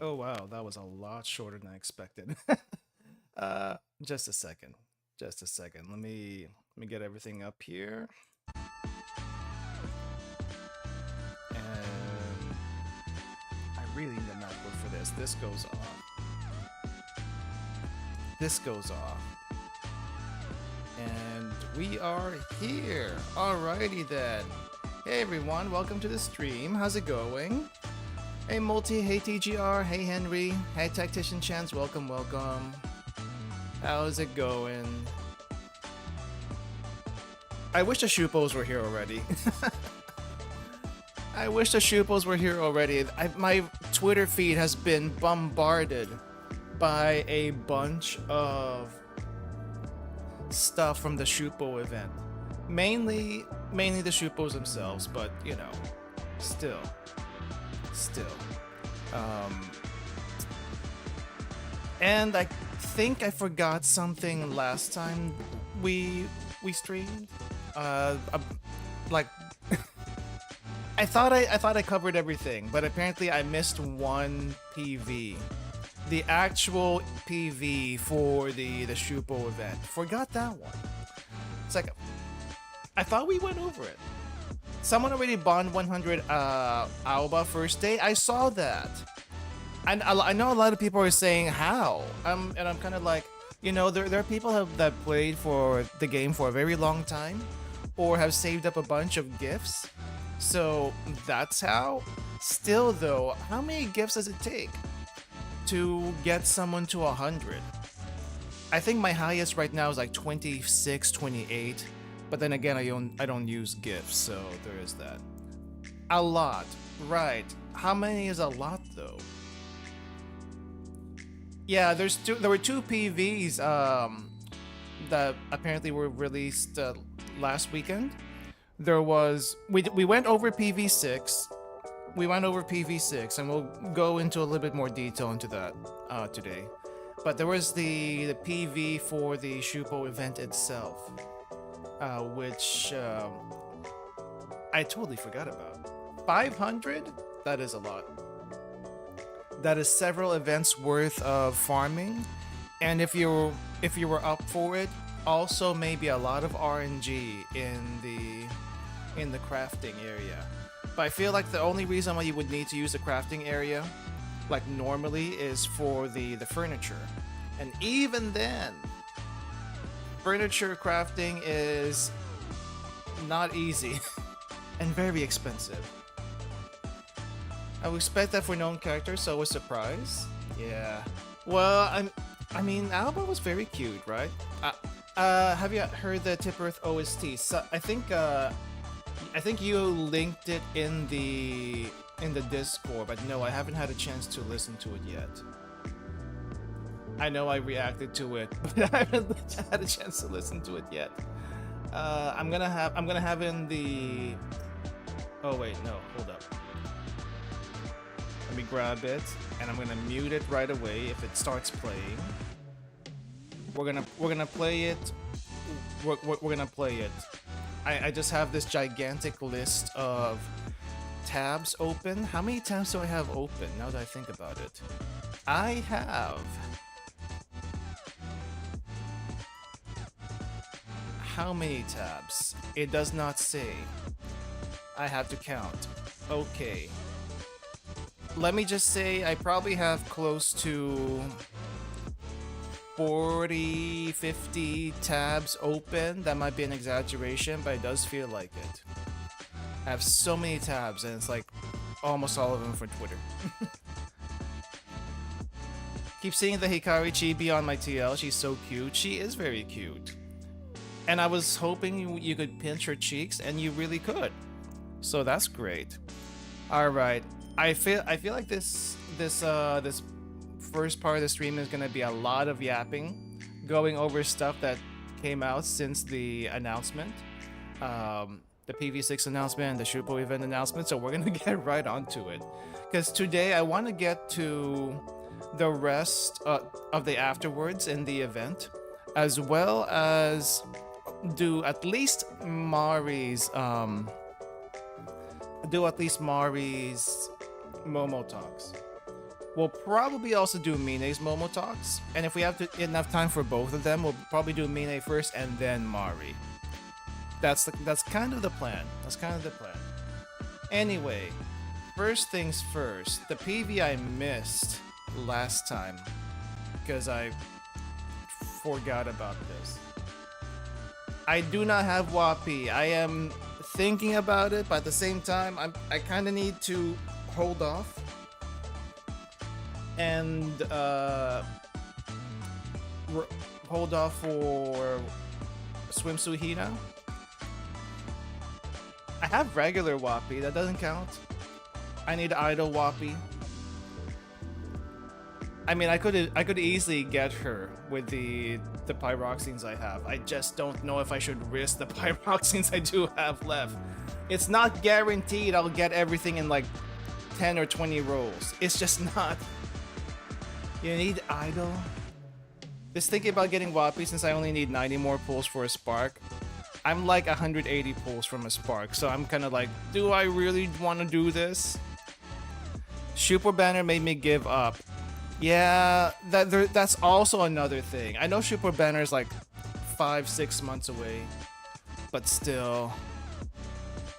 Oh wow, that was a lot shorter than I expected. Just a second. Just a second. Let me get everything up here. And I really need a MacBook for this. This goes off. This goes off. And we are here. Alrighty then. Hey everyone, welcome to the stream. How's it going? Hey Multi, hey TGR, hey Henry, hey Tactician Chance, welcome, welcome. How's it going? I wish the Shupos were here already. I wish the Shupos were here already. My Twitter feed has been bombarded by a bunch of stuff from the Shupo event. Mainly the Shupos themselves, but you know, still. And I think I forgot something last time we streamed. Like I thought I covered everything, but apparently I missed one PV. The actual PV for the Shupo event. Forgot that one. It's like I thought we went over it. Someone already bond 100 Aoba first day. I saw that. And I know a lot of people are saying how. And I'm kind of like, you know, there are people that played for the game for a very long time or have saved up a bunch of gifts. So that's how. Still though, how many gifts does it take to get someone to 100? I think my highest right now is like 26, 28. But then again, I don't use gifts, so there is that. A lot, right? How many is a lot though? Yeah, there were two PVs that apparently were released last weekend. There was we went over PV6. We went over PV6, and we'll go into a little bit more detail into that today. But there was the PV for the Shupo event itself. Which I totally forgot about. 500? That is a lot. That is several events worth of farming, and if you were up for it, also maybe a lot of RNG in the crafting area. But I feel like the only reason why you would need to use the crafting area, like normally, is for the furniture, and even then. Furniture crafting is not easy and very expensive. I would expect that for known characters, so a surprise. Yeah. Well, I mean, Alba was very cute, right? Have you heard the Tip Earth OST? So, I think you linked it in the Discord, but no, I haven't had a chance to listen to it yet. I know I reacted to it, but I haven't had a chance to listen to it yet. I'm gonna have in the. Oh wait, no, hold up. Let me grab it, and I'm gonna mute it right away if it starts playing. We're gonna play it. We're gonna play it. I just have this gigantic list of tabs open. How many tabs do I have open now that I think about it? I have. How many tabs? It does not say. I have to count. Okay. Let me just say I probably have close to 40, 50 tabs open. That might be an exaggeration, but it does feel like it. I have so many tabs, and it's like almost all of them for Twitter. Keep seeing the Hikari Chibi on my TL. She's so cute. She is very cute. And I was hoping you could pinch her cheeks, and you really could. So that's great. All right, I feel like this first part of the stream is gonna be a lot of yapping, going over stuff that came out since the announcement, the PV6 announcement, and the Shupo event announcement. So we're gonna get right onto it, because today I want to get to the rest of the afterwards in the event, as well as do at least Mari's MomoTalks. We'll probably also do Mine's MomoTalks, and if we have enough time for both of them, we'll probably do Mine first and then Mari. That's kind of the plan. That's kind of the plan. Anyway, first things first, the PV I missed last time because I forgot about this. I do not have YUruHYPE. I am thinking about it, but at the same time, I kind of need to hold off and hold off for Swimsuit Hina. I have regular YUruHYPE, that doesn't count. I need idol YUruHYPE. I mean, I could easily get her with the pyroxenes I have. I just don't know if I should risk the pyroxenes I do have left. It's not guaranteed I'll get everything in like 10 or 20 rolls. It's just not. You need idol. Just thinking about getting YUruHYPE since I only need 90 more pulls for a spark. I'm like 180 pulls from a spark, so I'm kind of like, do I really want to do this? Shupo banner made me give up. Yeah, that's also another thing. I know Shupo banner is like 5-6 months away, but still,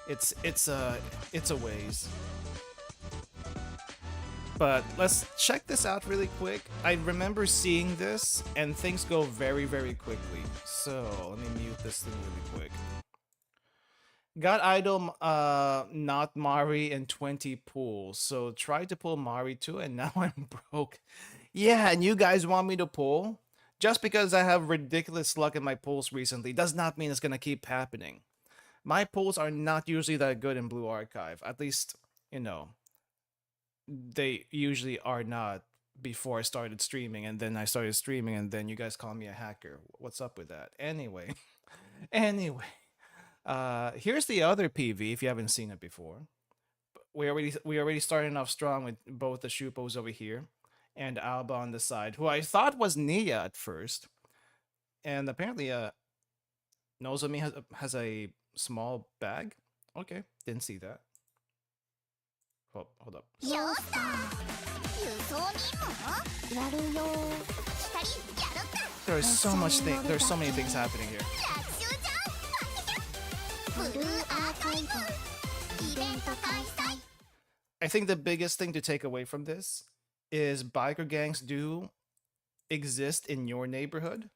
it's a ways. But let's check this out really quick. I remember seeing this, and things go very, very quickly. So let me mute this thing really quick. Got idol, not Mari in 20 pulls. So tried to pull Mari too, and now I'm broke. Yeah, and you guys want me to pull? Just because I have ridiculous luck in my pulls recently does not mean it's gonna keep happening. My pulls are not usually that good in Blue Archive. At least, you know, they usually are not before I started streaming, and then I started streaming, and then you guys call me a hacker. What's up with that? Anyway, here's the other PV if you haven't seen it before. We already starting off strong with both the Shupos over here and Alba on the side, who I thought was Nia at first, and apparently Nozomi has a small bag. Okay, didn't see that. Hold up. There's so many things happening here. I think the biggest thing to take away from this is biker gangs do exist in your neighborhood.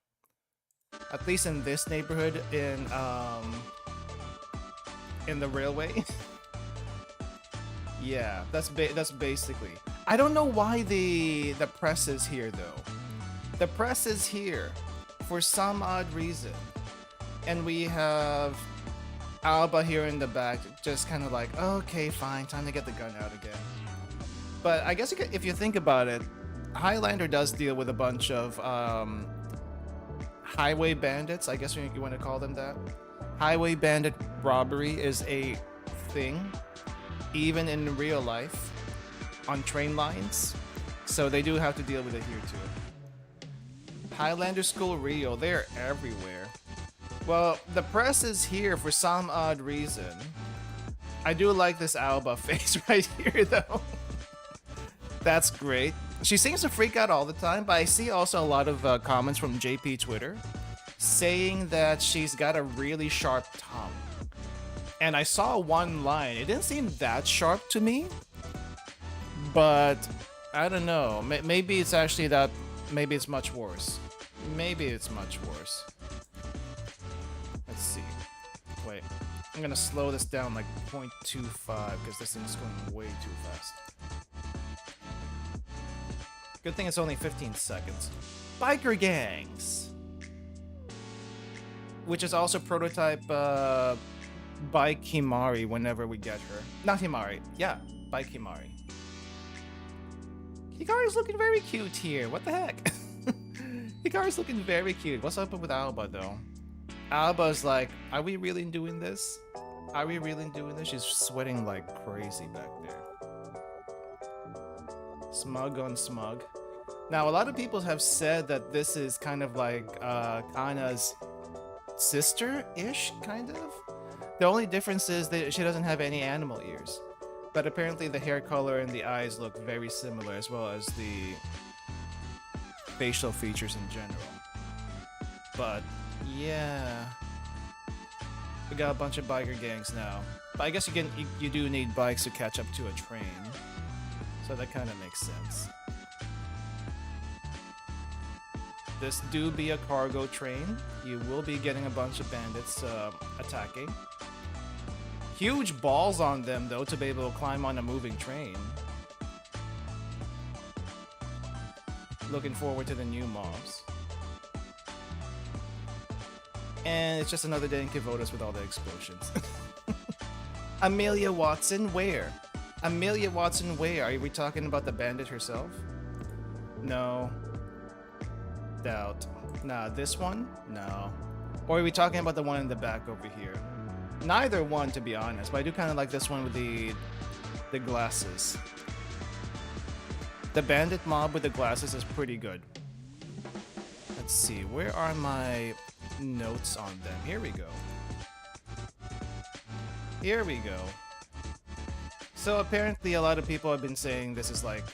At least in this neighborhood in the railway. Yeah, that's basically. I don't know why the press is here though. The press is here for some odd reason, and we have Alba here in the back, just kind of like, okay, fine, time to get the gun out again. But I guess if you think about it, Highlander does deal with a bunch of highway bandits. I guess you want to call them that. Highway bandit robbery is a thing, even in real life, on train lines. So they do have to deal with it here too. Highlander School Rio, they're everywhere. Well, the press is here for some odd reason. I do like this Alba face right here though. That's great. She seems to freak out all the time, but I see also a lot of comments from JP Twitter saying that she's got a really sharp tongue. And I saw one line. It didn't seem that sharp to me, but I don't know. Maybe it's actually that. Maybe it's much worse. Maybe it's much worse. Let's see. Wait. I'm gonna slow this down like 0.25 because this thing's going way too fast. Good thing it's only 15 seconds. Biker gangs, which is also prototype Bike Himari whenever we get her. Not Himari. Yeah, Bike Himari. Hikari's looking very cute here. What the heck? Hikari's looking very cute. What's up with Alba though? Alba's like, are we really doing this? Are we really doing this? She's sweating like crazy back there. Smug on Smug. Now, a lot of people have said that this is kind of like Ana's sister-ish, kind of. The only difference is that she doesn't have any animal ears. But apparently the hair color and the eyes look very similar, as well as the facial features in general. But yeah, we got a bunch of biker gangs now. But I guess you do need bikes to catch up to a train, so that kind of makes sense. This do be a cargo train. You will be getting a bunch of bandits attacking. Huge balls on them, though, to be able to climb on a moving train. Looking forward to the new mobs. And it's just another day in Kivotas with all the explosions. Amelia Watson, where? Amelia Watson, where? Are we talking about the bandit herself? No. Doubt. Nah, this one? No. Or are we talking about the one in the back over here? Neither one, to be honest, but I do kind of like this one with the glasses. The bandit mob with the glasses is pretty good. Let's see, where are my notes on them? Here we go. Here we go. So apparently a lot of people have been saying this is like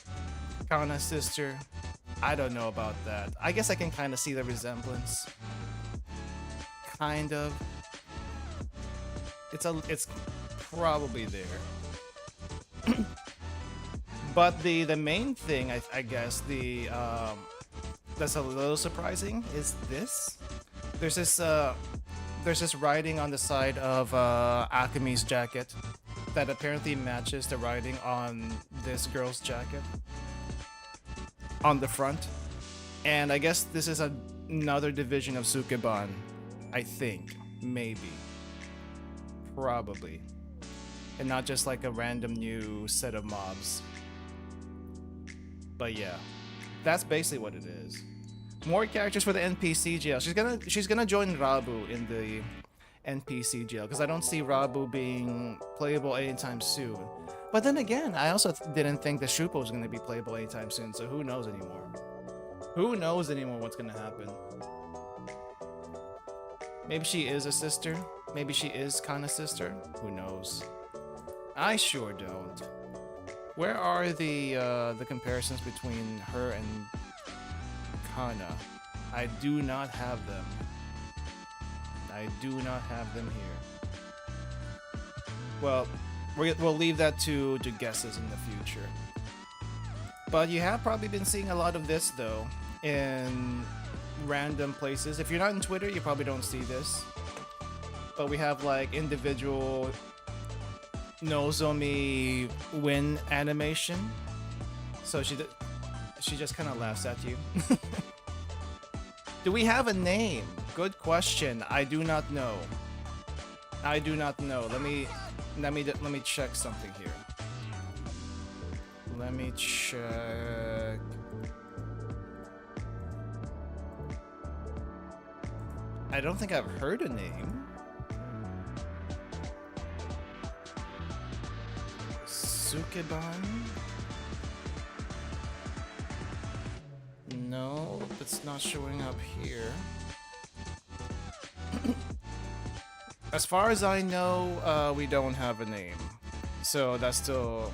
Kana's sister. I don't know about that. I guess I can kind of see the resemblance. Kind of. It's probably there. But the main thing, I guess, that's a little surprising is this. There's this writing on the side of Akami's jacket that apparently matches the writing on this girl's jacket on the front. And I guess this is another division of Sukeban. I think. Maybe. Probably. And not just like a random new set of mobs. But yeah. That's basically what it is. More characters for the NPC jail. She's gonna join Rabu in the NPC jail, because I don't see Rabu being playable anytime soon. But then again, I also didn't think that Shupo was gonna be playable anytime soon, so who knows anymore? Who knows anymore what's gonna happen? Maybe she is a sister. Maybe she is Kana's sister. Who knows? I sure don't. Where are the comparisons between her and Kana? I do not have them. I do not have them here. Well, we'll leave that to guesses in the future. But you have probably been seeing a lot of this though in random places. If you're not in Twitter, you probably don't see this. But we have like individual Nozomi win animation. So she just kind of laughs at you. Do we have a name? Good question. I do not know. I do not know. Let me check something here. Let me check. I don't think I've heard a name. Sukeban? No, it's not showing up here. As far as I know, we don't have a name. So that still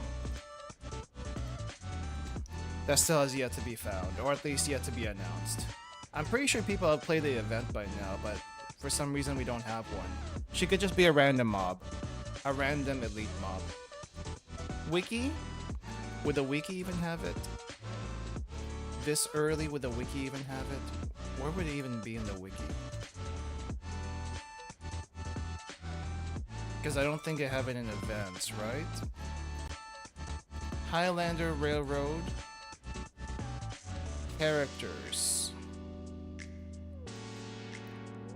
has yet to be found, or at least yet to be announced. I'm pretty sure people have played the event by now, but for some reason we don't have one. She could just be a random mob. A random elite mob. Wiki? Would the wiki even have it? This early, would the wiki even have it? Where would it even be in the wiki? Because I don't think they have it in events, right? Highlander Railroad. Characters.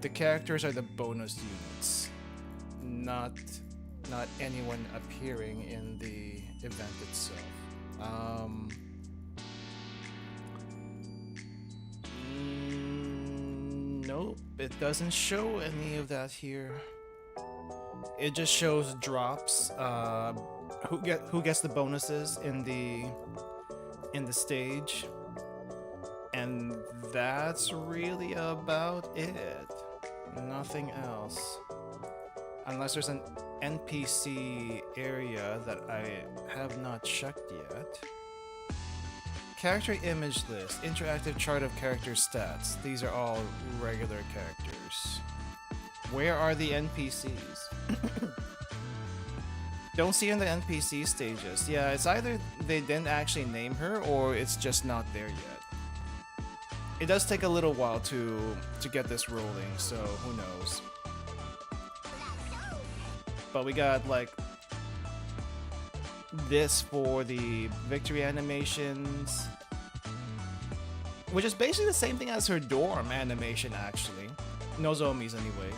The characters are the bonus units. Not anyone appearing in the event itself. Nope, it doesn't show any of that here. It just shows drops. Who gets the bonuses in the stage, and that's really about it. Nothing else. Unless there's an NPC area that I have not checked yet. Character image list, interactive chart of character stats. These are all regular characters. Where are the NPCs? Don't see her in the NPC stages. Yeah, it's either they didn't actually name her or it's just not there yet. It does take a little while to get this rolling, so who knows. But we got like this for the victory animations, which is basically the same thing as her dorm animation actually. Nozomi's anyway.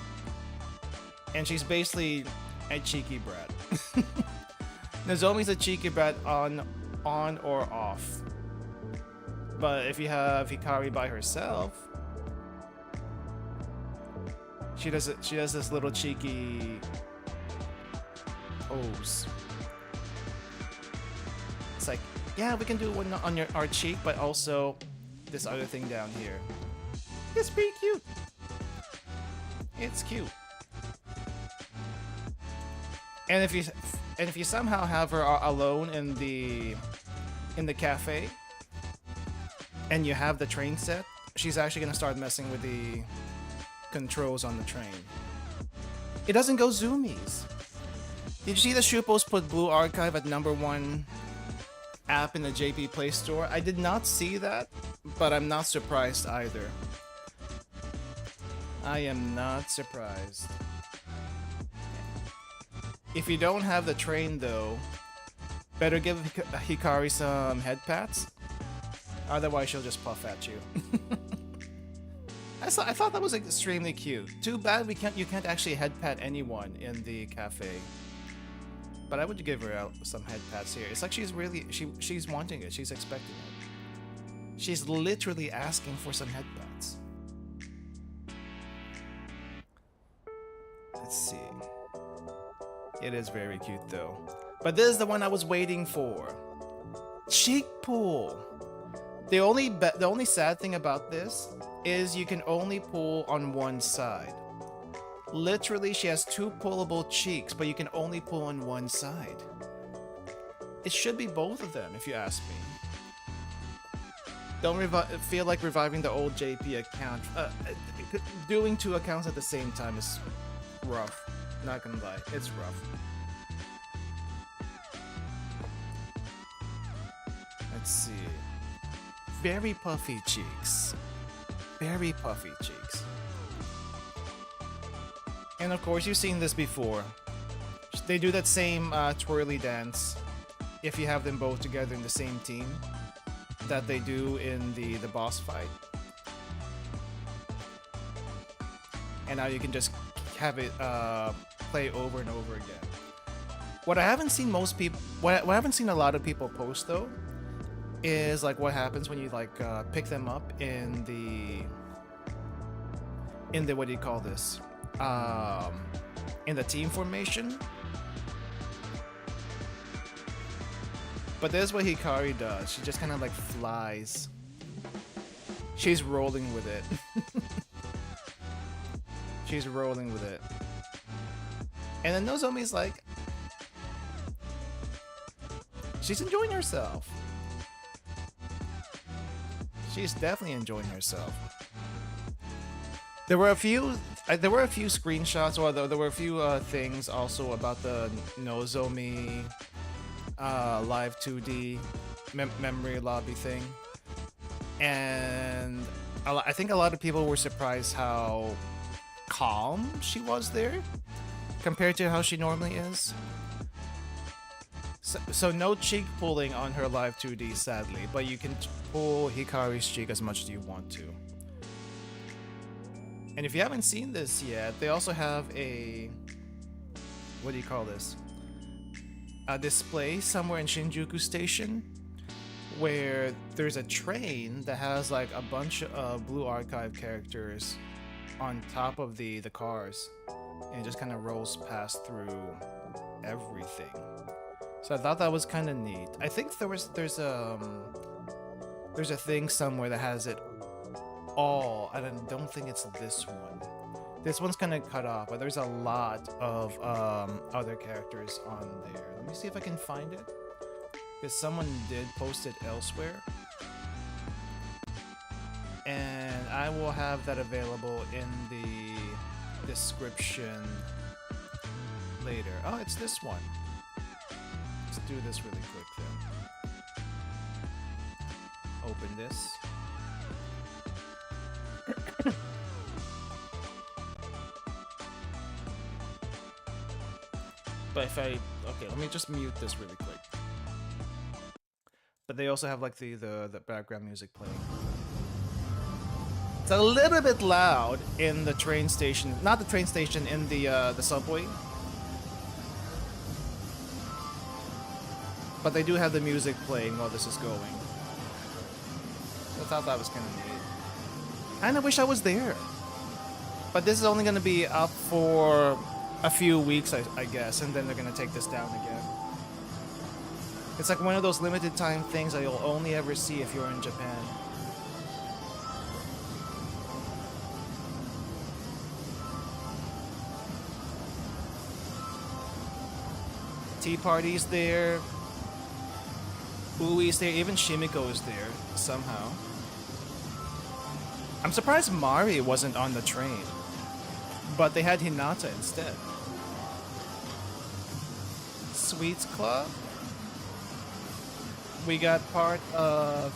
And she's basically a cheeky brat. Nozomi's a cheeky brat on or off. But if you have Hikari by herself, she does this little cheeky pose. It's like, yeah, we can do one on our cheek, but also this other thing down here. It's pretty cute. It's cute. And if you somehow have her alone in the cafe, and you have the train set, she's actually gonna start messing with the controls on the train. It doesn't go zoomies. Did you see the Shupos put Blue Archive at #1 app in the JP Play Store? I did not see that, but I'm not surprised either. I am not surprised. If you don't have the train though, better give Hikari some head pats. Otherwise she'll just puff at you. I thought that was extremely cute. Too bad you can't actually head pat anyone in the cafe. But I would give her out some head pats here. It's like she's wanting it. She's expecting it. She's literally asking for some head pats. Let's see. It is very cute though. But this is the one I was waiting for. Cheek pull. The only sad thing about this is you can only pull on one side. Literally, she has 2 pullable cheeks, but you can only pull on one side. It should be both of them, if you ask me. Don't feel like reviving the old JP account. Doing 2 accounts at the same time is rough. Not gonna lie, it's rough. Let's see. Very puffy cheeks. Very puffy cheeks. And of course, you've seen this before. They do that same twirly dance if you have them both together in the same team that they do in the boss fight. And now you can just have it play over and over again. What I haven't seen what I haven't seen a lot of people post though is like what happens when you like pick them up in the what do you call this? In the team formation. But this is what Hikari does. She just kind of like flies. She's rolling with it. She's rolling with it. And then Nozomi's like, she's enjoying herself. She's definitely enjoying herself. There were a few screenshots, or there were a few things also about the Nozomi live 2D memory lobby thing, and I think a lot of people were surprised how calm she was there compared to how she normally is. So no cheek pulling on her live 2D, sadly, but you can pull Hikari's cheek as much as you want to. And if you haven't seen this yet, they also have a, what do you call this? A display somewhere in Shinjuku Station where there's a train that has like a bunch of Blue Archive characters on top of the cars, and it just kind of rolls past through everything. So I thought that was kind of neat. I think there's a thing somewhere that has it all. I don't think it's this one. This one's gonna cut off, but there's a lot of other characters on there. Let me see if I can find it, because someone did post it elsewhere. And I will have that available in the description later. Oh, it's this one. Let's do this really quick then. Open this. But if I... Okay, let me just mute this really quick. But they also have like the background music playing. It's a little bit loud in the train station. Not the train station, in the subway. But they do have the music playing while this is going. I thought that was kind of neat. I kinda wish I was there. But this is only gonna be up for a few weeks, I guess, and then they're gonna take this down again. It's like one of those limited time things that you'll only ever see if you're in Japan. Tea Party's there. Ui's there. Even Shimiko is there somehow. I'm surprised Mari wasn't on the train, but they had Hinata instead. Sweets Club. We got part of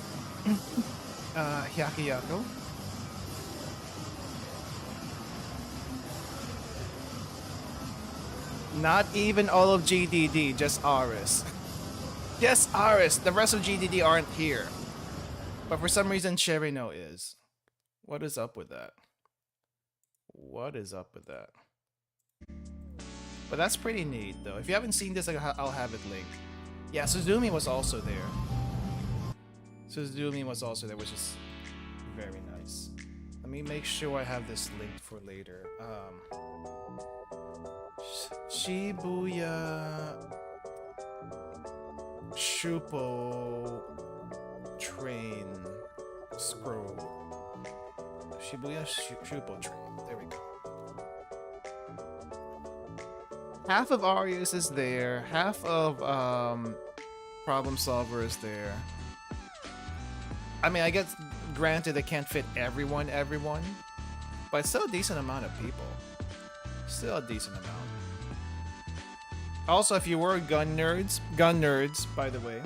Hyakiyako. Not even all of GDD, just Aris. Yes, Aris. The rest of GDD aren't here. But for some reason, Sherino is. What is up with that? What is up with that? But that's pretty neat, though. If you haven't seen this, I'll have it linked. Yeah, Suzumi was also there. Suzumi was also there, which is very nice. Let me make sure I have this linked for later. Shibuya Shupo train scroll. Shibuya Shupo train. There we go. Half of Arius is there. Half of Problem Solver is there. I mean, I guess granted they can't fit everyone, but it's still a decent amount of people. Still a decent amount. Also, if you were gun nerds, by the way,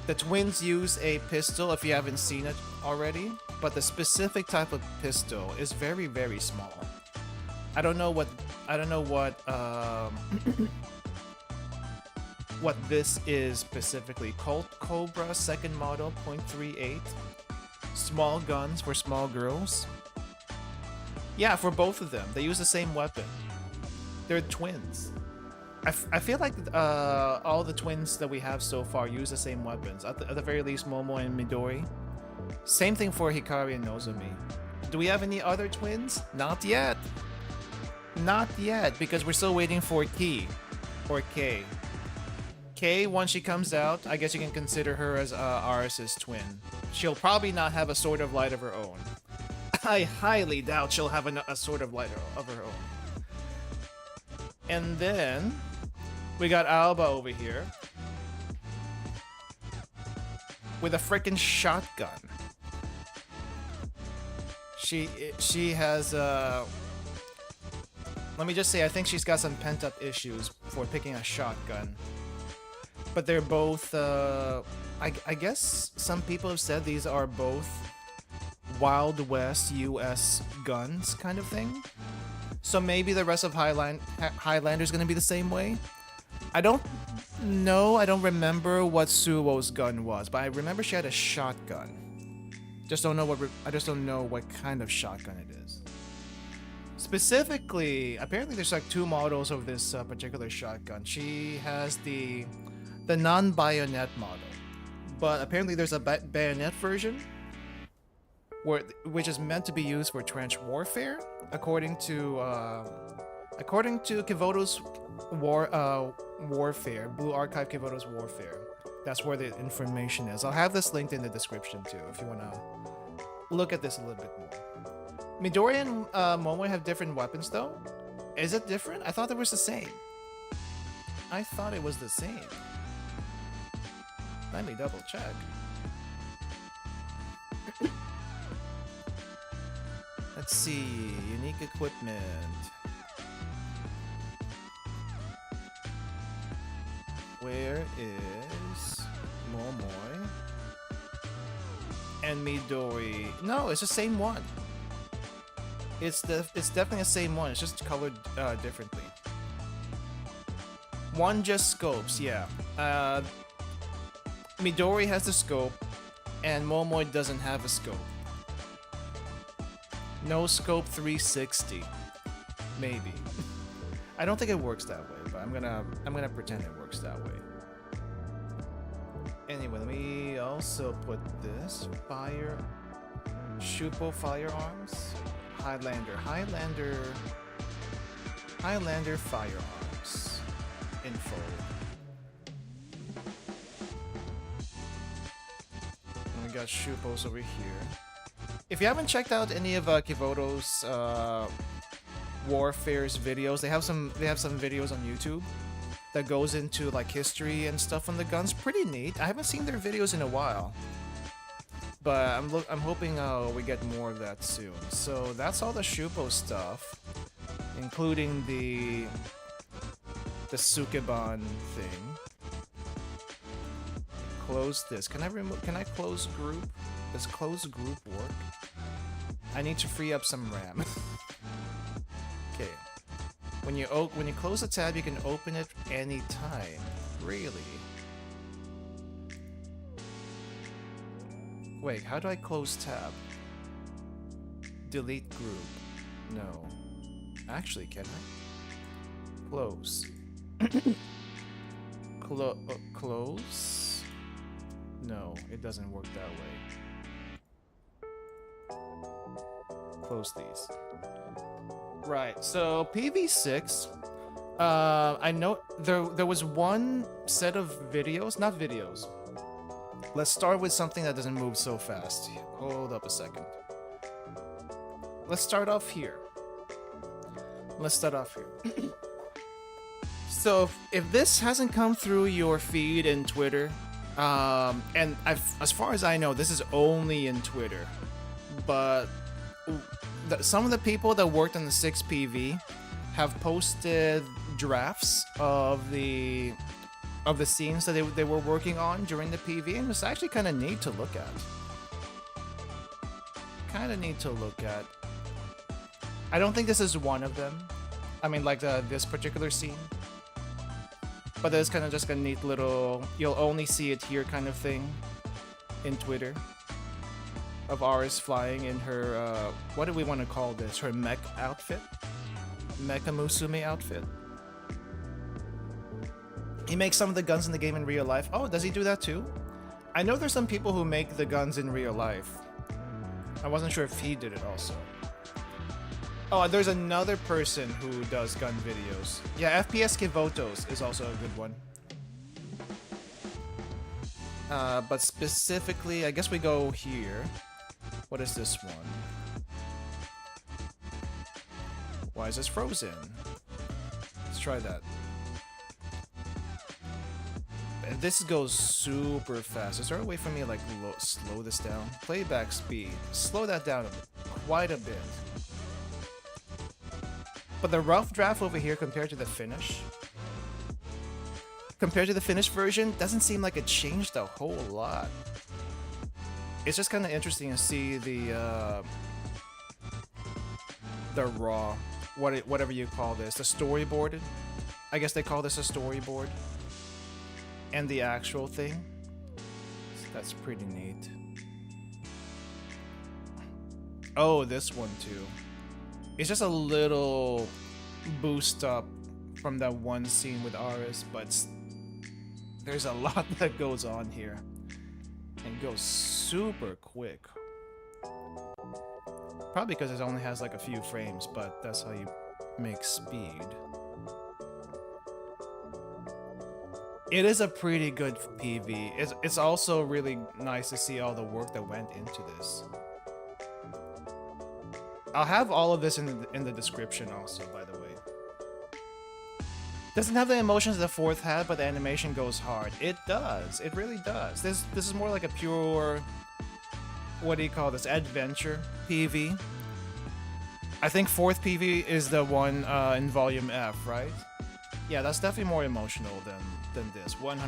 the twins use a pistol if you haven't seen it already, but the specific type of pistol is very, very small. I don't know what what this is specifically. Colt Cobra second model .38. Small guns for small girls. Yeah, for both of them. They use the same weapon. They're twins. I feel like all the twins that we have so far use the same weapons. At the very least, Momo and Midori. Same thing for Hikari and Nozomi. Do we have any other twins? Not yet. Not yet, because we're still waiting for Ki. Or K. K, once she comes out, I guess you can consider her as Aris's twin. She'll probably not have a sword of light of her own. I highly doubt she'll have a sword of light of her own. And then we got Alba over here with a freaking shotgun. She has let me just say, I think she's got some pent-up issues for picking a shotgun. But they're both I guess some people have said these are both Wild West US guns kind of thing. So maybe the rest of Highlander is going to be the same way. I don't know. I don't remember what Suo's gun was, but I remember she had a shotgun. Just don't know what kind of shotgun it is. Specifically, apparently there's like two models of this particular shotgun. She has the non-bayonet model, but apparently there's a bayonet version which is meant to be used for trench warfare, according to Kivoto's warfare, Blue Archive Kivoto's warfare. That's where the information is. I'll have this linked in the description too, if you wanna look at this a little bit more. Midori and Momo have different weapons though. Is it different? I thought it was the same. I thought it was the same. Let me double check. Let's see. Unique equipment. Where is Momoi and Midori? No, it's the same one. It's definitely the same one. It's just colored differently. One just scopes, yeah. Midori has the scope, and Momoi doesn't have a scope. No scope 360, maybe. I don't think it works that way, but I'm gonna pretend it works that way. Anyway, let me also put this Shupo Firearms, Highlander Firearms info. And we got Shupos over here. If you haven't checked out any of Kivoto's Warfare's videos, they have some videos on YouTube that goes into like history and stuff on the guns. Pretty neat. I haven't seen their videos in a while, but I'm hoping we get more of that soon. So that's all the Shupo stuff, including the Sukeban thing. Close this. Can I close group? Does close group work? I need to free up some RAM. Okay. When you close a tab, you can open it anytime. Really? Wait, how do I close tab? Delete group. No. Actually, can I? Close. Close? No, it doesn't work that way. Close these. Right, so PV6, I know there was one set of videos, not videos. Let's start with something that doesn't move so fast. Hold up a second. Let's start off here. So if this hasn't come through your feed in Twitter, and as far as I know, this is only in Twitter, but some of the people that worked on the 6PV have posted drafts of the scenes that they were working on during the PV, and it's actually kind of neat to look at. I don't think this is one of them. I mean, like this particular scene. But there's kind of just a neat little, you'll only see it here kind of thing in Twitter. Of Aris flying in her, what do we want to call this? Her mech outfit? Mecha Musume outfit. He makes some of the guns in the game in real life. Oh, does he do that too? I know there's some people who make the guns in real life. I wasn't sure if he did it also. Oh, there's another person who does gun videos. Yeah, FPS Kivotos is also a good one. But specifically, I guess we go here. What is this one? Why is this frozen? Let's try that. And this goes super fast. Is there a way for me to like slow this down? Playback speed. Slow that down quite a bit. But the rough draft over here compared to the finished version, doesn't seem like it changed a whole lot. It's just kind of interesting to see the raw, whatever you call this, the storyboarded. I guess they call this a storyboard. And the actual thing. So that's pretty neat. Oh, this one too. It's just a little boost up from that one scene with Aris, but there's a lot that goes on here. And goes super quick. Probably because it only has like a few frames, but that's how you make speed. It is a pretty good PV. It's also really nice to see all the work that went into this. I'll have all of this in the description also, by the way. Doesn't have the emotions the fourth had, but the animation goes hard. It does. It really does. This is more like a pure, what do you call this, adventure PV. I think fourth PV is the one in Volume F, right? Yeah, that's definitely more emotional than this, 100%.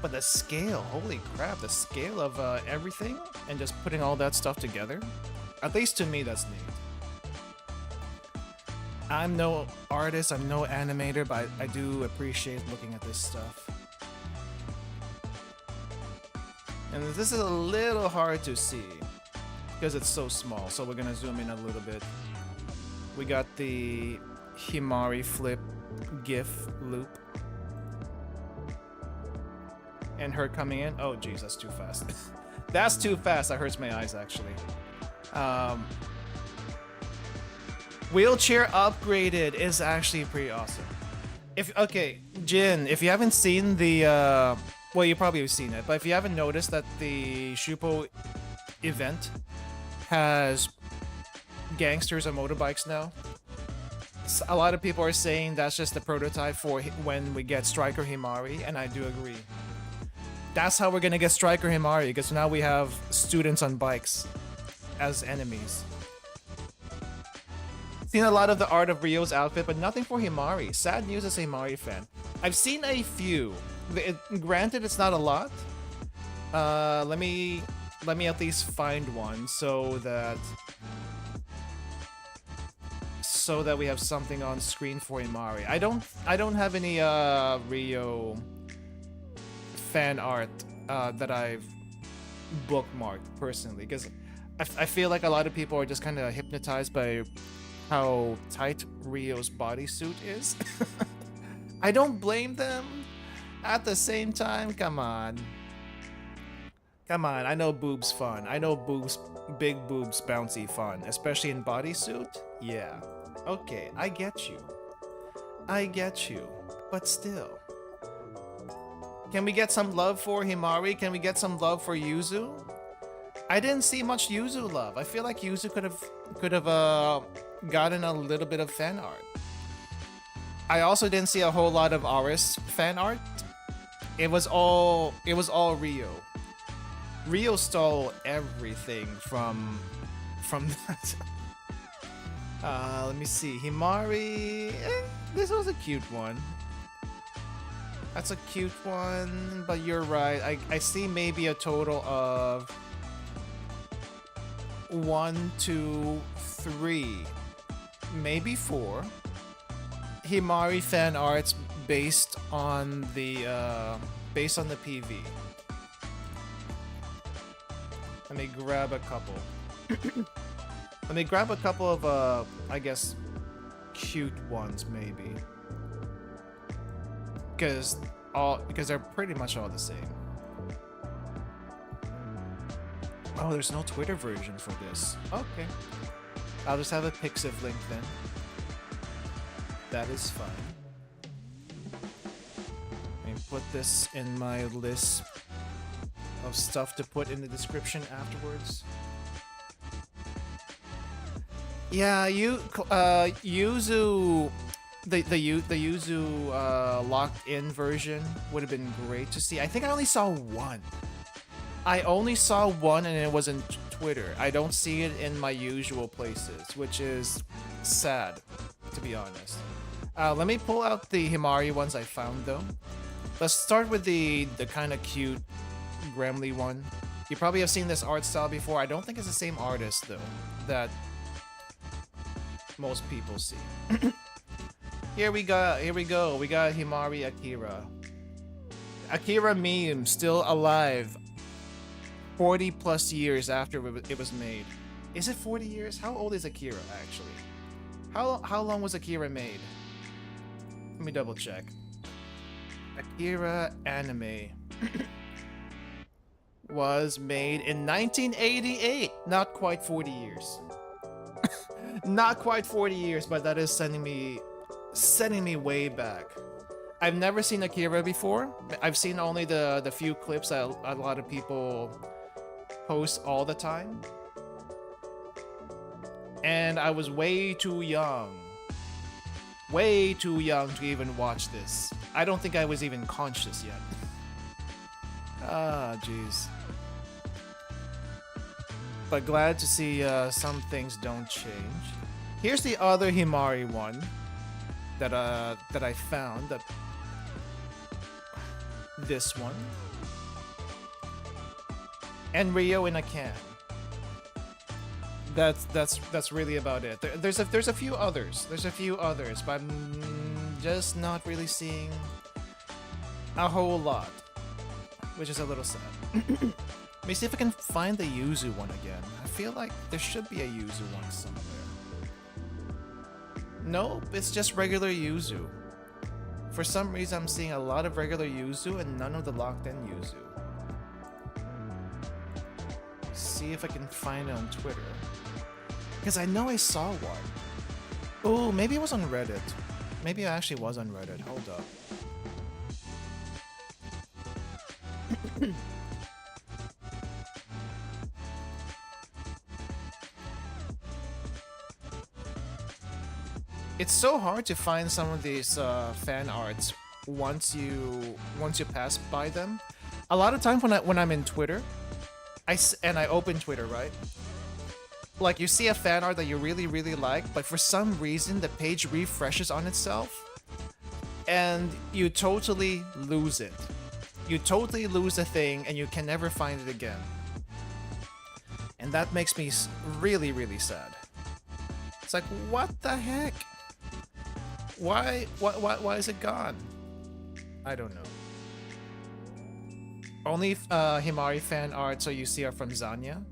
But the scale, holy crap, the scale of everything and just putting all that stuff together, at least to me, that's neat. I'm no artist, I'm no animator, but I do appreciate looking at this stuff. And this is a little hard to see because it's so small, so we're gonna zoom in a little bit. We got the Himari flip GIF loop. And her coming in. Oh geez, that's too fast. That's too fast, that hurts my eyes actually. Wheelchair upgraded is actually pretty awesome. Okay, Jin, if you haven't seen the well, you probably have seen it, but if you haven't noticed that the Shupo event has gangsters on motorbikes now, a lot of people are saying that's just the prototype for when we get Striker Himari, and I do agree. That's how we're gonna get Striker Himari, because now we have students on bikes as enemies. Seen a lot of the art of Ryo's outfit, but nothing for Himari. Sad news as a Himari fan. I've seen a few. Granted, it's not a lot. Let me at least find one so that we have something on screen for Himari. I don't have any Ryo fan art that I've bookmarked personally, because I feel like a lot of people are just kind of hypnotized by how tight Ryo's bodysuit is. I don't blame them. At the same time, come on. Come on, I know boobs fun. I know boobs, big boobs bouncy fun, especially in bodysuit. Yeah. Okay, I get you. I get you. But still. Can we get some love for Himari? Can we get some love for Yuzu? I didn't see much Yuzu love. I feel like Yuzu could have gotten a little bit of fan art. I also didn't see a whole lot of Aris fan art. It was all Ryo. Ryo stole everything from that. Let me see. Himari, this was a cute one. That's a cute one, but you're right. I see maybe a total of 1, 2, 3, maybe 4 Himari fan arts based on the PV. Let me grab a couple. Let me grab a couple of I guess cute ones maybe. Because they're pretty much all the same. Oh, there's no Twitter version for this. Okay. I'll just have a Pixiv link then. That is fine. Let me put this in my list of stuff to put in the description afterwards. Yeah, Yuzu, the Yuzu locked-in version would have been great to see. I think I only saw one. I only saw one, and it was in Twitter. I don't see it in my usual places, which is sad, to be honest. Let me pull out the Himari ones I found, though. Let's start with the kind of cute Gremly one. You probably have seen this art style before. I don't think it's the same artist, though, that most people see. Here we go. We got Himari Akira. Akira meme still alive 40 plus years after it was made. Is it 40 years? How old is Akira actually? How long was Akira made? Let me double check. Akira anime was made in 1988. Not quite 40 years. Not quite 40 years, but that is sending me way back. I've never seen Akira before. I've seen only the few clips that a lot of people post all the time. And I was way too young. Way too young to even watch this. I don't think I was even conscious yet. Ah, jeez. But glad to see some things don't change. Here's the other Himari one that I found. This one. And Rio in a can. That's really about it. There's a few others. There's a few others, but I'm just not really seeing a whole lot, which is a little sad. Let me see if I can find the Yuzu one again. I feel like there should be a Yuzu one somewhere. Nope, it's just regular Yuzu. For some reason, I'm seeing a lot of regular Yuzu and none of the locked-in Yuzu. See if I can find it on Twitter. Because I know I saw one. Oh, maybe it was on Reddit. Maybe it actually was on Reddit. Hold up. It's so hard to find some of these fan arts once you pass by them. A lot of times when I'm in Twitter, I open Twitter, right? Like, you see a fan art that you really, really like, but for some reason the page refreshes on itself, and you totally lose it. You totally lose the thing, and you can never find it again. And that makes me really, really sad. It's like, what the heck? Why is it gone? I don't know. Only Himari fan art so you see are from Zanya.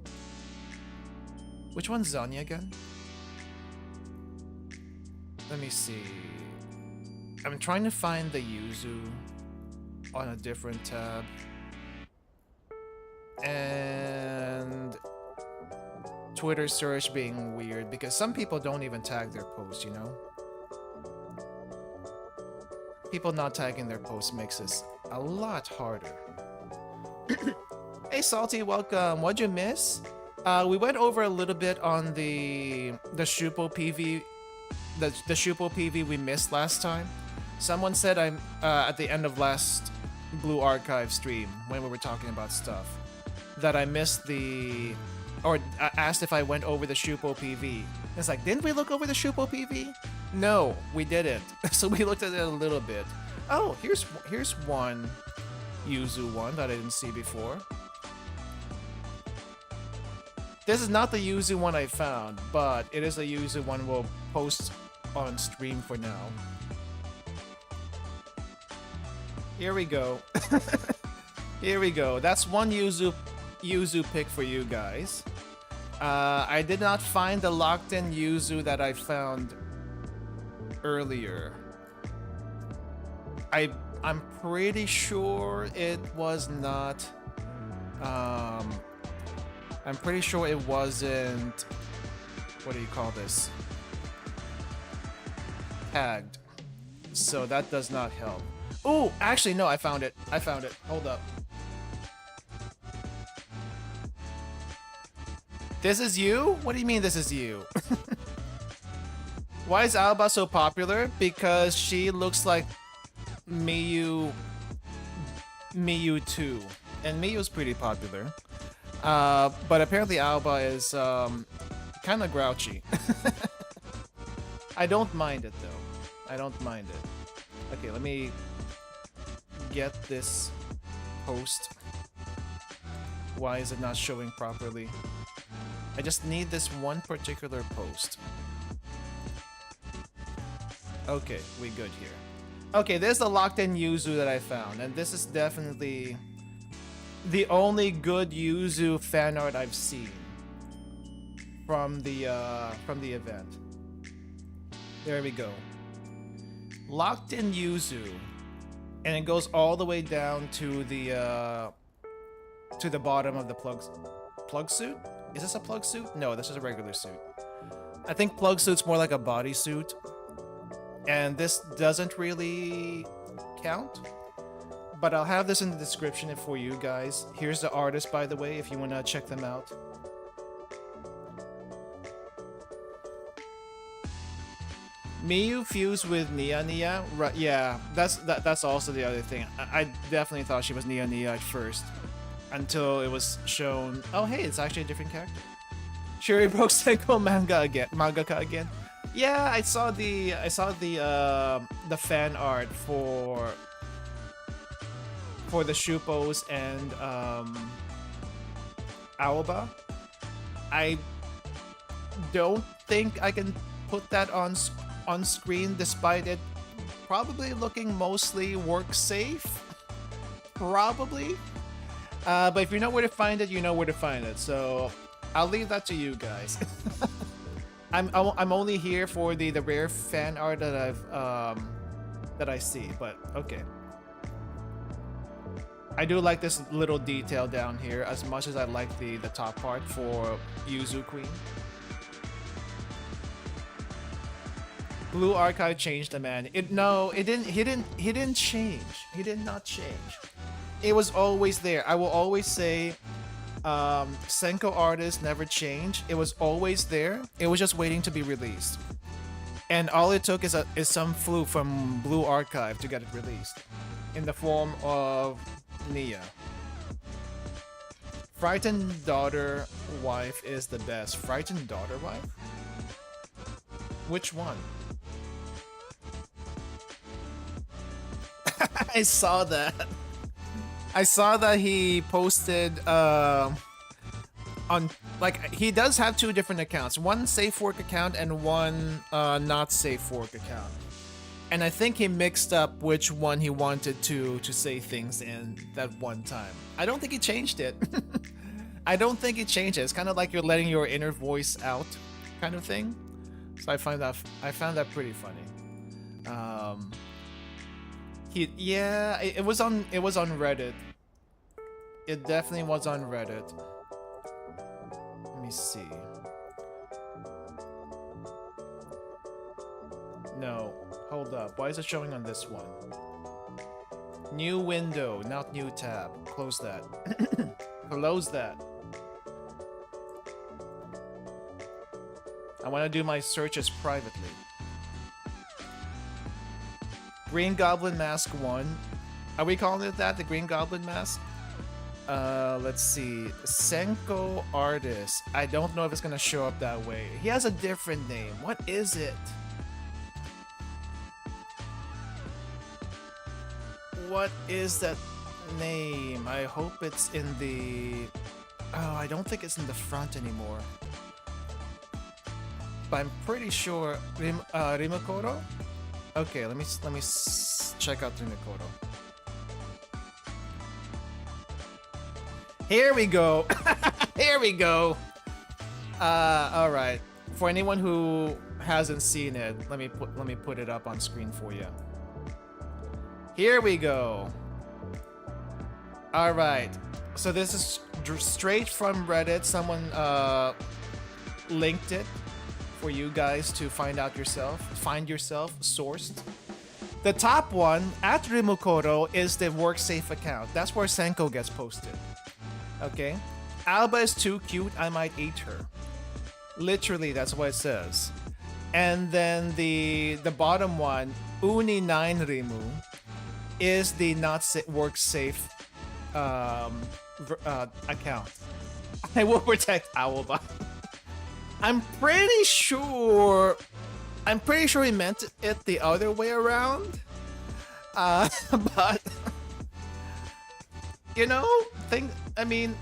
Which one's Zanya again? Let me see. I'm trying to find the Yuzu on a different tab. And Twitter search being weird because some people don't even tag their posts, you know? People not tagging their posts makes this a lot harder. Hey Salty, welcome. What'd you miss? We went over a little bit on the Shupo PV, the Shupo PV we missed last time. Someone said I'm at the end of last Blue Archive stream when we were talking about stuff that I missed or asked if I went over the Shupo PV. It's like, didn't we look over the Shupo PV? No, we didn't. So we looked at it a little bit. Oh, here's one Yuzu one that I didn't see before. This is not the Yuzu one I found, but it is a Yuzu one we'll post on stream for now. Here we go. Here we go. That's one Yuzu pick for you guys. I did not find the locked-in Yuzu that I found earlier. I'm pretty sure it was not. I'm pretty sure it wasn't. What do you call this? Tagged. So that does not help. Oh, actually, no, I found it. I found it. Hold up. This is you? What do you mean this is you? Why is Alba so popular? Because she looks like Miyu 2. And Miyu's pretty popular. But apparently Alba is kind of grouchy. I don't mind it though. I don't mind it. Okay, let me get this post. Why is it not showing properly? I just need this one particular post. Okay, we good here. Okay, there's the locked-in Yuzu that I found, and this is definitely the only good Yuzu fan art I've seen from the event. There we go. Locked-in Yuzu, and it goes all the way down to the bottom of the plug suit. Is this a plug suit? No, this is a regular suit. I think plug suit's more like a bodysuit, and this doesn't really count. But I'll have this in the description for you guys. Here's the artist, by the way, if you want to check them out. Miyu fused with Nia. Right, yeah, that's also the other thing. I definitely thought she was Nia at first, until it was shown. Oh, hey, it's actually a different character. Shuri broke Senko mangaka again. Yeah, I saw the fan art for the Shupos and Aoba. I don't think I can put that on screen, despite it probably looking mostly work safe. Probably. But if you know where to find it, you know where to find it. So I'll leave that to you guys. I'm only here for the rare fan art that I see. But okay. I do like this little detail down here as much as I like the top part for UZQueen. Blue Archive changed the man. It didn't. He didn't change. He did not change. It was always there. I will always say, Senko artists never change. It was always there. It was just waiting to be released. And all it took is some fluke from Blue Archive to get it released, in the form of Nia. Frightened daughter wife is the best. Frightened daughter wife? Which one? I saw that. I saw that he posted on, like, he does have two different accounts. One safe work account and one not safe work account. And I think he mixed up which one he wanted to say things in that one time. I don't think he changed it. I don't think he changed it. It's kind of like you're letting your inner voice out, kind of thing. So I found that pretty funny. It was on Reddit. It definitely was on Reddit. Let me see. No, hold up. Why is it showing on this one? New window, not new tab. Close that. Close that. I want to do my searches privately. Green Goblin Mask 1. Are we calling it that? The Green Goblin Mask? Let's see. Senko Artist. I don't know if it's gonna show up that way. He has a different name. What is it? What is that name? I hope it's in the... Oh, I don't think it's in the front anymore. But I'm pretty sure... Rimokoro? Okay, let me check out Rimokoro. Here we go. Here we go. All right. For anyone who hasn't seen it, let me put it up on screen for you. Here we go. All right. So this is straight from Reddit. Someone linked it for you guys to find yourself sourced. The top one at Rimokoro is the WorkSafe account. That's where Senko gets posted. Okay, Alba is too cute, I might eat her. Literally, that's what it says. And then the bottom one, Uni9 Rimu, is the not work safe account. I will protect Alba. I'm pretty sure he meant it the other way around. But you know, I mean,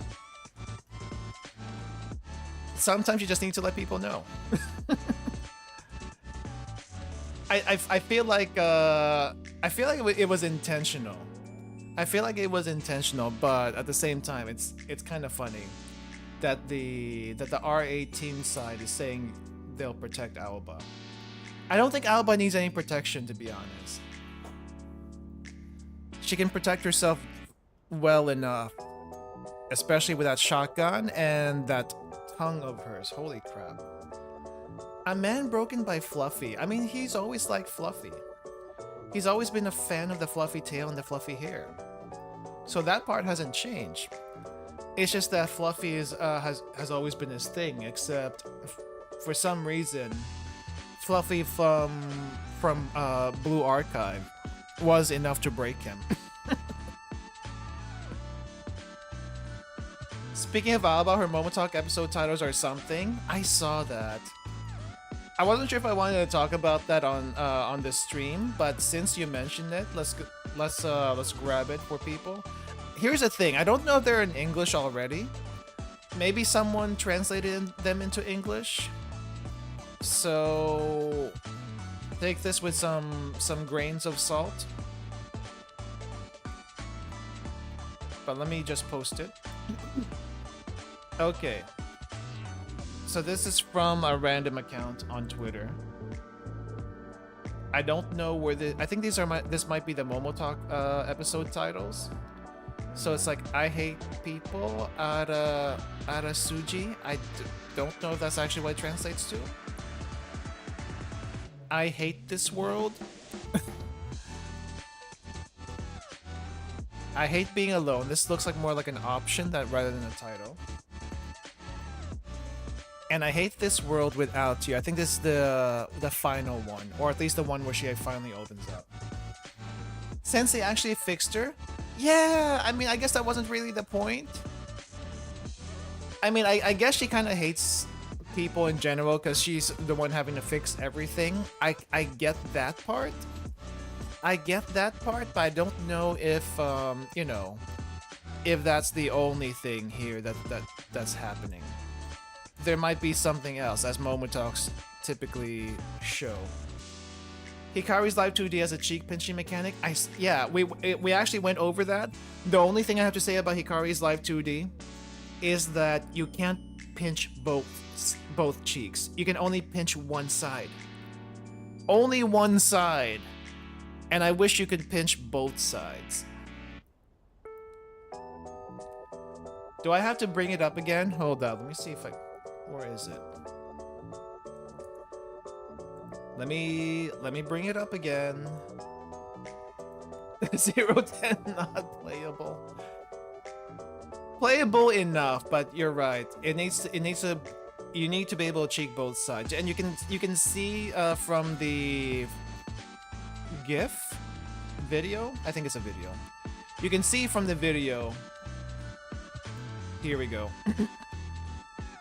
sometimes you just need to let people know. I feel like it was intentional. I feel like it was intentional, but at the same time, it's kind of funny that the RA team side is saying they'll protect Alba. I don't think Alba needs any protection, to be honest. She can protect herself well enough, especially with that shotgun and that tongue of hers. Holy crap. A man broken by Fluffy. I mean, he's always liked Fluffy. He's always been a fan of the fluffy tail and the fluffy hair. So that part hasn't changed. It's just that Fluffy has always been his thing, except for some reason, Fluffy from Blue Archive was enough to break him. Speaking of Alba, her MomoTalk episode titles are something. I saw that. I wasn't sure if I wanted to talk about that on this stream, but since you mentioned it, let's grab it for people. Here's the thing: I don't know if they're in English already. Maybe someone translated them into English. So take this with some grains of salt. But let me just post it. Okay. So this is from a random account on Twitter. I don't know where I think this might be the MomoTalk episode titles. So it's like, I hate people Ara Suji. I don't know if that's actually what it translates to. I hate this world. I hate being alone. This looks like more like an option rather than a title. And I hate this world without you. I think this is the final one, or at least the one where she finally opens up. Since they actually fixed her, yeah. I mean, I guess that wasn't really the point. I mean, I guess she kind of hates people in general because she's the one having to fix everything. I get that part. I get that part, but I don't know if you know, if that's the only thing here that's happening. There might be something else, as MomoTalks typically show. Hikari's Live 2D has a cheek pinching mechanic. Yeah, we actually went over that. The only thing I have to say about Hikari's Live 2D is that you can't pinch both cheeks. You can only pinch one side. Only one side. And I wish you could pinch both sides. Do I have to bring it up again? Hold up, let me see if where is it? Let me bring it up again. 010 not playable. Playable enough, but you're right. It needs to you need to be able to cheek both sides. And you can see from the GIF video. I think it's a video. You can see from the video. Here we go.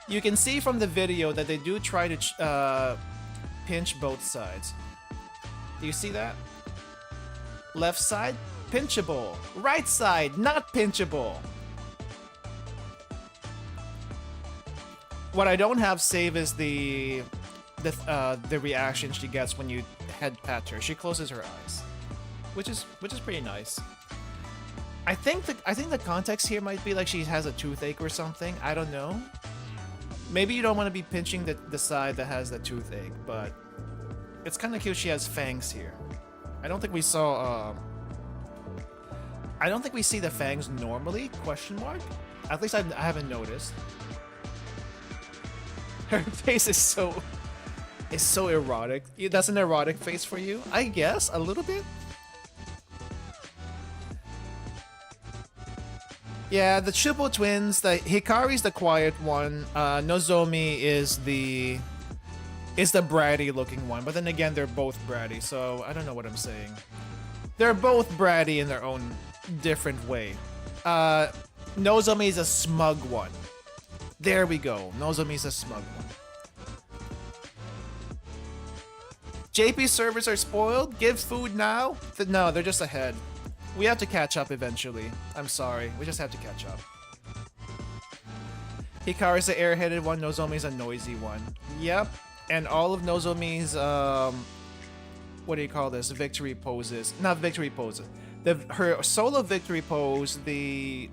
You can see from the video that they do try to pinch both sides. Do you see that? Left side, pinchable. Right side, not pinchable. What I don't have save is the reaction she gets when you head pat her. She closes her eyes, which is pretty nice. I think the context here might be like she has a toothache or something. I don't know. Maybe you don't want to be pinching the side that has the toothache, but it's kind of cute she has fangs here. I don't think we saw. I don't think we see the fangs normally? Question mark? At least I haven't noticed. Her face is so erotic. That's an erotic face for you, I guess, a little bit. Yeah, the Shupo twins. Hikari's the quiet one. Nozomi is the bratty looking one. But then again, they're both bratty, so I don't know what I'm saying. They're both bratty in their own different way. Nozomi is a smug one. There we go. Nozomi's a smug one. JP servers are spoiled? Give food now? No, they're just ahead. We have to catch up eventually. I'm sorry. We just have to catch up. Hikari's the airheaded one. Nozomi's a noisy one. Yep. And all of Nozomi's, what do you call this? Victory poses. Not victory poses. Her solo victory pose, the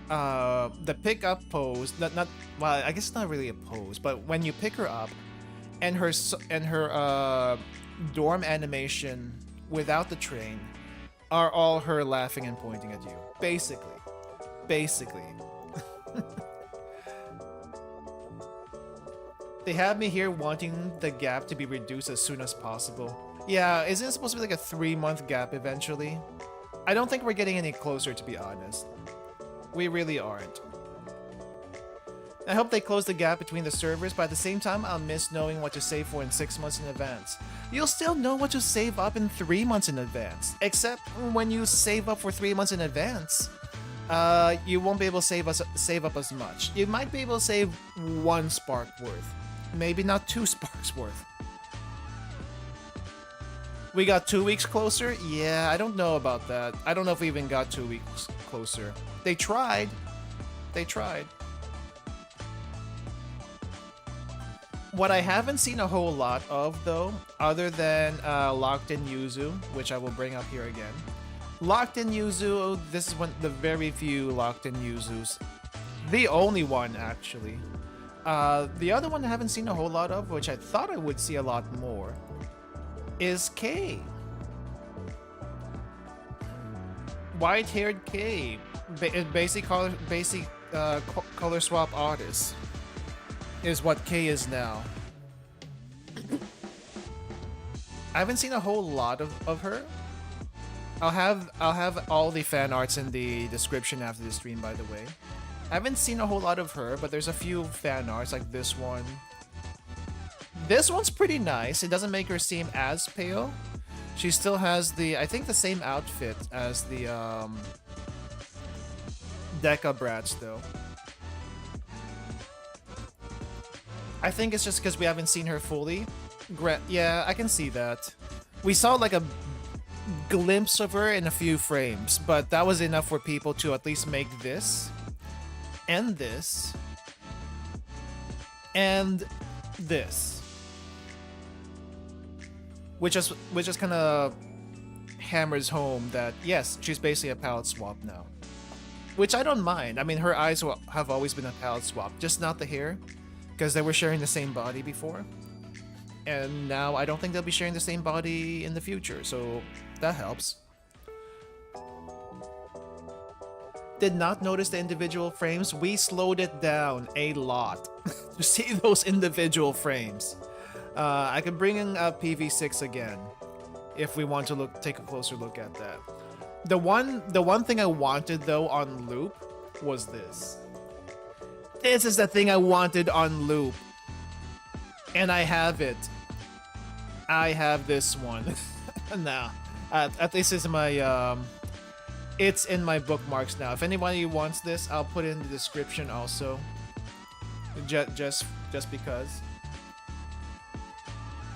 pick-up pose, not well, I guess it's not really a pose, but when you pick her up, and her dorm animation without the train are all her laughing and pointing at you. Basically. They have me here wanting the gap to be reduced as soon as possible. Yeah, isn't it supposed to be like a 3-month gap eventually? I don't think we're getting any closer, to be honest. We really aren't. I hope they close the gap between the servers, but at the same time, I'll miss knowing what to save for in 6 months in advance. You'll still know what to save up in 3 months in advance, except when you save up for 3 months in advance, you won't be able to save up as much. You might be able to save 1 spark worth, maybe not 2 sparks worth. We got 2 weeks closer? Yeah, I don't know about that. I don't know if we even got 2 weeks closer. They tried. They tried. What I haven't seen a whole lot of, though, other than Locked in Yuzu, which I will bring up here again. Locked in Yuzu, this is one the very few Locked in Yuzus. The only one, actually. The other one I haven't seen a whole lot of, which I thought I would see a lot more, is K. White-haired K. Basic color swap artist is what K is now. I haven't seen a whole lot of her. I'll have all the fan arts in the description after the stream, by the way. I haven't seen a whole lot of her, but there's a few fan arts like this one. This one's pretty nice. It doesn't make her seem as pale. She still has the, I think, the same outfit as the Deca brats, though. I think it's just because we haven't seen her fully. Yeah, I can see that. We saw like a glimpse of her in a few frames, but that was enough for people to at least make this, and this, and this. Which just kind of hammers home that, yes, she's basically a palette swap now. Which I don't mind. I mean, her eyes have always been a palette swap, just not the hair. Because they were sharing the same body before. And now I don't think they'll be sharing the same body in the future, so that helps. Did not notice the individual frames. We slowed it down a lot to see those individual frames. I can bring in PV6 again if we want to take a closer look at that. The one thing I wanted though on Loop was this. This is the thing I wanted on Loop. And I have it. I have this one. Now, at least it's my it's in my bookmarks now. If anybody wants this, I'll put it in the description also. Just because.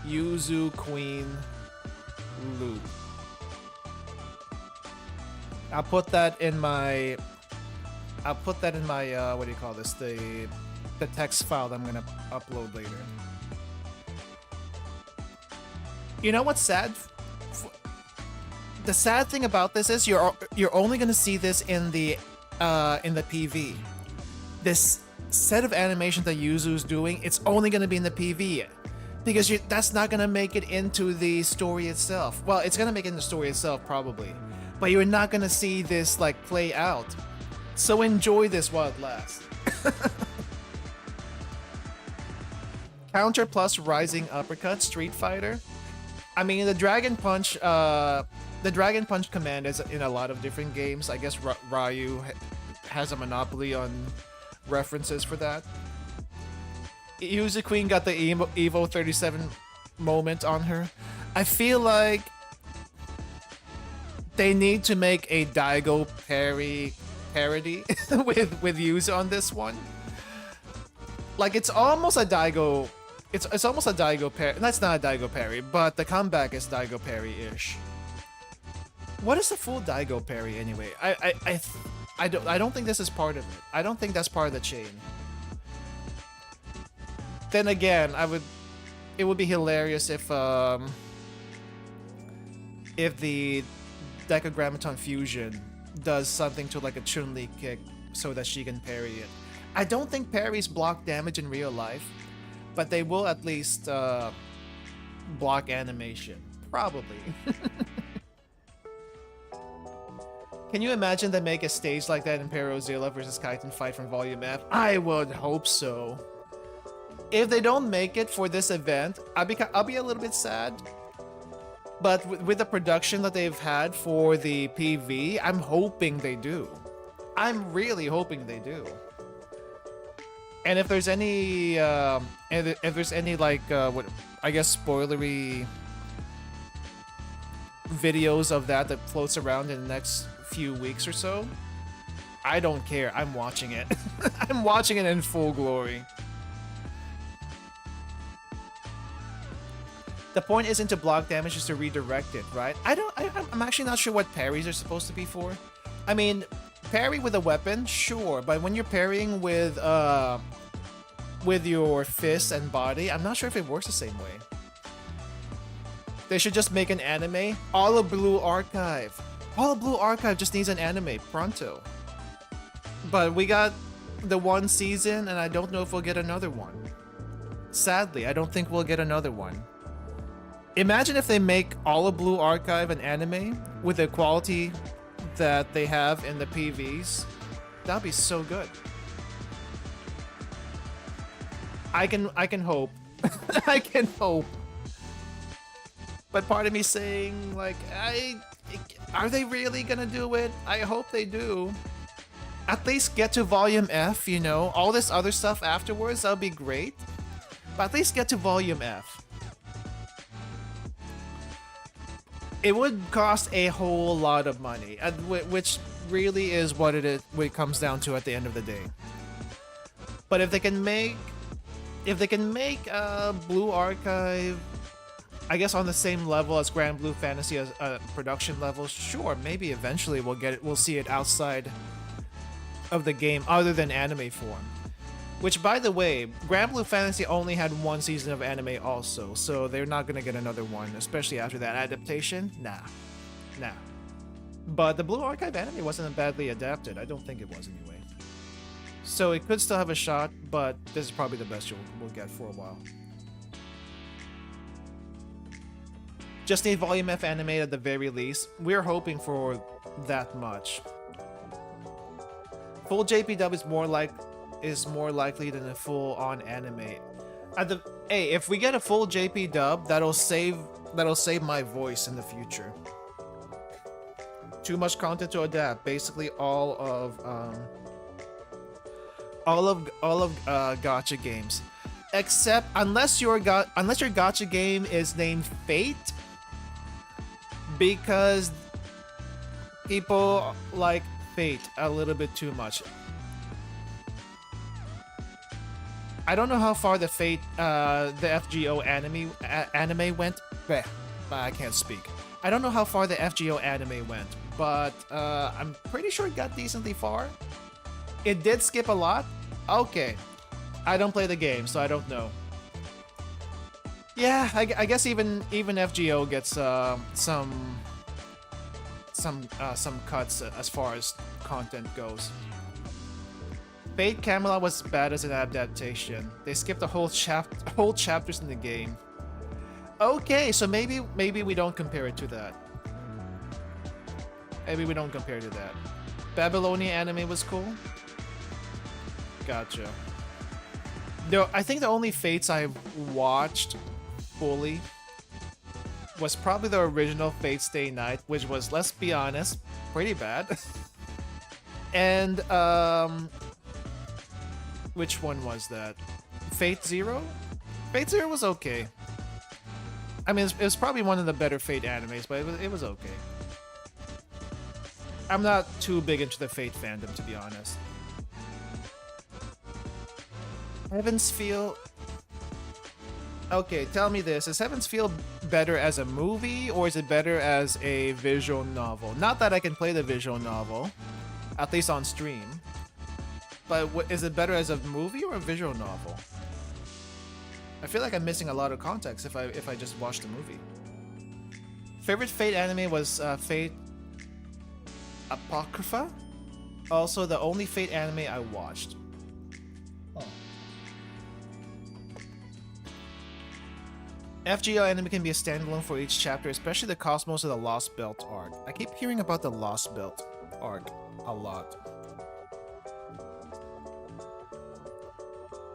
UZQueen Loop. I'll put that in my what do you call this? The text file that I'm gonna upload later. You know what's sad? The sad thing about this is you're only gonna see this in the PV. This set of animation that Yuzu's doing, it's only gonna be in the PV. Because that's not gonna make it into the story itself. Well, it's gonna make it in the story itself probably, but you're not gonna see this like play out. So enjoy this while it lasts. Counter plus rising uppercut Street Fighter. I mean, the Dragon Punch command is in a lot of different games. I guess Ryu has a monopoly on references for that. UZQueen got the Evo 37 moment on her. I feel like they need to make a Daigo parody with Yuzu on this one. Like it's almost a Daigo. It's almost a Daigo parry. That's not a Daigo parry, but the comeback is Daigo parry-ish. What is the full Daigo parry anyway? I don't think this is part of it. I don't think that's part of the chain. Then again, it would be hilarious if the Decagrammaton Fusion does something to like a Chun-Li kick so that she can parry it. I don't think parries block damage in real life, but they will at least block animation. Probably. Can you imagine they make a stage like that in Perozilla vs. Kaiten Fight from Volume F? I would hope so. If they don't make it for this event, I'll be a little bit sad. But with the production that they've had for the PV, I'm hoping they do. I'm really hoping they do. And if there's any, if there's any like, what I guess spoilery videos of that floats around in the next few weeks or so, I don't care. I'm watching it. I'm watching it in full glory. The point isn't to block damage, just to redirect it, right? I'm actually not sure what parries are supposed to be for. I mean, parry with a weapon, sure, but when you're parrying with your fists and body, I'm not sure if it works the same way. They should just make an anime. All of Blue Archive. All of Blue Archive just needs an anime, pronto. But we got the one season, and I don't know if we'll get another one. Sadly, I don't think we'll get another one. Imagine if they make all of Blue Archive an anime with the quality that they have in the PVs. That'd be so good. I can hope. I can hope. But part of me saying, like, are they really gonna do it? I hope they do. At least get to Volume F, you know? All this other stuff afterwards, that'll be great. But at least get to Volume F. It would cost a whole lot of money, which really is what it comes down to at the end of the day. But if they can make Blue Archive, I guess, on the same level as Grand Blue Fantasy as production levels, sure, maybe eventually we'll see it outside of the game other than anime form. Which, by the way, Grand Blue Fantasy only had one season of anime also, so they're not gonna get another one, especially after that adaptation. Nah. But the Blue Archive anime wasn't badly adapted. I don't think it was anyway. So it could still have a shot, but this is probably the best we'll get for a while. Just need Volume F anime at the very least. We're hoping for that much. Full JP dub is more likely than a full-on anime. Hey, if we get a full JP dub, that'll save my voice in the future. Too much content to adapt. Basically, all of gacha games, except unless your gacha game is named Fate, because people like Fate a little bit too much. I don't know how far the Fate, the FGO anime went. Bleh, I can't speak. I don't know how far the FGO anime went, but I'm pretty sure it got decently far. It did skip a lot. Okay, I don't play the game, so I don't know. Yeah, I guess even FGO gets some cuts as far as content goes. Fate Camelot was bad as an adaptation. They skipped whole chapters in the game. Okay, so maybe we don't compare it to that. Maybe we don't compare to that. Babylonian anime was cool. Gotcha. No, I think the only Fates I've watched fully was probably the original Fate Stay Night, which was, let's be honest, pretty bad. And which one was that? Fate Zero? Fate Zero was okay. I mean, it was probably one of the better Fate animes, but it was okay. I'm not too big into the Fate fandom, to be honest. Heaven's Feel... Okay, tell me this. Is Heaven's Feel better as a movie, or is it better as a visual novel? Not that I can play the visual novel, at least on stream. But is it better as a movie or a visual novel? I feel like I'm missing a lot of context if I just watch the movie. Favorite Fate anime was Fate Apocrypha. Also, the only Fate anime I watched. Oh. FGO anime can be a standalone for each chapter, especially the Cosmos of the Lost Belt arc. I keep hearing about the Lost Belt arc a lot.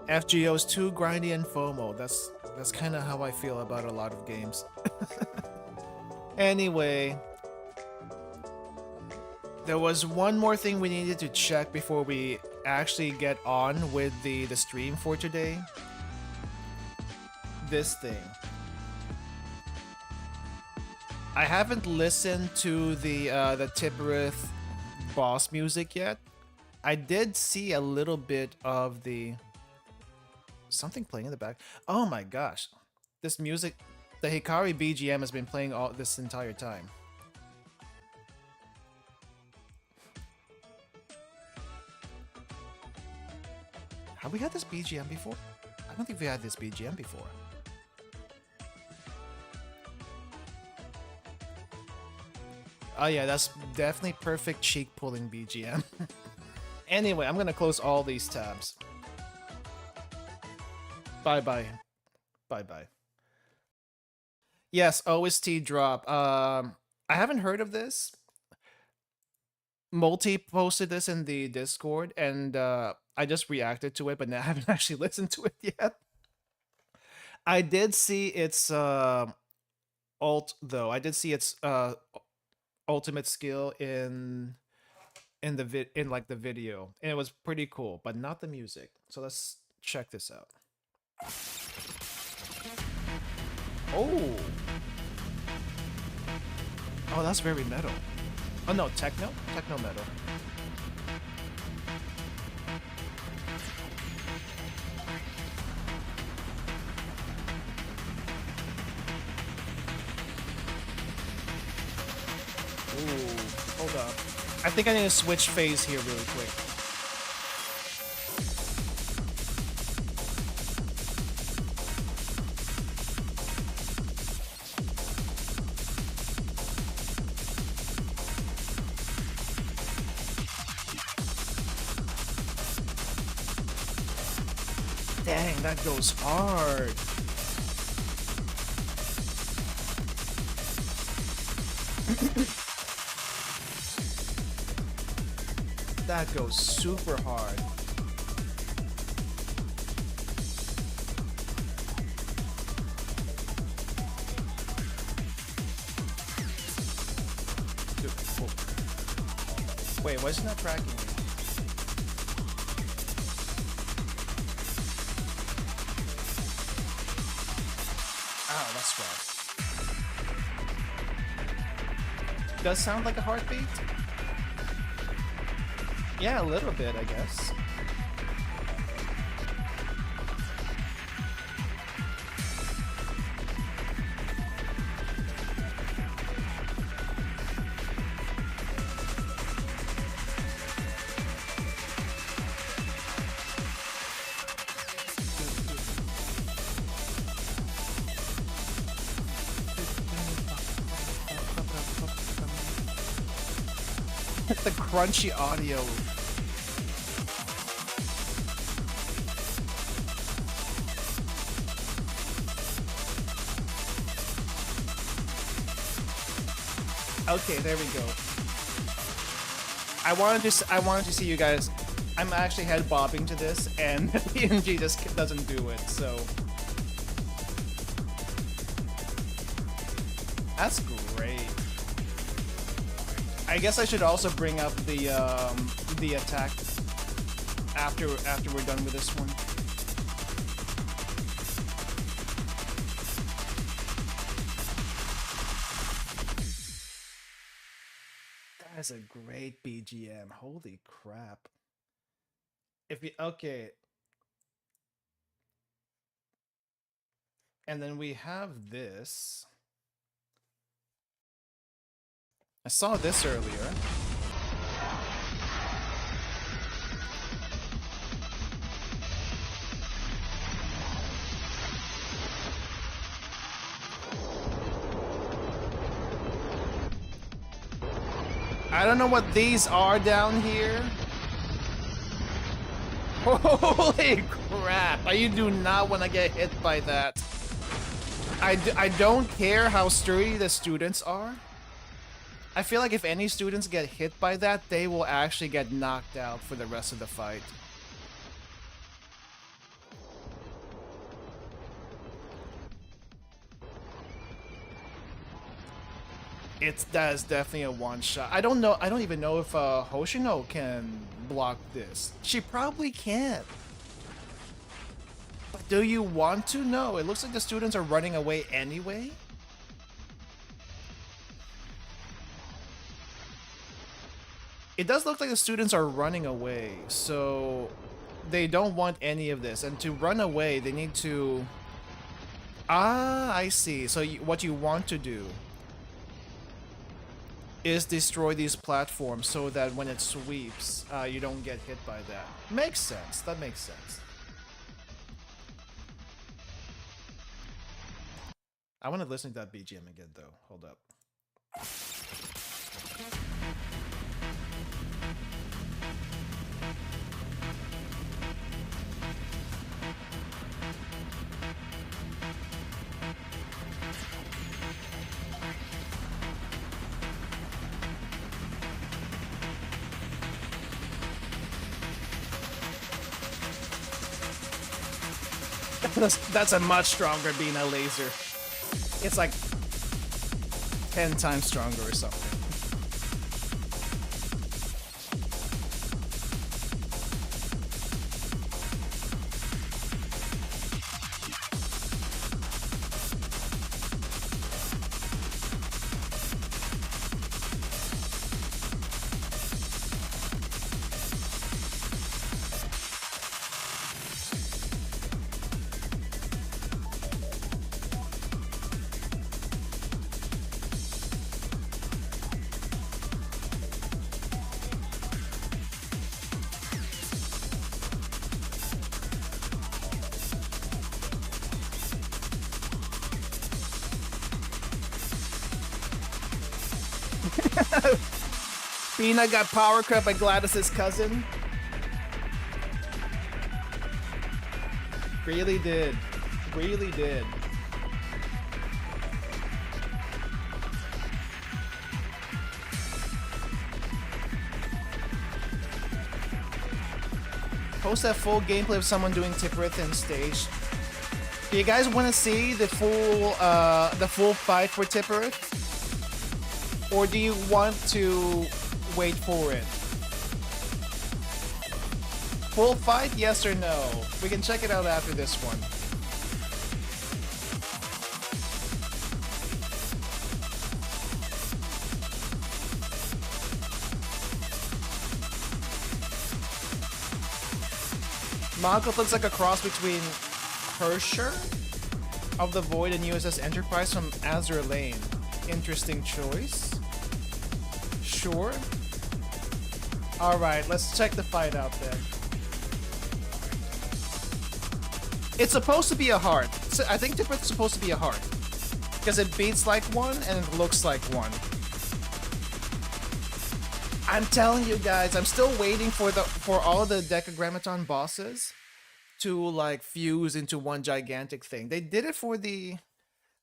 FGO is too grindy and FOMO. That's kind of how I feel about a lot of games. Anyway, there was one more thing we needed to check before we actually get on with the stream for today. This thing. I haven't listened to the Tipperith boss music yet. I did see a little bit of the something playing in the back. Oh my gosh, this music, the Hikari BGM has been playing all this entire time. Have we had this BGM before? I don't think we had this BGM before. Oh yeah, that's definitely perfect cheek pulling BGM. Anyway, I'm gonna close all these tabs. Bye bye. Bye bye. Yes, OST drop. I haven't heard of this. Multi posted this in the Discord, and I just reacted to it, but I haven't actually listened to it yet. I did see its ult though. I did see its ultimate skill in the video, and it was pretty cool, but not the music. So let's check this out. Oh, that's very metal. Oh no, techno metal. Ooh, hold up. I think I need to switch phase here really quick. Dang, that goes hard. That goes super hard. Dude, wait, why is it not tracking me? Oh, that's right. Does sound like a heartbeat? Yeah, a little bit, I guess. The crunchy audio. Okay, there we go. I wanted to see you guys. I'm actually head bobbing to this, and PNG just doesn't do it. So that's great. I guess I should also bring up the attack after we're done with this one. That is a great BGM. Holy crap. Okay. And then we have this. I saw this earlier. I don't know what these are down here. Holy crap. You do not want to get hit by that. I don't care how sturdy the students are. I feel like if any students get hit by that, they will actually get knocked out for the rest of the fight. That is definitely a one-shot. I don't even know if Hoshino can block this. She probably can't. But do you want to? No, it looks like the students are running away anyway. It does look like the students are running away, so they don't want any of this. And to run away, they need to... Ah, I see. So what you want to do is destroy these platforms so that when it sweeps, you don't get hit by that. Makes sense. That makes sense. I want to listen to that BGM again, though. Hold up. That's a much stronger being a laser. It's like 10 times stronger or something. Pina got power cut by Gladys's cousin. Really did. Really did. Post that full gameplay of someone doing Tipperith in stage. Do you guys want to see the full fight for Tipperith? Or do you want to wait for it? Full fight, yes or no? We can check it out after this one. Malkuth looks like a cross between Hersher of the Void and USS Enterprise from Azure Lane. Interesting choice. Sure. Alright, let's check the fight out then. It's supposed to be a heart. So I think Tipperith's supposed to be a heart. Because it beats like one and it looks like one. I'm telling you guys, I'm still waiting for all the Decagrammaton bosses to like fuse into one gigantic thing. They did it for the...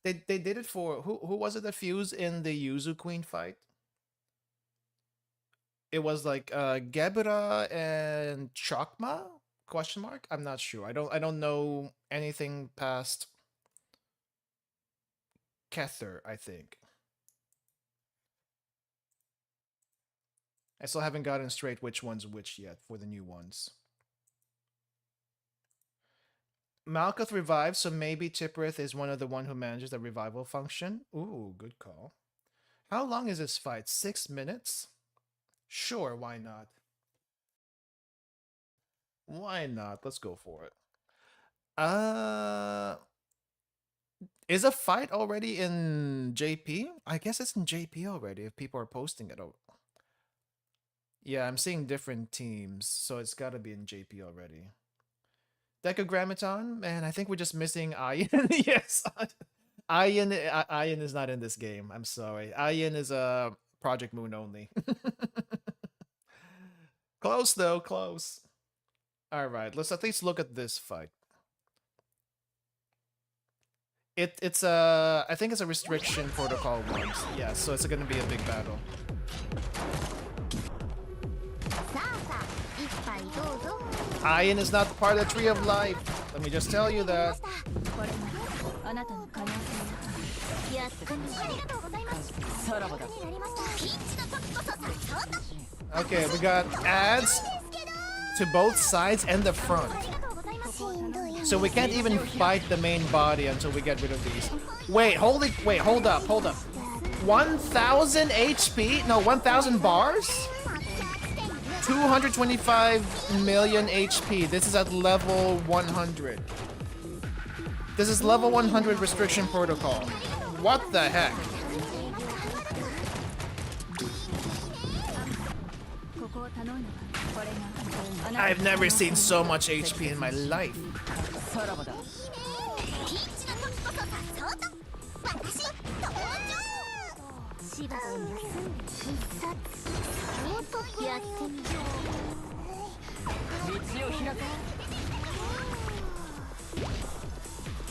They did it for... Who was it that fused in the UZQueen fight? It was like Gebra and Chakma? Question mark? I'm not sure. I don't know anything past Kether, I think. I still haven't gotten straight which one's which yet for the new ones. Malkuth revives, so maybe Tipperith is one of the one who manages the revival function. Ooh, good call. How long is this fight? 6 minutes? Sure, why not? Why not? Let's go for it. Is a fight already in JP? I guess it's in JP already if people are posting it. Oh. Yeah, I'm seeing different teams, so it's gotta be in JP already. Decagrammaton? Man, I think we're just missing Ayin. Yes. Ayin is not in this game. I'm sorry. Ayin is a Project Moon only. Close though, close. Alright, let's at least look at this fight. It's a... I think it's a restriction protocol once. Yeah, so it's gonna be a big battle. Ayin is not part of the Tree of Life. Let me just tell you that. Okay, we got ads. to both sides and the front. So we can't even fight the main body until we get rid of these. Wait, hold up. 1,000 HP? No, 1,000 bars? 225 million HP. This is at level 100. This is level 100 restriction protocol. What the heck? I've never seen so much HP in my life.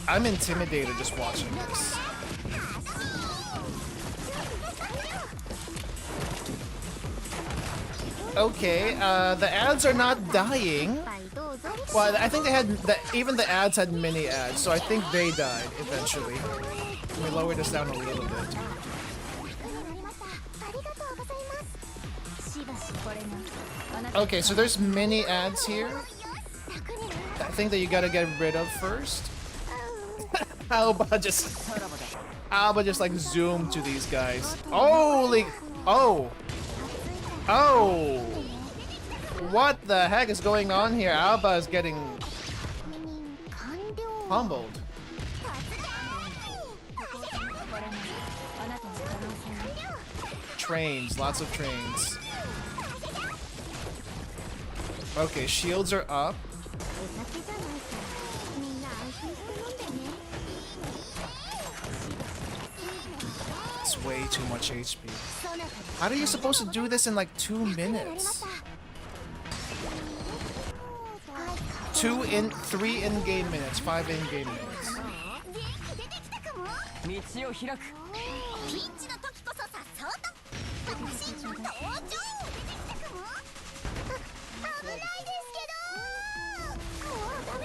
I'm intimidated just watching this. Okay, the ads are not dying. Well, I think they had even the ads had mini ads, so I think they died eventually. Let me lower this down a little bit. Okay, so there's mini ads here. I think that you gotta get rid of first. Alba just like zoom to these guys. Holy, oh. What the heck is going on here? Alba is getting pummeled. Trains, lots of trains. Okay, shields are up. It's way too much HP. How are you supposed to do this in like 2 minutes? 3 in-game minutes, 5 in-game minutes.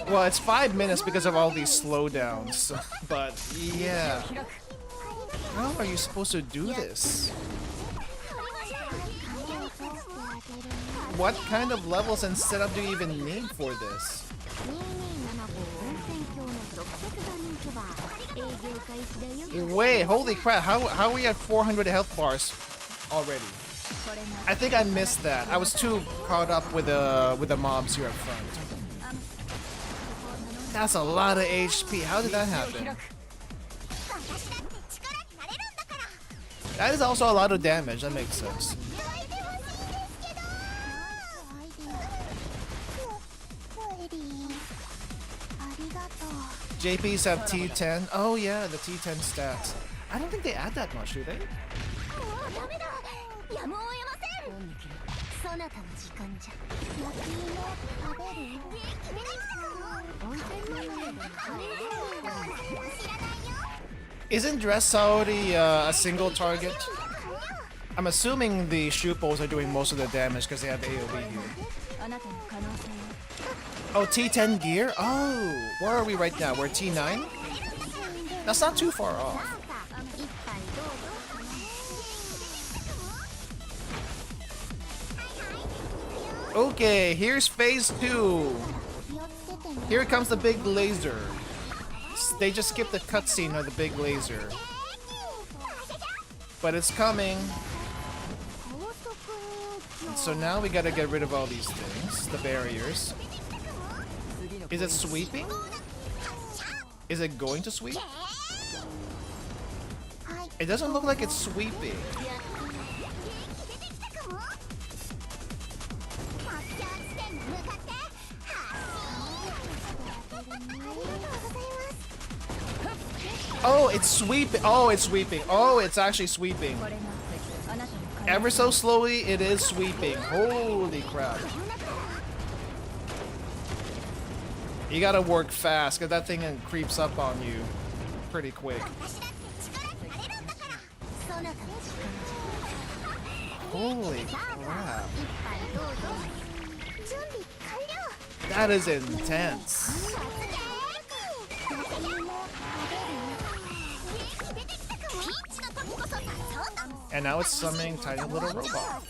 Well, it's 5 minutes because of all these slowdowns, but yeah. How are you supposed to do this? What kind of levels and setup do you even need for this? Wait, holy crap, how are we at 400 health bars already? I think I missed that. I was too caught up with the mobs here up front. That's a lot of HP. How did that happen? That is also a lot of damage. That makes sense. JPs have T10. Oh yeah, the T10 stats. I don't think they add that much, do they? Isn't dress already a single target? I'm assuming the Shupos are doing most of the damage because they have AoE here. Oh, T10 gear? Oh, where are we right now? We're T9? That's not too far off. Okay, here's phase 2. Here comes the big laser. They just skipped the cutscene of the big laser. But it's coming. And so now we gotta get rid of all these things, the barriers. Is it sweeping? Is it going to sweep? It doesn't look like it's sweeping. Oh, it's sweeping. Oh, it's sweeping. Oh, it's actually sweeping. Ever so slowly, it is sweeping. Holy crap. You gotta work fast, because that thing creeps up on you pretty quick. Holy crap. That is intense. And now it's summoning tiny little robot.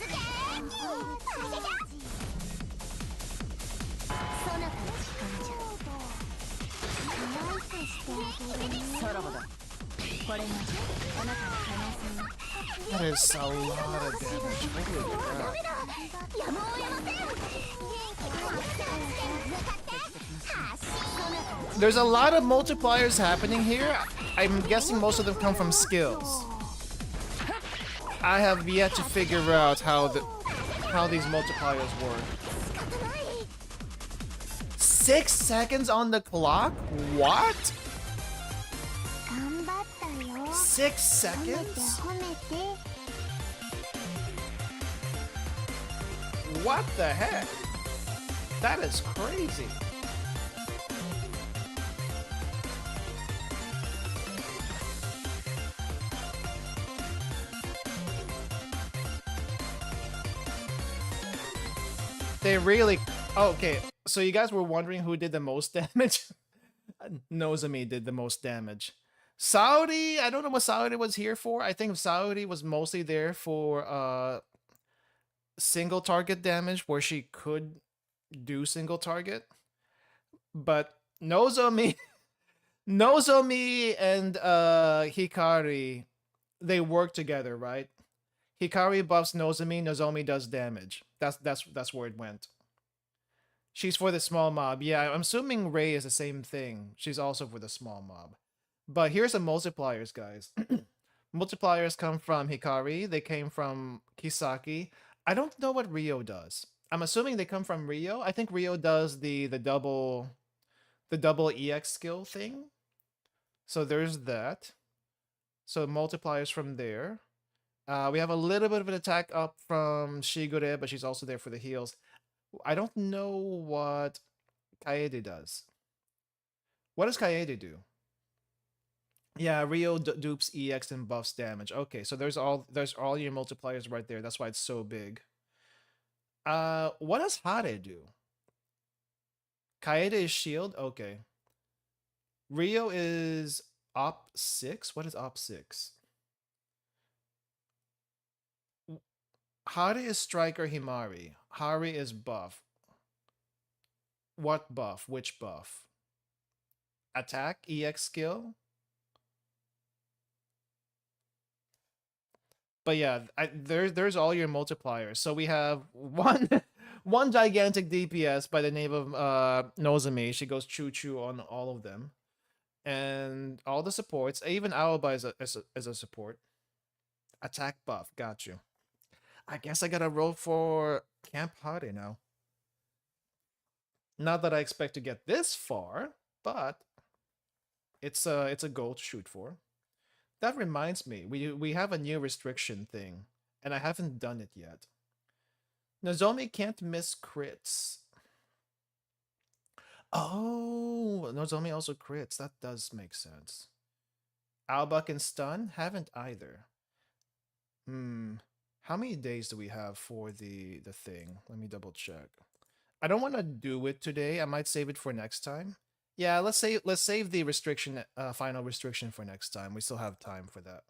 That is a lot of damage. Holy crap. There's a lot of multipliers happening here. I'm guessing most of them come from skills. I have yet to figure out how these multipliers work. 6 seconds on the clock? What? 6 seconds? What the heck? That is crazy. They really... Okay, so you guys were wondering who did the most damage? Nozomi did the most damage. Saudi, I don't know what Saudi was here for. I think Saudi was mostly there for single target damage where she could do single target. But Nozomi Nozomi and Hikari, they work together, right? Hikari buffs Nozomi, Nozomi does damage. That's where it went. She's for the small mob. Yeah, I'm assuming Rei is the same thing. She's also for the small mob. But here's the multipliers, guys. Multipliers come from Hikari. They came from Kisaki. I don't know what Rio does. I'm assuming they come from Rio. I think Rio does the double EX skill thing. So there's that. So multipliers from there. We have a little bit of an attack up from Shigure, but she's also there for the heals. I don't know what Kaede does. What does Kaede do? Yeah, Rio dupes EX and buffs damage. Okay, so there's all your multipliers right there. That's why it's so big. What does Hare do? Kaede is shield. Okay. Rio is op 6. What is op 6? Hare is striker Himari. Hari is buff. What buff? Which buff? Attack? EX skill? But yeah, there's all your multipliers. So we have one gigantic DPS by the name of Nozomi. She goes choo-choo on all of them. And all the supports, even Aoba is a support. Attack buff, got you. I guess I gotta roll for Camp Hare now. Not that I expect to get this far, but it's a goal to shoot for. That reminds me, we have a new restriction thing, and I haven't done it yet. Nozomi can't miss crits. Oh, Nozomi also crits. That does make sense. Aoba can stun? Haven't either. How many days do we have for the thing? Let me double check. I don't want to do it today. I might save it for next time. Yeah, let's save the restriction, final restriction for next time. We still have time for that.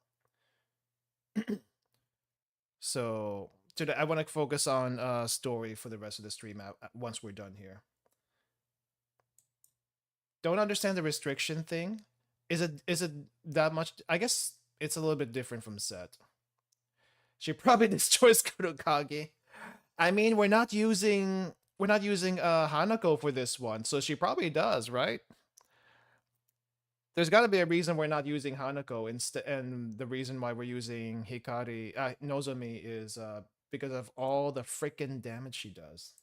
So today I want to focus on story for the rest of the stream once we're done here. Don't understand the restriction thing. Is it that much? I guess it's a little bit different from Set. She probably destroys Kurokage. I mean, we're not using Hanako for this one, so she probably does, right? There's got to be a reason we're not using Hanako instead, and the reason why we're using Hikari Nozomi is because of all the freaking damage she does.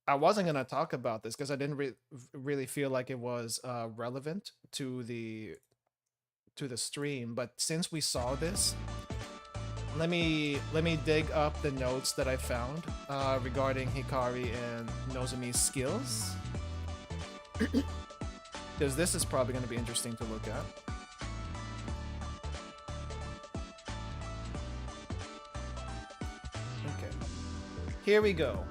I wasn't gonna talk about this because I didn't really feel like it was relevant to the stream, but since we saw this, let me dig up the notes that I found regarding Hikari and Nozomi's skills, because this is probably going to be interesting to look at. Okay, here we go.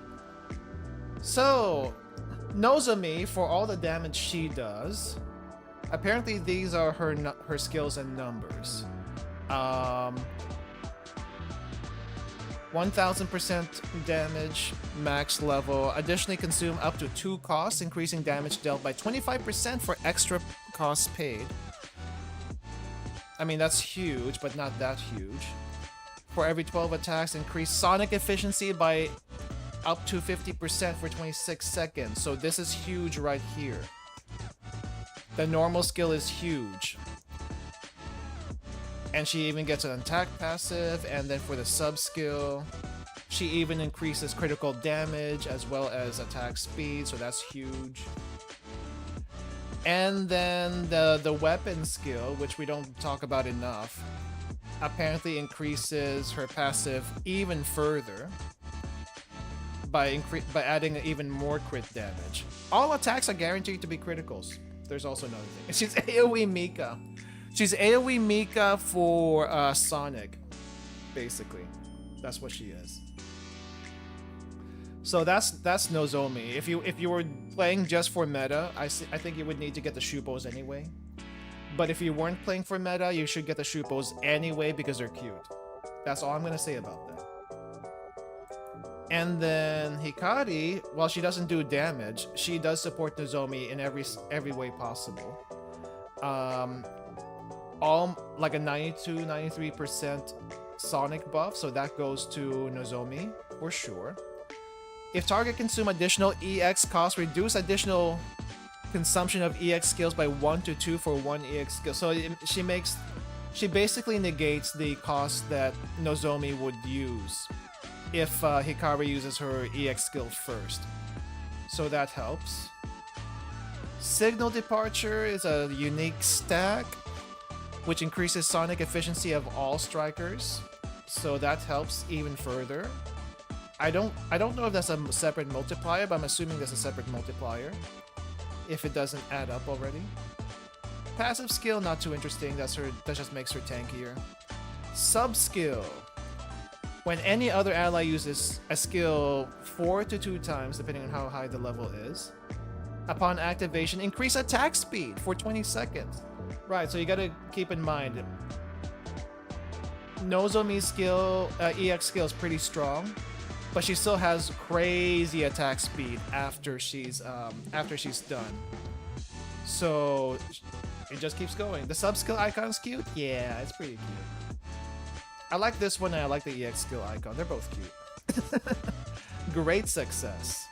So Nozomi, for all the damage she does, apparently these are her skills and numbers. 1000% damage, max level. Additionally consume up to 2 costs, increasing damage dealt by 25% for extra costs paid. I mean, that's huge, but not that huge. For every 12 attacks, increase sonic efficiency by up to 50% for 26 seconds. So this is huge right here. The normal skill is huge. And she even gets an attack passive, and then for the sub skill, she even increases critical damage as well as attack speed, so that's huge. And then the weapon skill, which we don't talk about enough, apparently increases her passive even further by adding even more crit damage. All attacks are guaranteed to be criticals. There's also another thing. She's AoE Mika. She's AoE Mika for Sonic, basically. That's what she is. So that's Nozomi. If you were playing just for meta, I think you would need to get the Shupos anyway. But if you weren't playing for meta, you should get the Shupos anyway because they're cute. That's all I'm gonna say about that. And then Hikari, while she doesn't do damage, she does support Nozomi in every way possible. All like a 92-93% Sonic buff, so that goes to Nozomi for sure. If target consume additional EX cost, reduce additional consumption of EX skills by 1 to 2 for 1 EX skill. So she basically negates the cost that Nozomi would use if Hikari uses her EX skill first. So that helps. Signal Departure is a unique stack which increases sonic efficiency of all strikers. So that helps even further. I don't know if that's a separate multiplier, but I'm assuming there's a separate multiplier if it doesn't add up already. Passive skill, not too interesting. That just makes her tankier. Sub skill. When any other ally uses a skill 4 to 2 times, depending on how high the level is, upon activation, increase attack speed for 20 seconds. Right, so you gotta keep in mind, Nozomi's skill, EX skill is pretty strong, but she still has crazy attack speed after she's done. So it just keeps going. The sub skill icon's cute. Yeah, it's pretty cute. I like this one and I like the EX skill icon. They're both cute. Great success.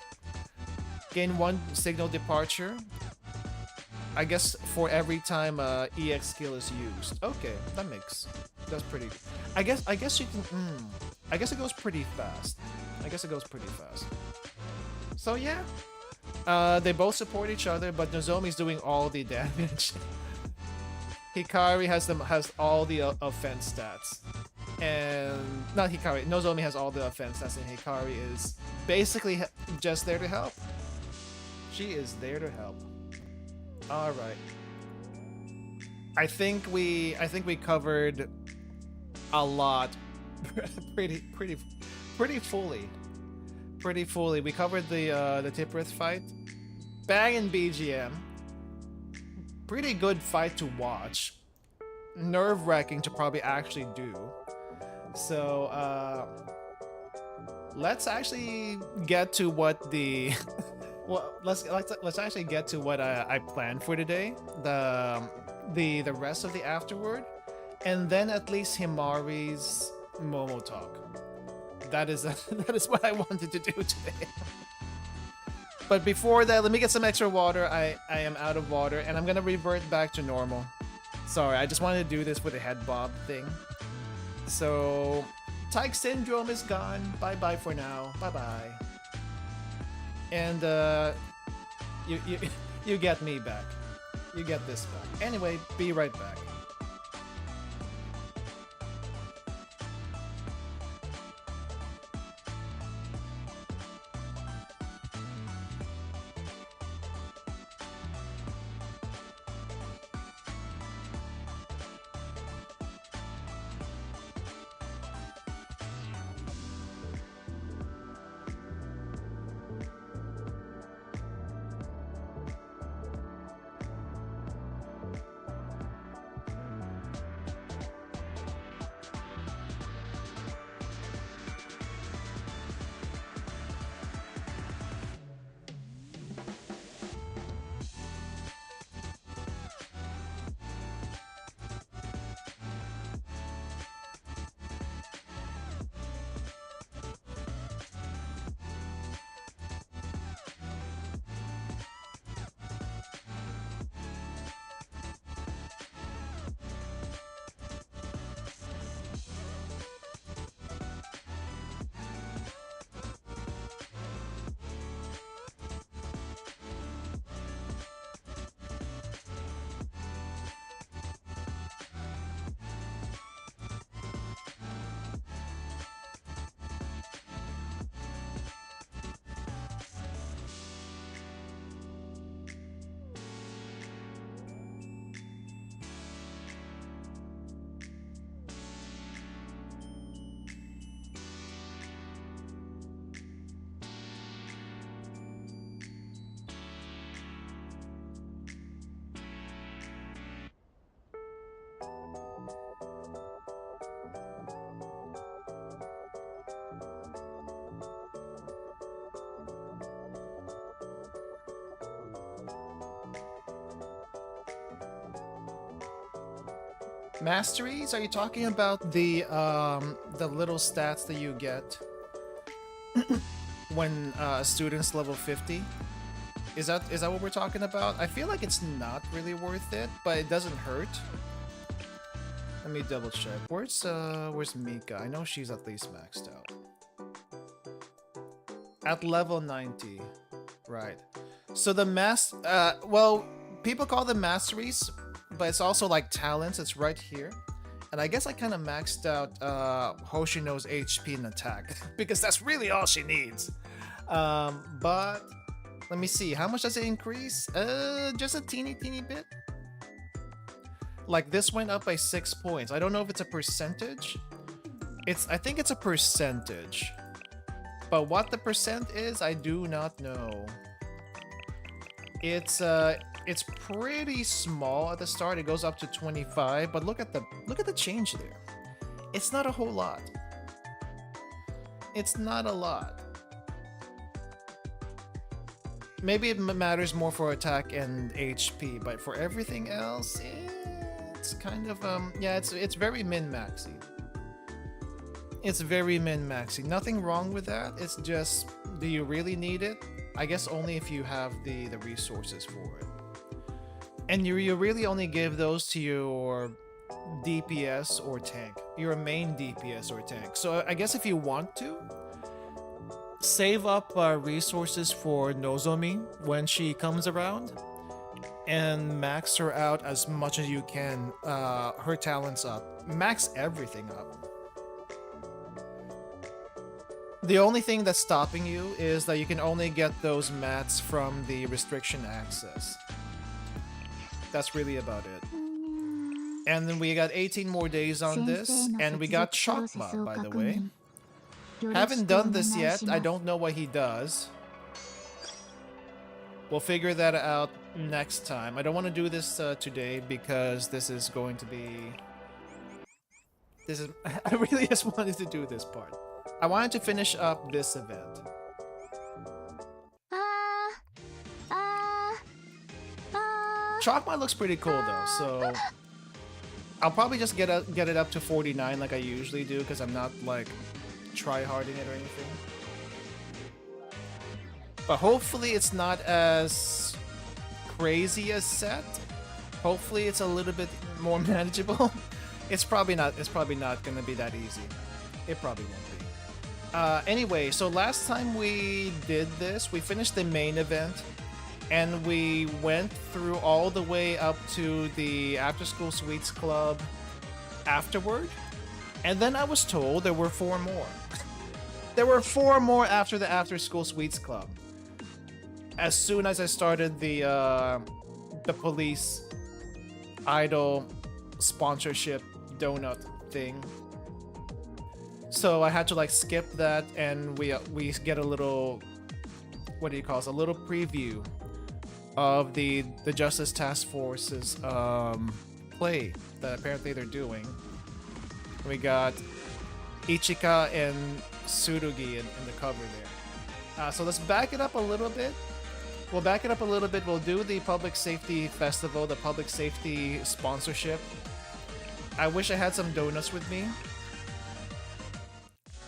Gain 1 signal departure. I guess for every time EX skill is used. Okay, that's pretty. I guess you can. I guess it goes pretty fast. So yeah, they both support each other, but Nozomi's doing all the damage. Hikari has all the offense stats, and not Hikari. Nozomi has all the offense stats, and Hikari is basically just there to help. She is there to help. All right. I think we covered a lot, pretty fully. We covered the Tipperith fight, banging BGM, pretty good fight to watch, nerve-wracking to probably actually do. So let's actually get to what the well, let's actually get to what I planned for today. The rest of the Afterword, and then at least Himari's Momo talk. That is what I wanted to do today. But before that, let me get some extra water. I am out of water, and I'm gonna revert back to normal. Sorry, I just wanted to do this with the head bob thing. So, Tyke Syndrome is gone. Bye-bye for now. Bye-bye. And you get me back. You get this back. Anyway, be right back. Masteries? Are you talking about the little stats that you get when students level 50? Is that what we're talking about? I feel like it's not really worth it, but it doesn't hurt. Let me double check. Where's Mika? I know she's at least maxed out. At level 90. Right. So the well, people call them masteries, but it's also like talents. It's right here. And I guess I kind of maxed out Hoshino's HP and attack because that's really all she needs. But let me see. How much does it increase? Just a teeny bit. Like this went up by 6 points. I don't know if it's a percentage. I think it's a percentage. But what the percent is, I do not know. It's pretty small at the start. It goes up to 25, but look at the change there. It's not a whole lot. It's not a lot. Maybe it matters more for attack and HP, but for everything else, it's kind of yeah, it's very min-maxy. It's very min-maxy. Nothing wrong with that. It's just, do you really need it? I guess only if you have the resources for it. And you really only give those to your DPS or tank. Your main DPS or tank. So I guess if you want to, save up resources for Nozomi when she comes around. And max her out as much as you can. Her talents up. Max everything up. The only thing that's stopping you is that you can only get those mats from the restriction access. That's really about it. And then we got 18 more days on this, and we got Chakma, by the way. Haven't done this yet. I don't know what he does. We'll figure that out next time. I don't want to do this today because this is going to be... I really just wanted to do this part. I wanted to finish up this event. Chakma looks pretty cool though, so I'll probably just get it up to 49 like I usually do because I'm not like try-harding it or anything. But hopefully it's not as crazy as set. Hopefully it's a little bit more manageable. It's probably not gonna be that easy. It probably won't be. Anyway, so last time we did this, we finished the main event, and we went through all the way up to the After School Sweets Club afterward, and then I was told there were 4 more. There were 4 more after the After School Sweets Club. As soon as I started the police idol sponsorship donut thing. So I had to like skip that, and we get a little, what do you call it? A little preview of the Justice Task Force's play that apparently they're doing. We got Ichika and Tsurugi in the cover there. So let's back it up a little bit. We'll back it up a little bit. We'll do the Public Safety Festival, the Public Safety sponsorship. I wish I had some donuts with me,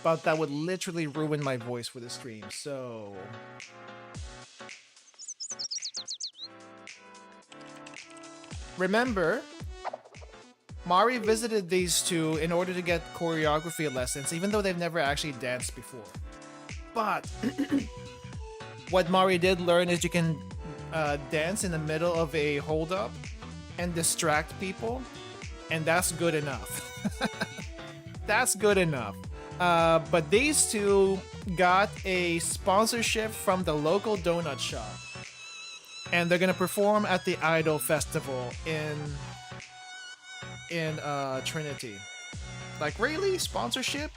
but that would literally ruin my voice for the stream, so... Remember, Mari visited these two in order to get choreography lessons, even though they've never actually danced before. But what Mari did learn is you can dance in the middle of a hold-up and distract people, and that's good enough. That's good enough. But these two got a sponsorship from the local donut shop, and they're gonna perform at the Idol Festival in Trinity. Like, really? Sponsorship?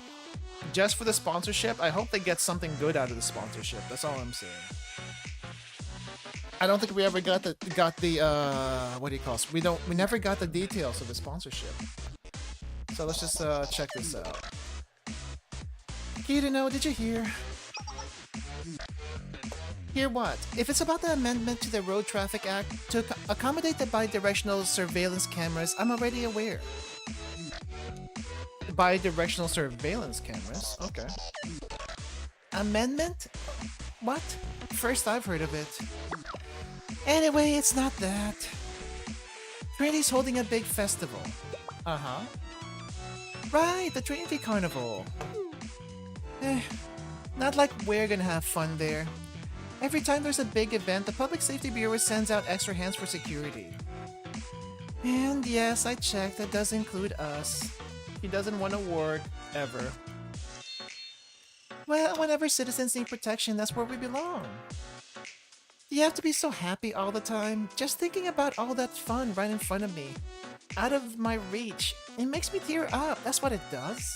Just for the sponsorship? I hope they get something good out of the sponsorship. That's all I'm saying. I don't think we ever got the what do you call it? We never got the details of the sponsorship. So let's just check this out. Kirino, did you hear? Hear what? If it's about the amendment to the Road Traffic Act to accommodate the bi-directional surveillance cameras, I'm already aware. bi-directional surveillance cameras. Okay. Amendment? What? First I've heard of it. Anyway, it's not that. Trinity's holding a big festival. Uh-huh. Right, the Trinity Carnival. Not like we're gonna have fun there. Every time there's a big event, the Public Safety Bureau sends out extra hands for security. And yes, I checked, that does include us. He doesn't want to work, ever. Well, whenever citizens need protection, that's where we belong. You have to be so happy all the time, just thinking about all that fun right in front of me. Out of my reach. It makes me tear up, that's what it does.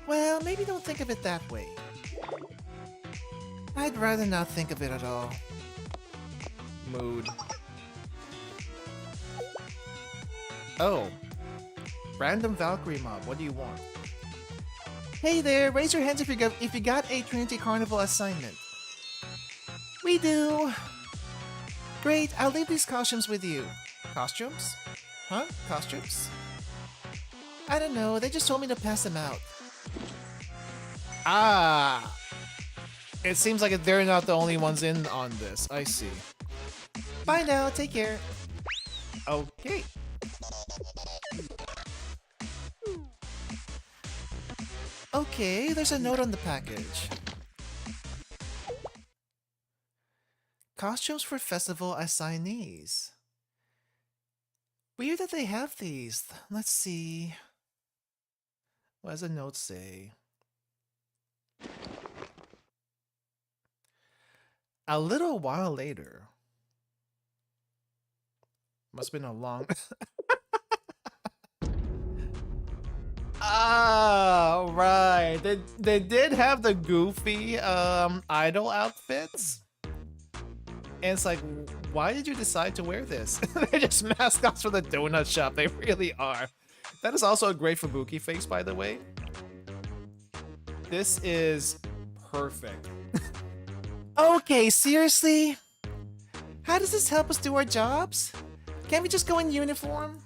Well, maybe don't think of it that way. I'd rather not think of it at all. Mood. Oh. Random Valkyrie mob, what do you want? Hey there, raise your hands if you got a Trinity Carnival assignment. We do. Great, I'll leave these costumes with you. Costumes? Huh? Costumes? I don't know, they just told me to pass them out. Ah! It seems like they're not the only ones in on this. I see. Bye now, take care. Okay. Okay, there's a note on the package. Costumes for festival assignees. Weird that they have these. Let's see. What does the note say? A little while later. Must have been a long... Ah, right. They did have the goofy idol outfits. And it's like, why did you decide to wear this? They're just mascots for the donut shop. They really are. That is also a great Fubuki face, by the way. This is perfect. Okay, seriously? How does this help us do our jobs? Can't we just go in uniform?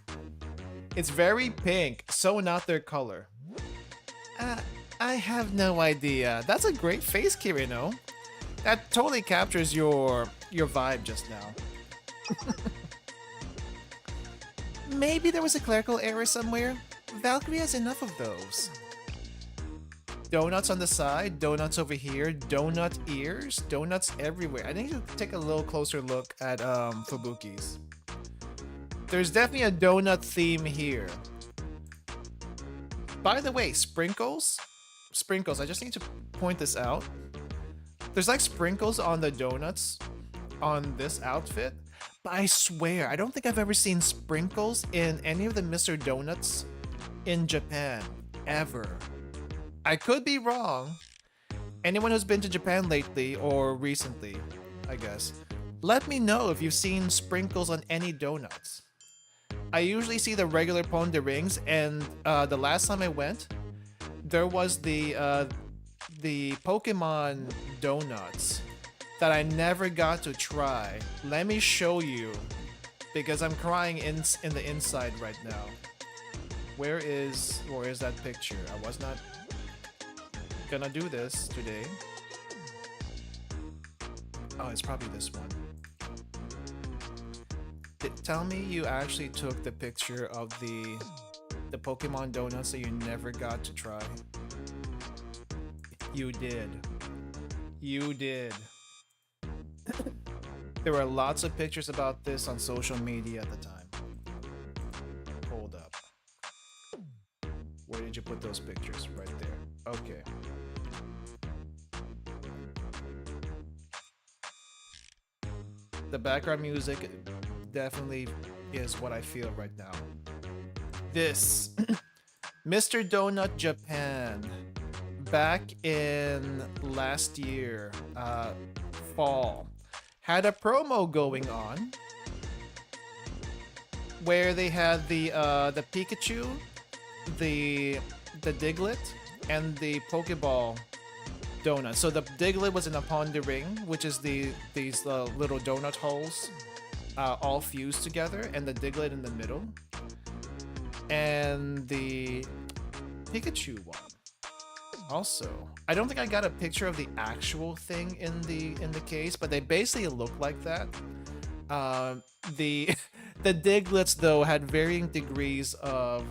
It's very pink, so not their color. I have no idea. That's a great face, Kirino. That totally captures your vibe just now. Maybe there was a clerical error somewhere. Valkyrie has enough of those. Donuts on the side, donuts over here, donut ears, donuts everywhere. I need to take a little closer look at Fubuki's. There's definitely a donut theme here. By the way, sprinkles. Sprinkles, I just need to point this out. There's like sprinkles on the donuts on this outfit. But I swear, I don't think I've ever seen sprinkles in any of the Mr. Donuts in Japan. Ever. I could be wrong. Anyone who's been to Japan lately or recently, I guess, let me know if you've seen sprinkles on any donuts. I usually see the regular Ponderings, and the last time I went, there was the Pokemon donuts that I never got to try. Let me show you, because I'm crying in the inside right now. Where is that picture? I was not gonna do this today. Oh, it's probably this one. Tell me you actually took the picture of the Pokemon donuts that you never got to try. You did. You did. There were lots of pictures about this on social media at the time. Hold up. Where did you put those pictures? Right there. Okay. The background music definitely is what I feel right now. This Mr. Donut Japan, back in last year, fall, had a promo going on where they had the Pikachu, the Diglett, and the Pokeball donut. So the Diglett was in a Pondering, which is these little donut holes all fused together, and the Diglett in the middle. and the Pikachu one. Also, I don't think I got a picture of the actual thing in the case, but they basically look like that. The the Diglets though had varying degrees of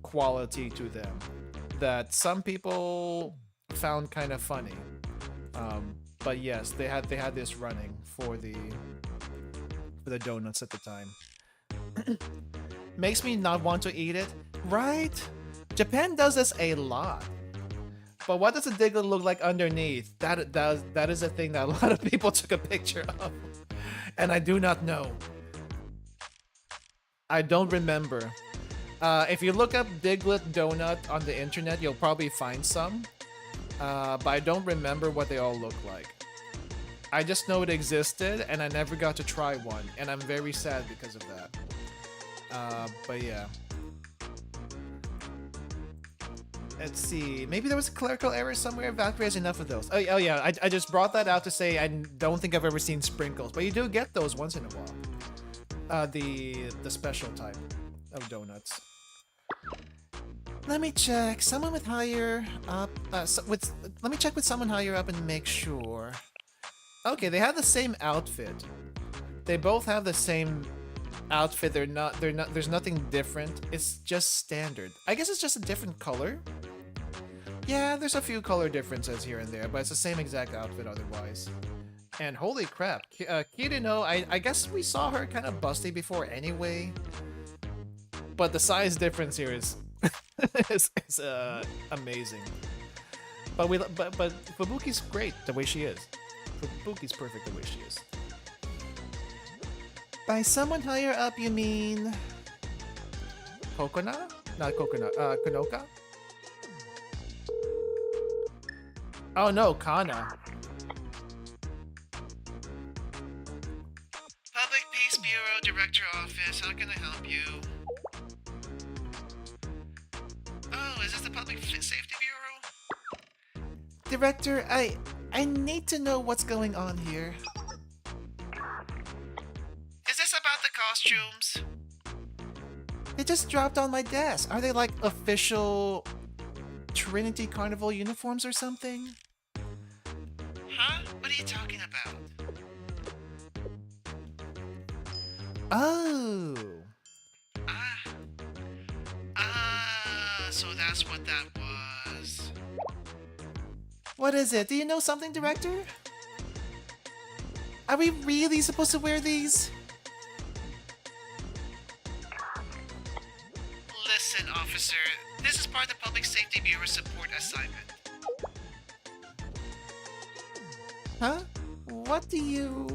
quality to them that some people found kind of funny. But yes, they had this running for the donuts at the time. Makes me not want to eat it, right? Japan does this a lot. But what does a Diglett look like underneath? That is a thing that a lot of people took a picture of. And I do not know. I don't remember. If you look up Diglett donut on the internet, you'll probably find some. But I don't remember what they all look like. I just know it existed, and I never got to try one, and I'm very sad because of that. But yeah. Let's see. Maybe there was a clerical error somewhere. Valkyrie has enough of those. Oh yeah, I just brought that out to say I don't think I've ever seen sprinkles, but you do get those once in a while. The special type of donuts. Let me check. Someone with higher up. Let me check with someone higher up and make sure. Okay, they have the same outfit. They both have the same outfit. They're not. There's nothing different. It's just standard. I guess it's just a different color. Yeah, there's a few color differences here and there, but it's the same exact outfit otherwise. And holy crap, Kirino, I guess we saw her kind of busty before anyway. But the size difference here is is amazing. But Fubuki's great the way she is. Fubuki's perfect the way she is. By someone higher up, you mean Kokona? Not Kokona. Konoka? Oh no, Kana. Public Peace Bureau Director Office, how can I help you? Oh, is this the Public Safety Bureau? Director, I need to know what's going on here. Is this about the costumes? They just dropped on my desk. Are they like official Trinity Carnival uniforms or something? Huh? What are you talking about? Oh. So that's what that was. What is it? Do you know something, Director? Are we really supposed to wear these? Listen, officer. This is part of the Public Safety Bureau support assignment. Huh? What do you...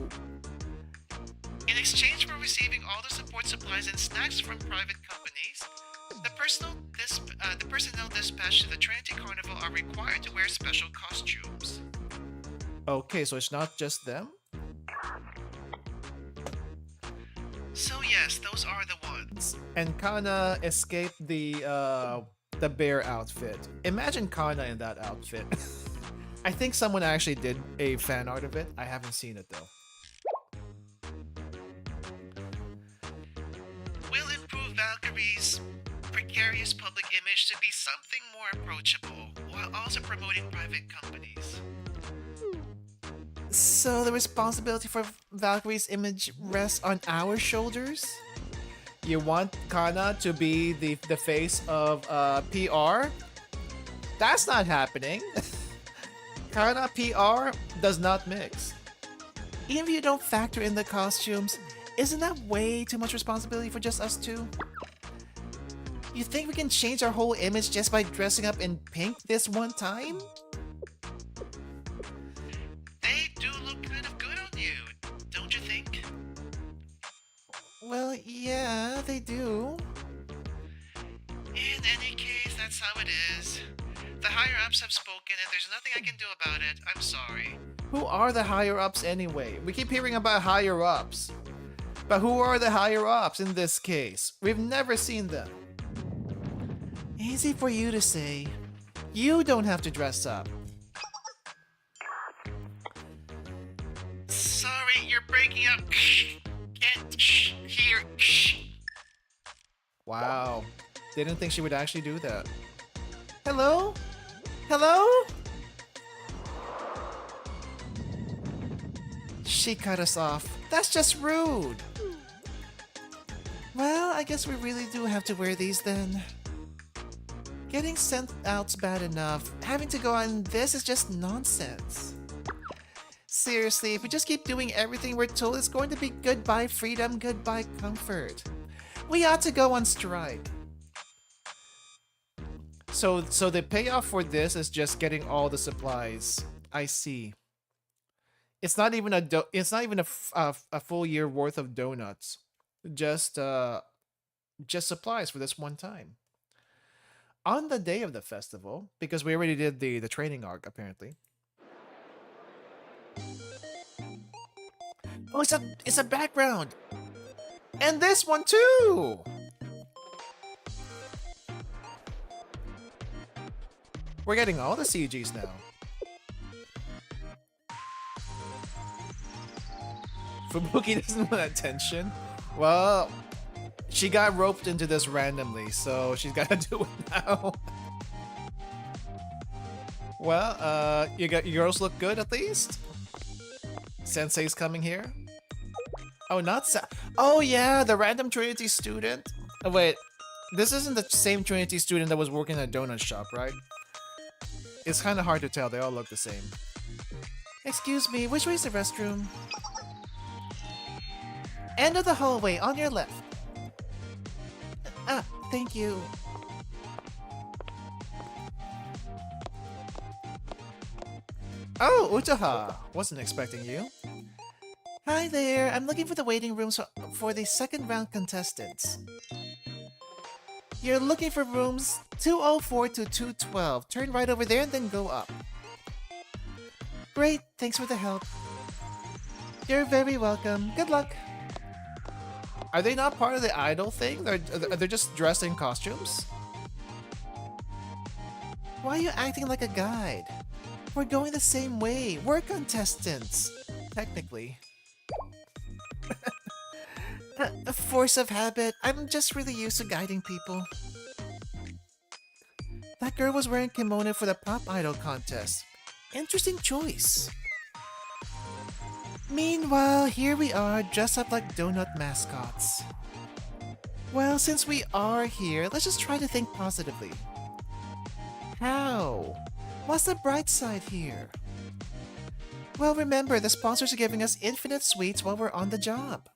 In exchange for receiving all the support supplies and snacks from private companies, the personnel dispatched to the Trinity Carnival are required to wear special costumes. Okay, so it's not just them? So yes, those are the ones. And Kana escaped the bear outfit. Imagine Kana in that outfit. I think someone actually did a fan art of it. I haven't seen it though. We'll improve Valkyrie's precarious public image to be something more approachable, while also promoting private companies. So the responsibility for Valkyrie's image rests on our shoulders? You want Kana to be the face of PR? That's not happening. Kana PR does not mix. Even if you don't factor in the costumes, isn't that way too much responsibility for just us two? You think we can change our whole image just by dressing up in pink this one time? They do look kind of good on you, don't you think? Well, yeah, they do. In any case, that's how it is. The higher-ups have spoken and there's nothing I can do about it. I'm sorry. Who are the higher-ups anyway? We keep hearing about higher-ups. But who are the higher-ups in this case? We've never seen them. Easy for you to say. You don't have to dress up. Sorry, you're breaking up. Can't hear. Wow. Didn't think she would actually do that. Hello? Hello? She cut us off. That's just rude. Well, I guess we really do have to wear these then. Getting sent out's bad enough. Having to go on this is just nonsense. Seriously, if we just keep doing everything we're told, it's going to be goodbye freedom, goodbye comfort. We ought to go on strike. So the payoff for this is just getting all the supplies. I see. It's not even a full year worth of donuts. Just supplies for this one time. On the day of the festival, because we already did the training arc apparently. Oh, it's a background. And this one too. We're getting all the CGs now. Fubuki doesn't want attention. Well, she got roped into this randomly, so she's gotta do it now. Well, you girls look good at least. Sensei's coming here. Oh, oh yeah, the random Trinity student. Oh wait, this isn't the same Trinity student that was working at a donut shop, right? It's kind of hard to tell. They all look the same. Excuse me, which way's the restroom? End of the hallway, on your left. Ah, thank you. Oh, Utaha! Wasn't expecting you. Hi there, I'm looking for the waiting rooms for the second round contestants. You're looking for rooms 204 to 212. Turn right over there and then go up. Great, thanks for the help. You're very welcome. Good luck. Are they not part of the idol thing? They're just dressed in costumes? Why are you acting like a guide? We're going the same way. We're contestants. Technically. A force of habit. I'm just really used to guiding people. That girl was wearing kimono for the pop idol contest. Interesting choice. Meanwhile, here we are, dressed up like donut mascots. Well, since we are here, let's just try to think positively. How? What's the bright side here? Well, remember, the sponsors are giving us infinite sweets while we're on the job.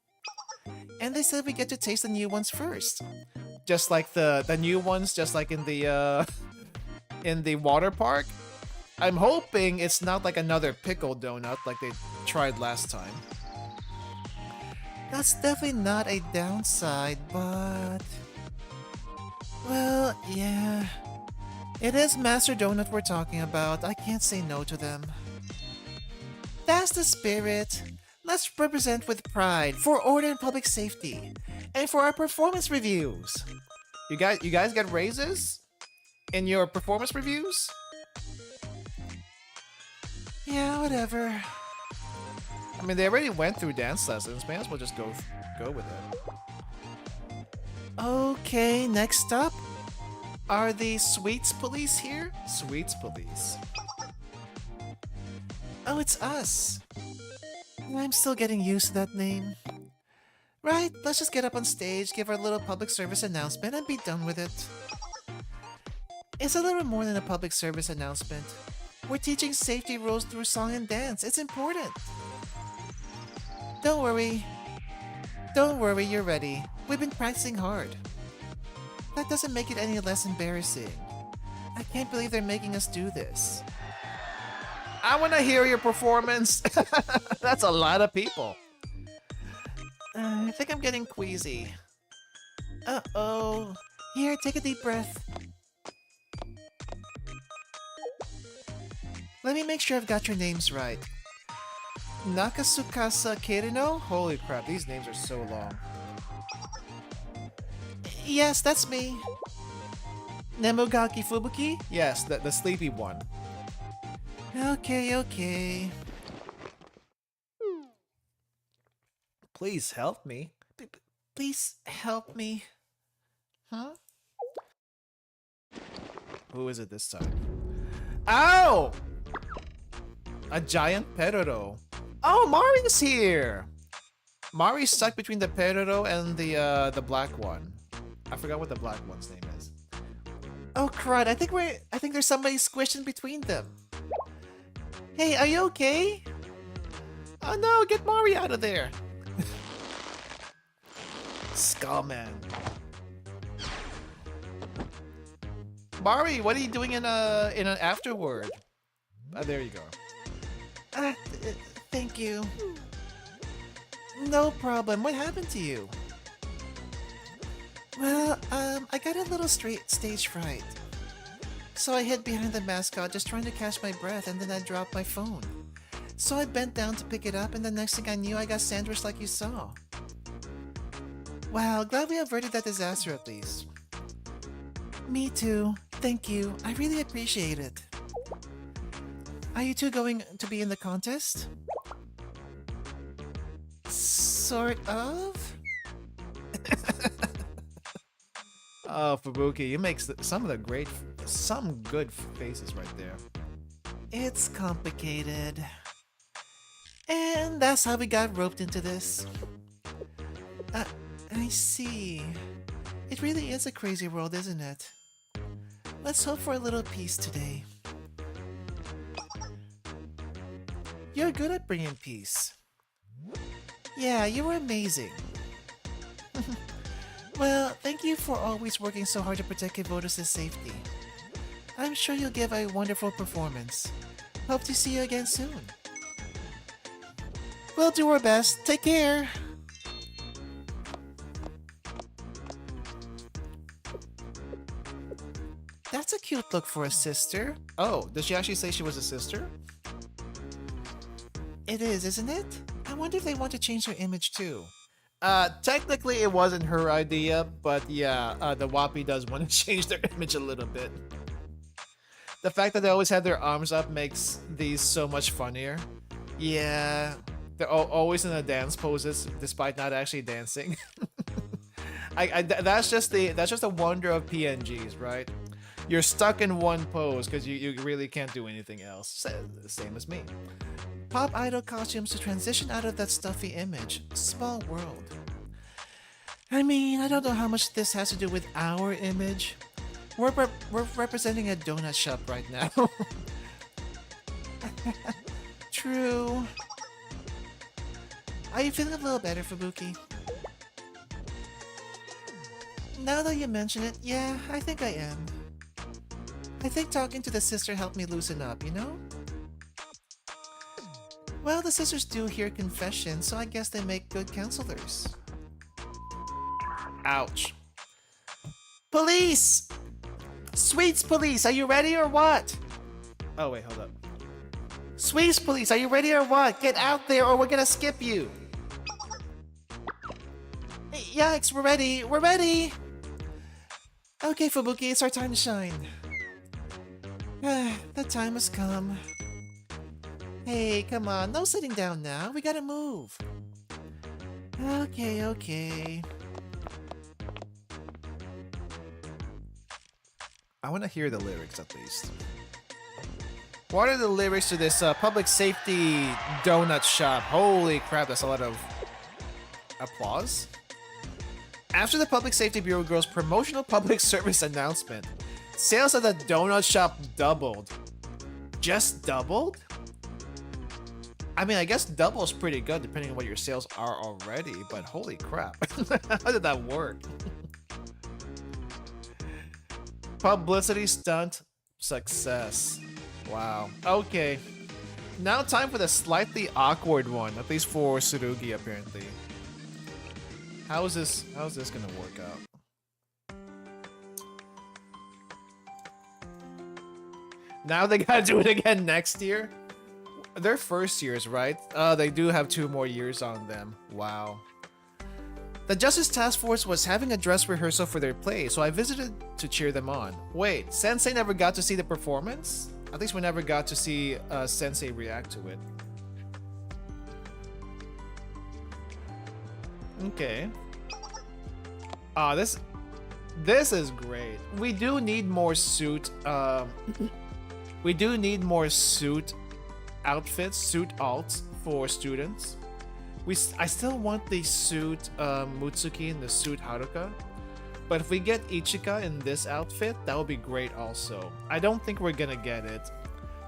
And they said we get to taste the new ones first. Just like the new ones, just like in the water park. I'm hoping it's not like another pickle donut like they tried last time. That's definitely not a downside, but... Well, yeah. It is Master Donut we're talking about. I can't say no to them. That's the spirit. Let's represent with pride for order and public safety. And for our performance reviews. You guys get raises? In your performance reviews? Yeah, whatever. I mean, they already went through dance lessons. May as well just go with it. Okay, next up. Are the Sweets Police here? Sweets Police. Oh, it's us. I'm still getting used to that name. Right, let's just get up on stage, give our little public service announcement, and be done with it. It's a little more than a public service announcement. We're teaching safety rules through song and dance. It's important. Don't worry. Don't worry, you're ready. We've been practicing hard. That doesn't make it any less embarrassing. I can't believe they're making us do this. I want to hear your performance. That's a lot of people. I think I'm getting queasy. Uh-oh. Here, take a deep breath. Let me make sure I've got your names right. Nakasukasa Kirino? Holy crap, these names are so long. Yes, that's me. Nemogaki Fubuki? Yes, the sleepy one. Okay. Please help me. Please help me. Huh? Who is it this time? Ow! A giant Peroro. Oh, Mari's here! Mari's stuck between the Peroro and the black one. I forgot what the black one's name is. Oh crud, I think there's somebody squished in between them. Hey, are you okay? Oh no, get Mari out of there! Skullman. Mari, what are you doing in an afterword? There you go. Thank you. No problem. What happened to you? Well, I got a little stage fright. So I hid behind the mascot just trying to catch my breath, and then I dropped my phone. So I bent down to pick it up, and the next thing I knew, I got sandwiched like you saw. Wow, glad we averted that disaster at least. Me too. Thank you. I really appreciate it. Are you two going to be in the contest? Sort of? Oh, Fubuki, you make some good faces right there. It's complicated. And that's how we got roped into this. I see. It really is a crazy world, isn't it? Let's hope for a little peace today. You're good at bringing peace. Yeah, you were amazing. Well, thank you for always working so hard to protect Kivotos' safety. I'm sure you'll give a wonderful performance. Hope to see you again soon. We'll do our best. Take care! That's a cute look for a sister. Oh, does she actually say she was a sister? It is, isn't it? I wonder if they want to change their image too. Technically it wasn't her idea, but yeah, the YURUHYPE does want to change their image a little bit. The fact that they always have their arms up makes these so much funnier. Yeah, they're always in the dance poses despite not actually dancing. That's just the wonder of PNGs, right? You're stuck in one pose because you really can't do anything else. Same as me. Pop idol costumes to transition out of that stuffy image. Small world. I mean, I don't know how much this has to do with our image. We're representing a donut shop right now. True. Are you feeling a little better, Fubuki? Now that you mention it, yeah, I think I am. I think talking to the sister helped me loosen up, you know? Well, the sisters do hear confessions, so I guess they make good counselors. Ouch. Police! Sweets police, are you ready or what? Oh wait, hold up. Sweets police, are you ready or what? Get out there or we're gonna skip you. Hey, yikes, we're ready, we're ready! Okay, Fubuki, it's our time to shine. The time has come. Hey, come on, no sitting down now. We gotta move. Okay. I want to hear the lyrics at least. What are the lyrics to this public safety donut shop? Holy crap, that's a lot of applause. After the Public Safety Bureau Girls promotional public service announcement, sales at the donut shop doubled. Just doubled? I mean, I guess double is pretty good depending on what your sales are already, but holy crap. How did that work? Publicity stunt success. Wow. Okay. Now time for the slightly awkward one, at least for Tsurugi apparently. How's this gonna work out? Now they gotta do it again next year? They're first years, right? They do have 2 more years on them. Wow. The Justice Task Force was having a dress rehearsal for their play, so I visited to cheer them on. Wait, Sensei never got to see the performance? At least we never got to see Sensei react to it. Okay. This is great. We do need more suit. We do need more suit outfits, suit alts for students. I still want the suit Mutsuki and the suit Haruka. But if we get Ichika in this outfit, that would be great also. I don't think we're gonna get it.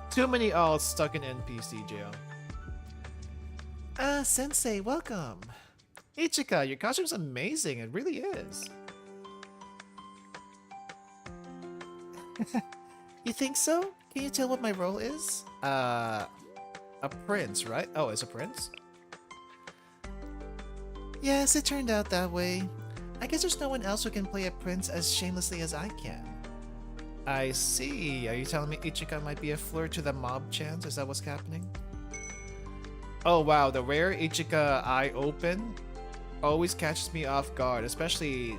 Too many alts stuck in NPC jail. Sensei, welcome. Ichika, your costume's amazing. It really is. You think so? Can you tell what my role is? A prince, right? Oh, it's a prince? Yes, it turned out that way. I guess there's no one else who can play a prince as shamelessly as I can. I see. Are you telling me Ichika might be a flirt to the mob chance? Is that what's happening? Oh wow, the rare Ichika eye open always catches me off guard, especially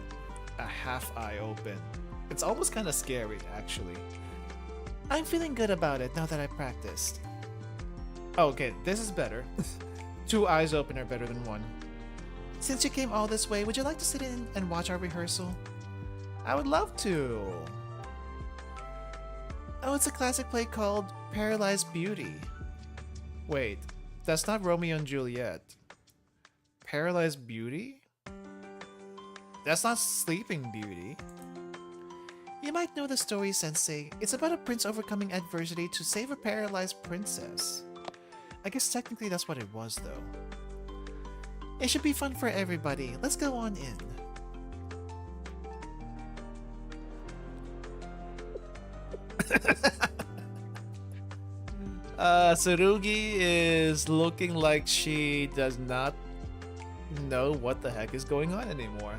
a half eye open. It's almost kind of scary, actually. I'm feeling good about it now that I practiced. Oh, okay, this is better. 2 eyes open are better than 1. Since you came all this way, would you like to sit in and watch our rehearsal? I would love to. Oh, it's a classic play called Paralyzed Beauty. Wait, that's not Romeo and Juliet. Paralyzed Beauty? That's not Sleeping Beauty. You might know the story, Sensei. It's about a prince overcoming adversity to save a paralyzed princess. I guess technically that's what it was, though. It should be fun for everybody. Let's go on in. Tsurugi is looking like she does not know what the heck is going on anymore.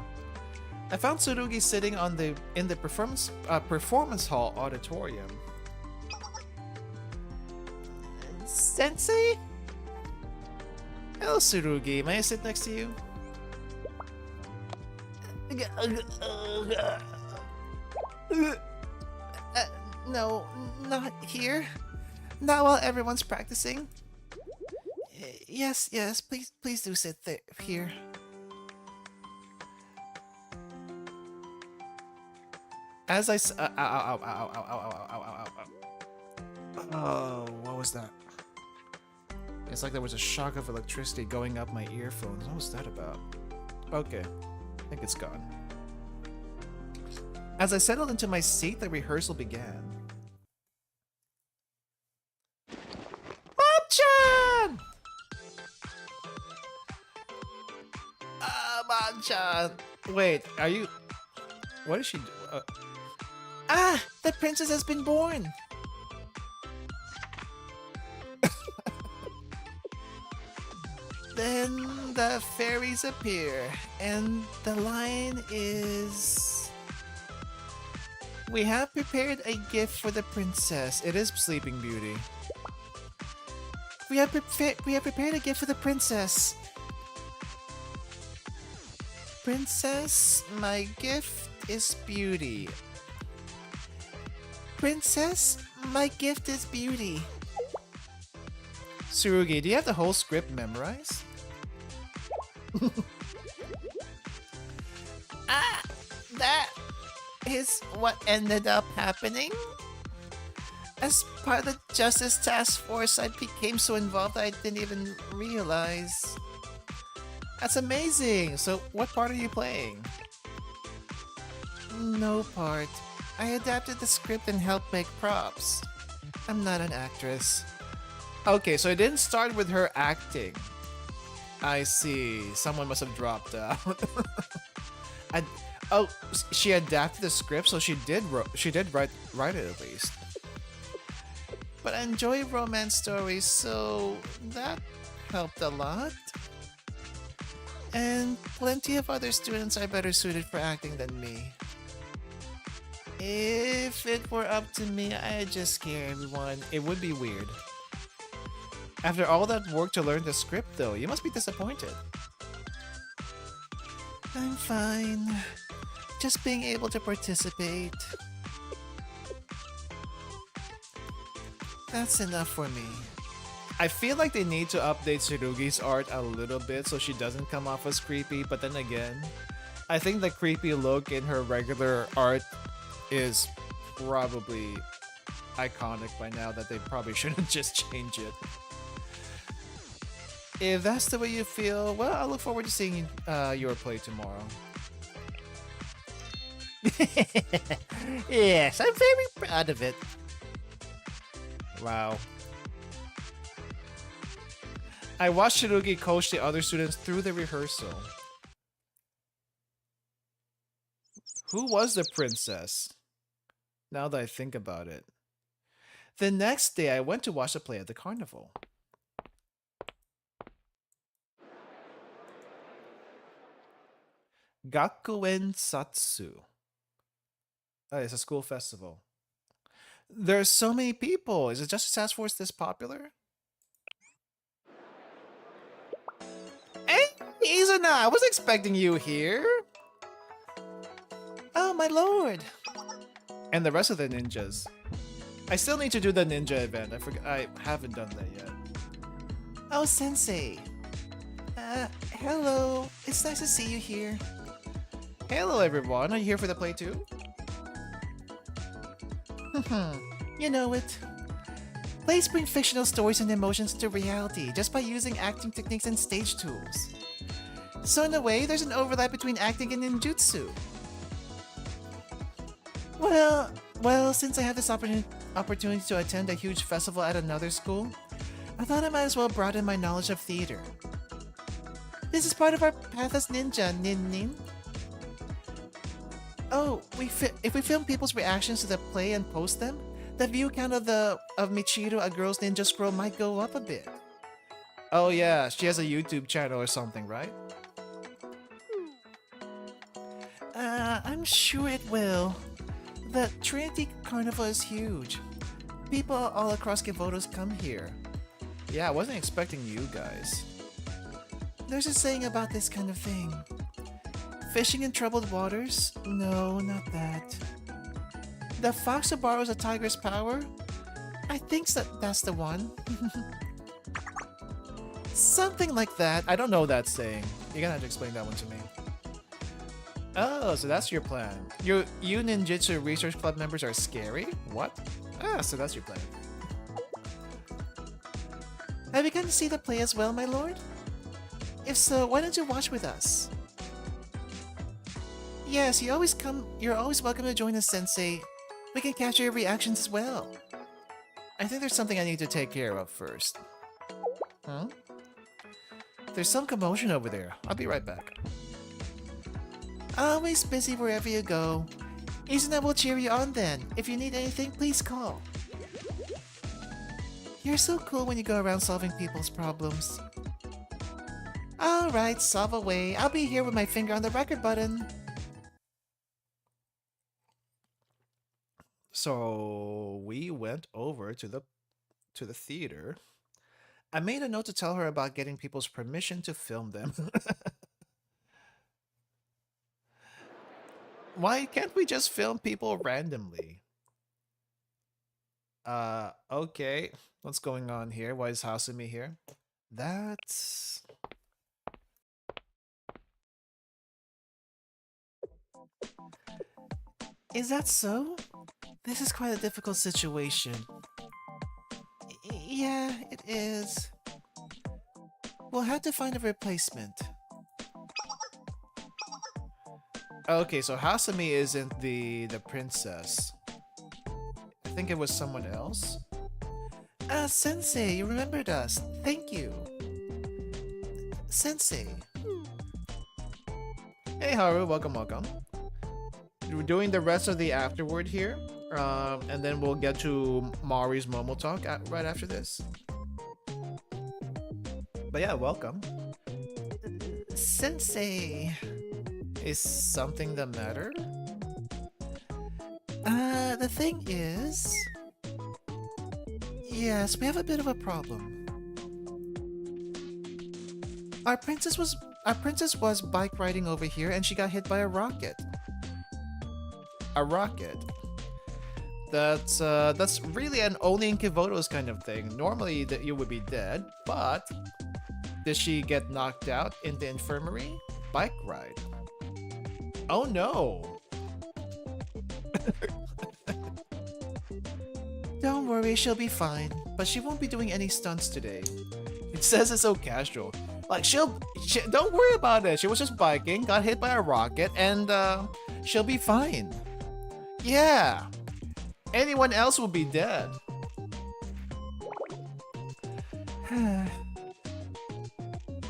I found Tsurugi sitting in the performance hall auditorium. Sensei? Hello, Tsurugi. May I sit next to you? No, not here. Not while everyone's practicing. Yes, please do sit there, here. As I oh, what was that? It's like there was a shock of electricity going up my earphones. What was that about? Okay, I think it's gone. As I settled into my seat, the rehearsal began. Mom-chan! Mom-chan! Wait, are you... What is she doing? The princess has been born! Then the fairies appear, and the line is... We have prepared a gift for the princess. It is Sleeping Beauty. We have prepared a gift for the princess. Princess, my gift is beauty. Princess, my gift is beauty. Tsurugi, do you have the whole script memorized? That is what ended up happening. As part of the Justice Task Force, I became so involved I didn't even realize. That's amazing! So, what part are you playing? No part. I adapted the script and helped make props. I'm not an actress. Okay, so it didn't start with her acting. I see. Someone must have dropped out. Oh, she adapted the script, so she did write it at least. But I enjoy romance stories, so that helped a lot. And plenty of other students are better suited for acting than me. If it were up to me, I'd just scare everyone. It would be weird. After all that work to learn the script, though, you must be disappointed. I'm fine. Just being able to participate. That's enough for me. I feel like they need to update Tsurugi's art a little bit so she doesn't come off as creepy, but then again, I think the creepy look in her regular art is probably iconic by now that they probably shouldn't just change it. If that's the way you feel, well, I look forward to seeing your play tomorrow. Yes, I'm very proud of it. Wow. I watched Shirugi coach the other students through the rehearsal. Who was the princess? Now that I think about it. The next day, I went to watch the play at the carnival. Gakuen Satsu. Oh, it's a school festival. There's so many people. Is it just a task force this popular? Hey, Izuna, I was expecting you here. Oh, my lord. And the rest of the ninjas. I still need to do the ninja event. I haven't done that yet. Oh, sensei. Hello. It's nice to see you here. Hello, everyone. Are you here for the play too? You know it. Plays bring fictional stories and emotions into reality just by using acting techniques and stage tools. So in a way, there's an overlap between acting and ninjutsu. Well, since I have this opportunity to attend a huge festival at another school, I thought I might as well broaden my knowledge of theater. This is part of our path as ninja, nin. Oh, if we film people's reactions to the play and post them, the view count of Michiru, a girl's ninja scroll, might go up a bit. Oh yeah, she has a YouTube channel or something, right? I'm sure it will. The Trinity Carnival is huge. People all across Kivotos come here. Yeah, I wasn't expecting you guys. There's a saying about this kind of thing. Fishing in troubled waters? No, not that. The fox who borrows a tiger's power? I think that's the one. Something like that. I don't know that saying. You're gonna have to explain that one to me. Oh, so that's your plan. You ninjutsu research club members are scary? What? Ah, so that's your plan. Have you come to see the play as well, my lord? If so, why don't you watch with us? Yes, you're always welcome to join us, Sensei. We can capture your reactions as well. I think there's something I need to take care of first. Huh? There's some commotion over there. I'll be right back. Always busy wherever you go. Izuna will cheer you on then. If you need anything, please call. You're so cool when you go around solving people's problems. Alright, solve away. I'll be here with my finger on the record button. So we went over to the theater. I made a note to tell her about getting people's permission to film them. Why can't we just film people randomly? Okay. What's going on here? Why is Hasumi here? That's... Is that so? This is quite a difficult situation. Yeah, it is. We'll have to find a replacement. Okay, so Hasumi isn't the princess. I think it was someone else. Sensei, you remembered us. Thank you. Sensei. Hey Haru, welcome. We're doing the rest of the Afterword here. And then we'll get to Mari's MomoTalk right after this. But yeah, welcome. Sensei. Is something the matter? The thing is... Yes, we have a bit of a problem. Our princess was bike riding over here and she got hit by a rocket. A rocket? That's really an only in Kivotos kind of thing. Normally that you would be dead, but did she get knocked out in the infirmary? Bike ride. Oh no. Don't worry, she'll be fine. But she won't be doing any stunts today. It says it's so casual. Like, don't worry about it. She was just biking, got hit by a rocket, and she'll be fine. Yeah. Anyone else will be dead.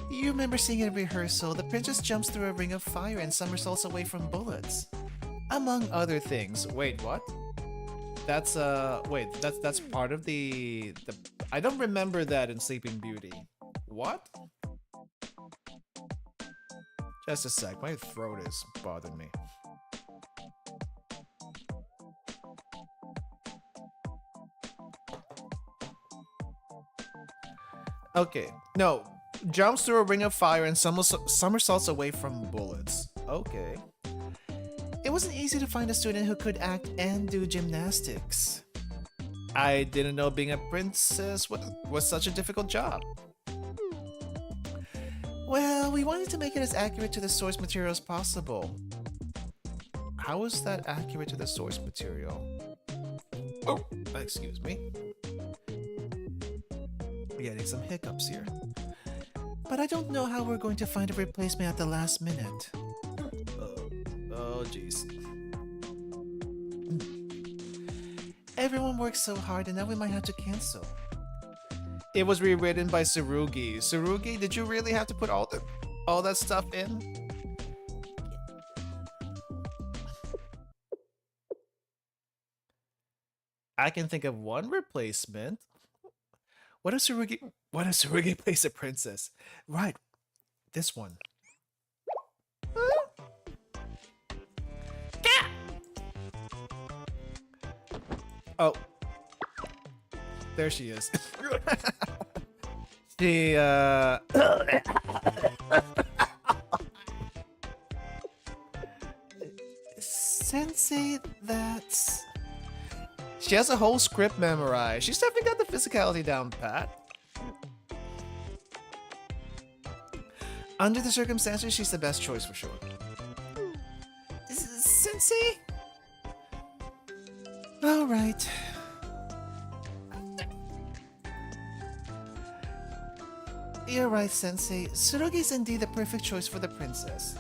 You remember seeing in rehearsal, the princess jumps through a ring of fire and somersaults away from bullets. Among other things. Wait, what? That's that's part of the I don't remember that in Sleeping Beauty. What? Just a sec, my throat is bothering me. Okay, no. Jumps through a ring of fire and somersaults away from bullets. Okay. It wasn't easy to find a student who could act and do gymnastics. I didn't know being a princess was such a difficult job. Well, we wanted to make it as accurate to the source material as possible. How is that accurate to the source material? Oh, excuse me. Getting some hiccups here. But I don't know how we're going to find a replacement at the last minute. Oh, jeez. Everyone works so hard and now we might have to cancel. It was rewritten by Tsurugi. Tsurugi, did you really have to put all that stuff in? I can think of one replacement. What if Tsurugi plays a princess? Right, this one. Oh, there she is. She Sensei, that's... She has a whole script memorized. She's definitely got the physicality down pat. Under the circumstances, she's the best choice for sure. Sensei? Alright. You're right, Sensei. Tsurugi's indeed the perfect choice for the princess.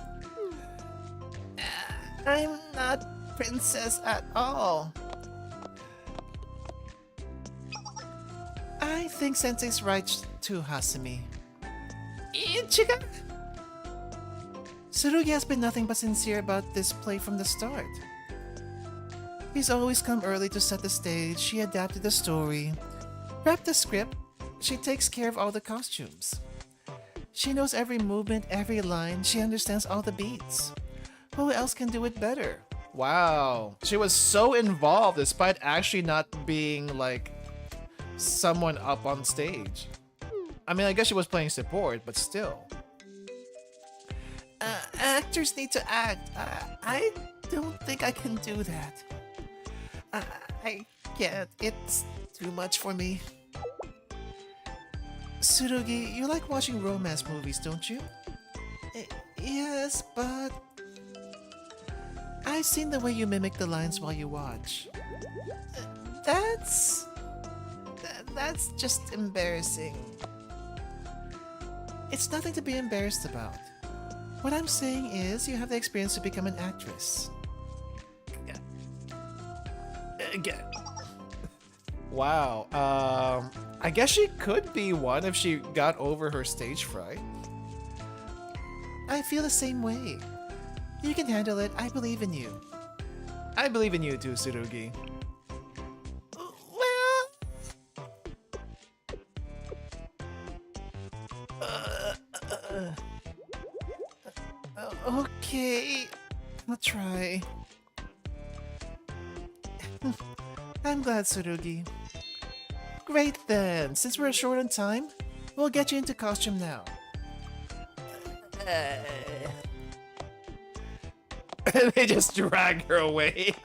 I'm not princess at all. I think Sensei's right too, Hasumi. Ichiga? Tsurugi has been nothing but sincere about this play from the start. He's always come early to set the stage, she adapted the story, prepped the script, she takes care of all the costumes. She knows every movement, every line, she understands all the beats. Who else can do it better? Wow, she was so involved despite actually not being like someone up on stage. I mean, I guess she was playing support, but still. Actors need to act. I don't think I can do that. I can't. It's too much for me. Tsurugi, you like watching romance movies, don't you? Yes, but... I've seen the way you mimic the lines while you watch. That's just embarrassing. It's nothing to be embarrassed about. What I'm saying is, you have the experience to become an actress. Again. Wow. I guess she could be one if she got over her stage fright. I feel the same way. You can handle it. I believe in you. I believe in you too, Tsurugi. Okay, I'll try. I'm glad, Tsurugi. Great then, since we're short on time, we'll get you into costume now. They just drag her away.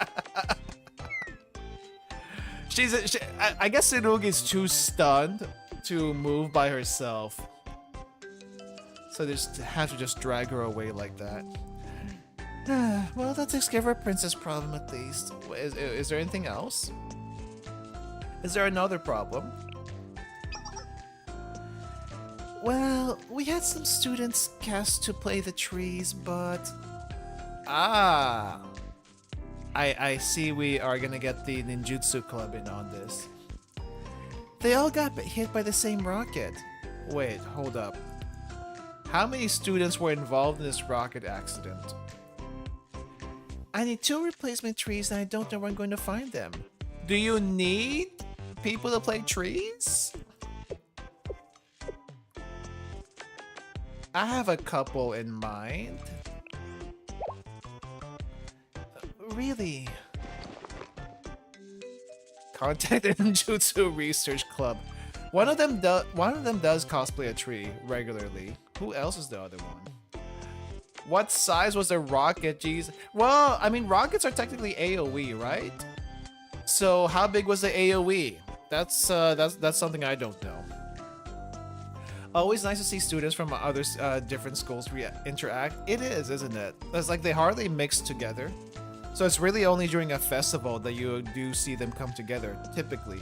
I guess Tsurugi's too stunned to move by herself. So they just have to just drag her away like that. Well, that takes care of our princess problem at least. Is there anything else? Is there another problem? Well, we had some students cast to play the trees, but... Ah! I see we are gonna get the ninjutsu club in on this. They all got hit by the same rocket. Wait, hold up. How many students were involved in this rocket accident? I need 2 replacement trees and I don't know where I'm going to find them. Do you need people to play trees? I have a couple in mind. Really? Contact the Ninjutsu Research Club. One of them does cosplay a tree regularly. Who else is the other one? What size was the rocket? Jeez. Well, I mean, rockets are technically AoE, right? So how big was the AoE? That's something I don't know. Always nice to see students from other different schools interact. It is, isn't it? It's like they hardly mix together. So it's really only during a festival that you do see them come together, typically.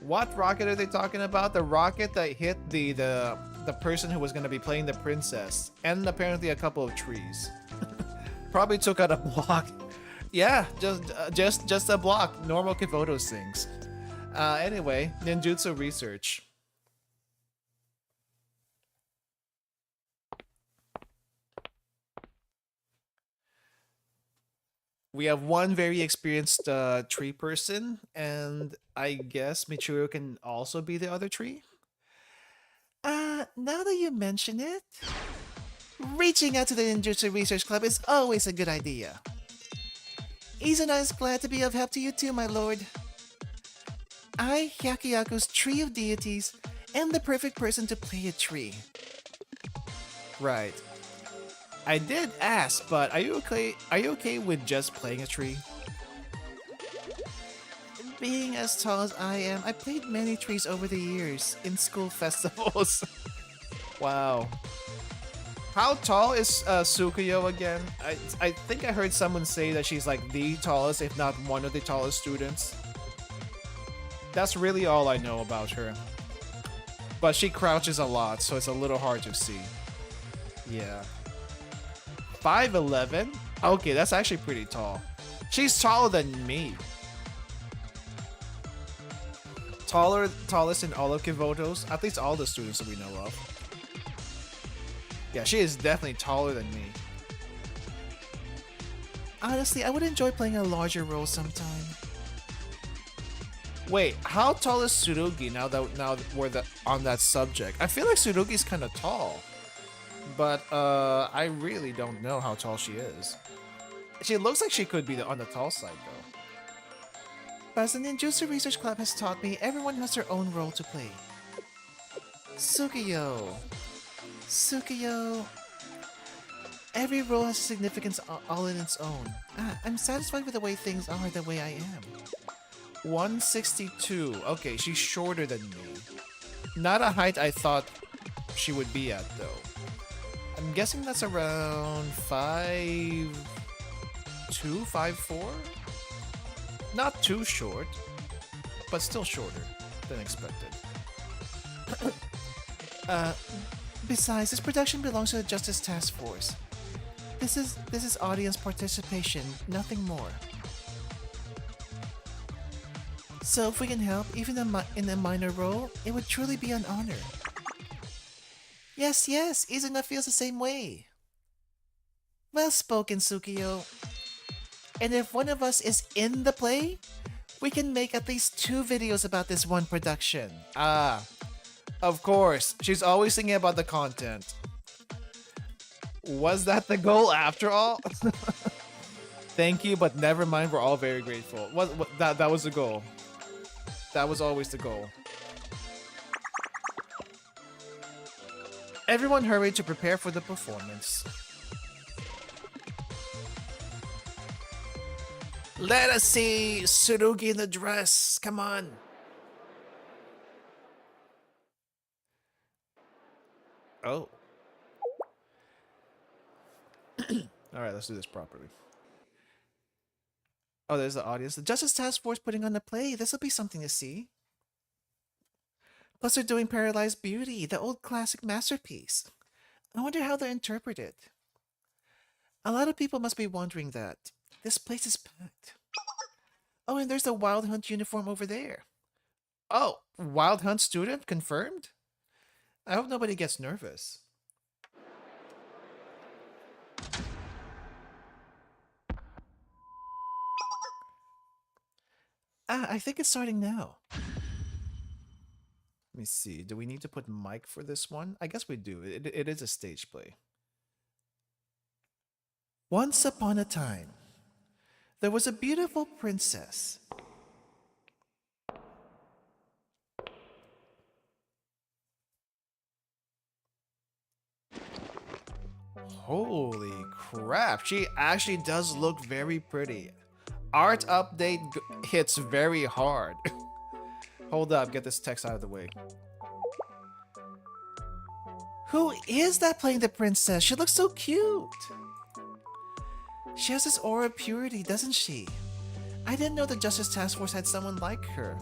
What rocket are they talking about? The rocket that hit the person who was going to be playing the princess, and apparently a couple of trees. Probably took out a block. Yeah, just a block. Normal Kivotos things. Anyway, ninjutsu research. We have one very experienced tree person, and I guess Michiru can also be the other tree. Now that you mention it, reaching out to the Ninjutsu Research Club is always a good idea. Izuna is glad to be of help to you too, my lord. I, Hyakuyaku's Tree of Deities, am the perfect person to play a tree. Right. I did ask, but are you okay? Are you okay with just playing a tree? Being as tall as I am, I played many trees over the years in school festivals. Wow. How tall is Tsukuyo again? I think I heard someone say that she's like the tallest, if not one of the tallest students. That's really all I know about her. But she crouches a lot, so it's a little hard to see. Yeah. 5'11"? Okay, that's actually pretty tall. She's taller than me. Tallest in all of Kivotos, at least all the students that we know of. Yeah, she is definitely taller than me. Honestly, I would enjoy playing a larger role sometime. Wait, how tall is Tsurugi now that we're on that subject? I feel like Tsurugi's kind of tall. But I really don't know how tall she is. She looks like she could be on the tall side though. But as the Ninjutsu Research Club has taught me, everyone has their own role to play. Tsukuyo. Every role has a significance all in its own. I'm satisfied with the way things are the way I am. 162. Okay, she's shorter than me. Not a height I thought she would be at though. I'm guessing that's around 5'2", 5'4"? Not too short, but still shorter than expected. Besides, this production belongs to the Justice Task Force. This is audience participation, nothing more. So if we can help, even in a minor role, it would truly be an honor. Yes, Izuna feels the same way. Well spoken, Tsukuyo. And if one of us is in the play, we can make at least 2 videos about this one production. Ah, of course. She's always thinking about the content. Was that the goal after all? Thank you, but never mind. We're all very grateful. That was the goal. That was always the goal. Everyone hurried to prepare for the performance. Let us see Tsurugi in the dress. Come on. Oh. All right, let's do this properly. Oh, there's the audience. The Justice Task Force putting on the play. This will be something to see. Plus, they're doing Paralyzed Beauty, the old classic masterpiece. I wonder how they'll interpret it. A lot of people must be wondering that. This place is packed. Oh, and there's the Wild Hunt uniform over there. Oh, Wild Hunt student confirmed? I hope nobody gets nervous. Ah, I think it's starting now. Let me see. Do we need to put mic for this one? I guess we do. It is a stage play. Once upon a time, there was a beautiful princess. Holy crap, she actually does look very pretty. Art update hits very hard. Hold up, get this text out of the way. Who is that playing the princess? She looks so cute. She has this aura of purity, doesn't she? I didn't know the Justice Task Force had someone like her.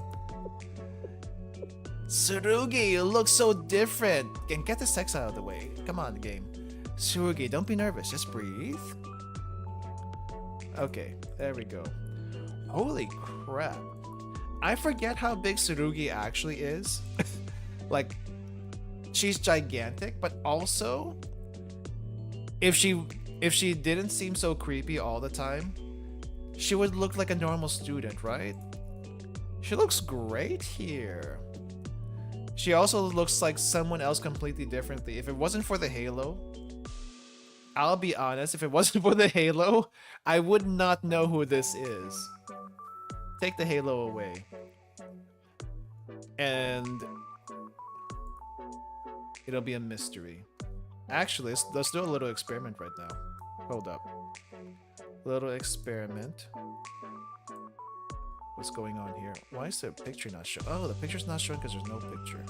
Tsurugi, you look so different. And get this text out of the way. Come on, game. Tsurugi, don't be nervous. Just breathe. Okay, there we go. Holy crap. I forget how big Tsurugi actually is. Like, she's gigantic, but also, if she didn't seem so creepy all the time, she would look like a normal student, right? She looks great here. She also looks like someone else completely differently. If it wasn't for the halo, I'll be honest, if it wasn't for the halo, I would not know who this is. Take the halo away. And it'll be a mystery. Actually, let's do a little experiment right now. Hold up. Little experiment. What's going on here? Why is the picture not showing? Oh, the picture's not showing because there's no picture.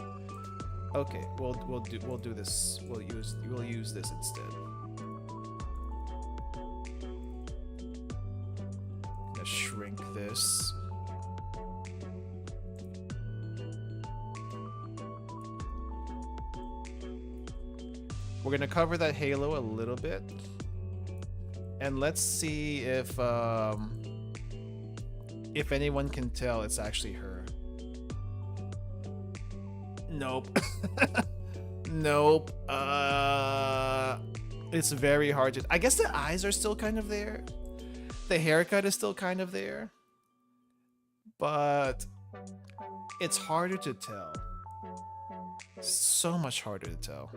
Okay, we'll do this. We'll use this instead. Gonna shrink this. We're gonna cover that halo a little bit, and let's see if anyone can tell it's actually her. Nope. Nope. It's very hard to. I guess the eyes are still kind of there. The haircut is still kind of there, but it's harder to tell. So much harder to tell.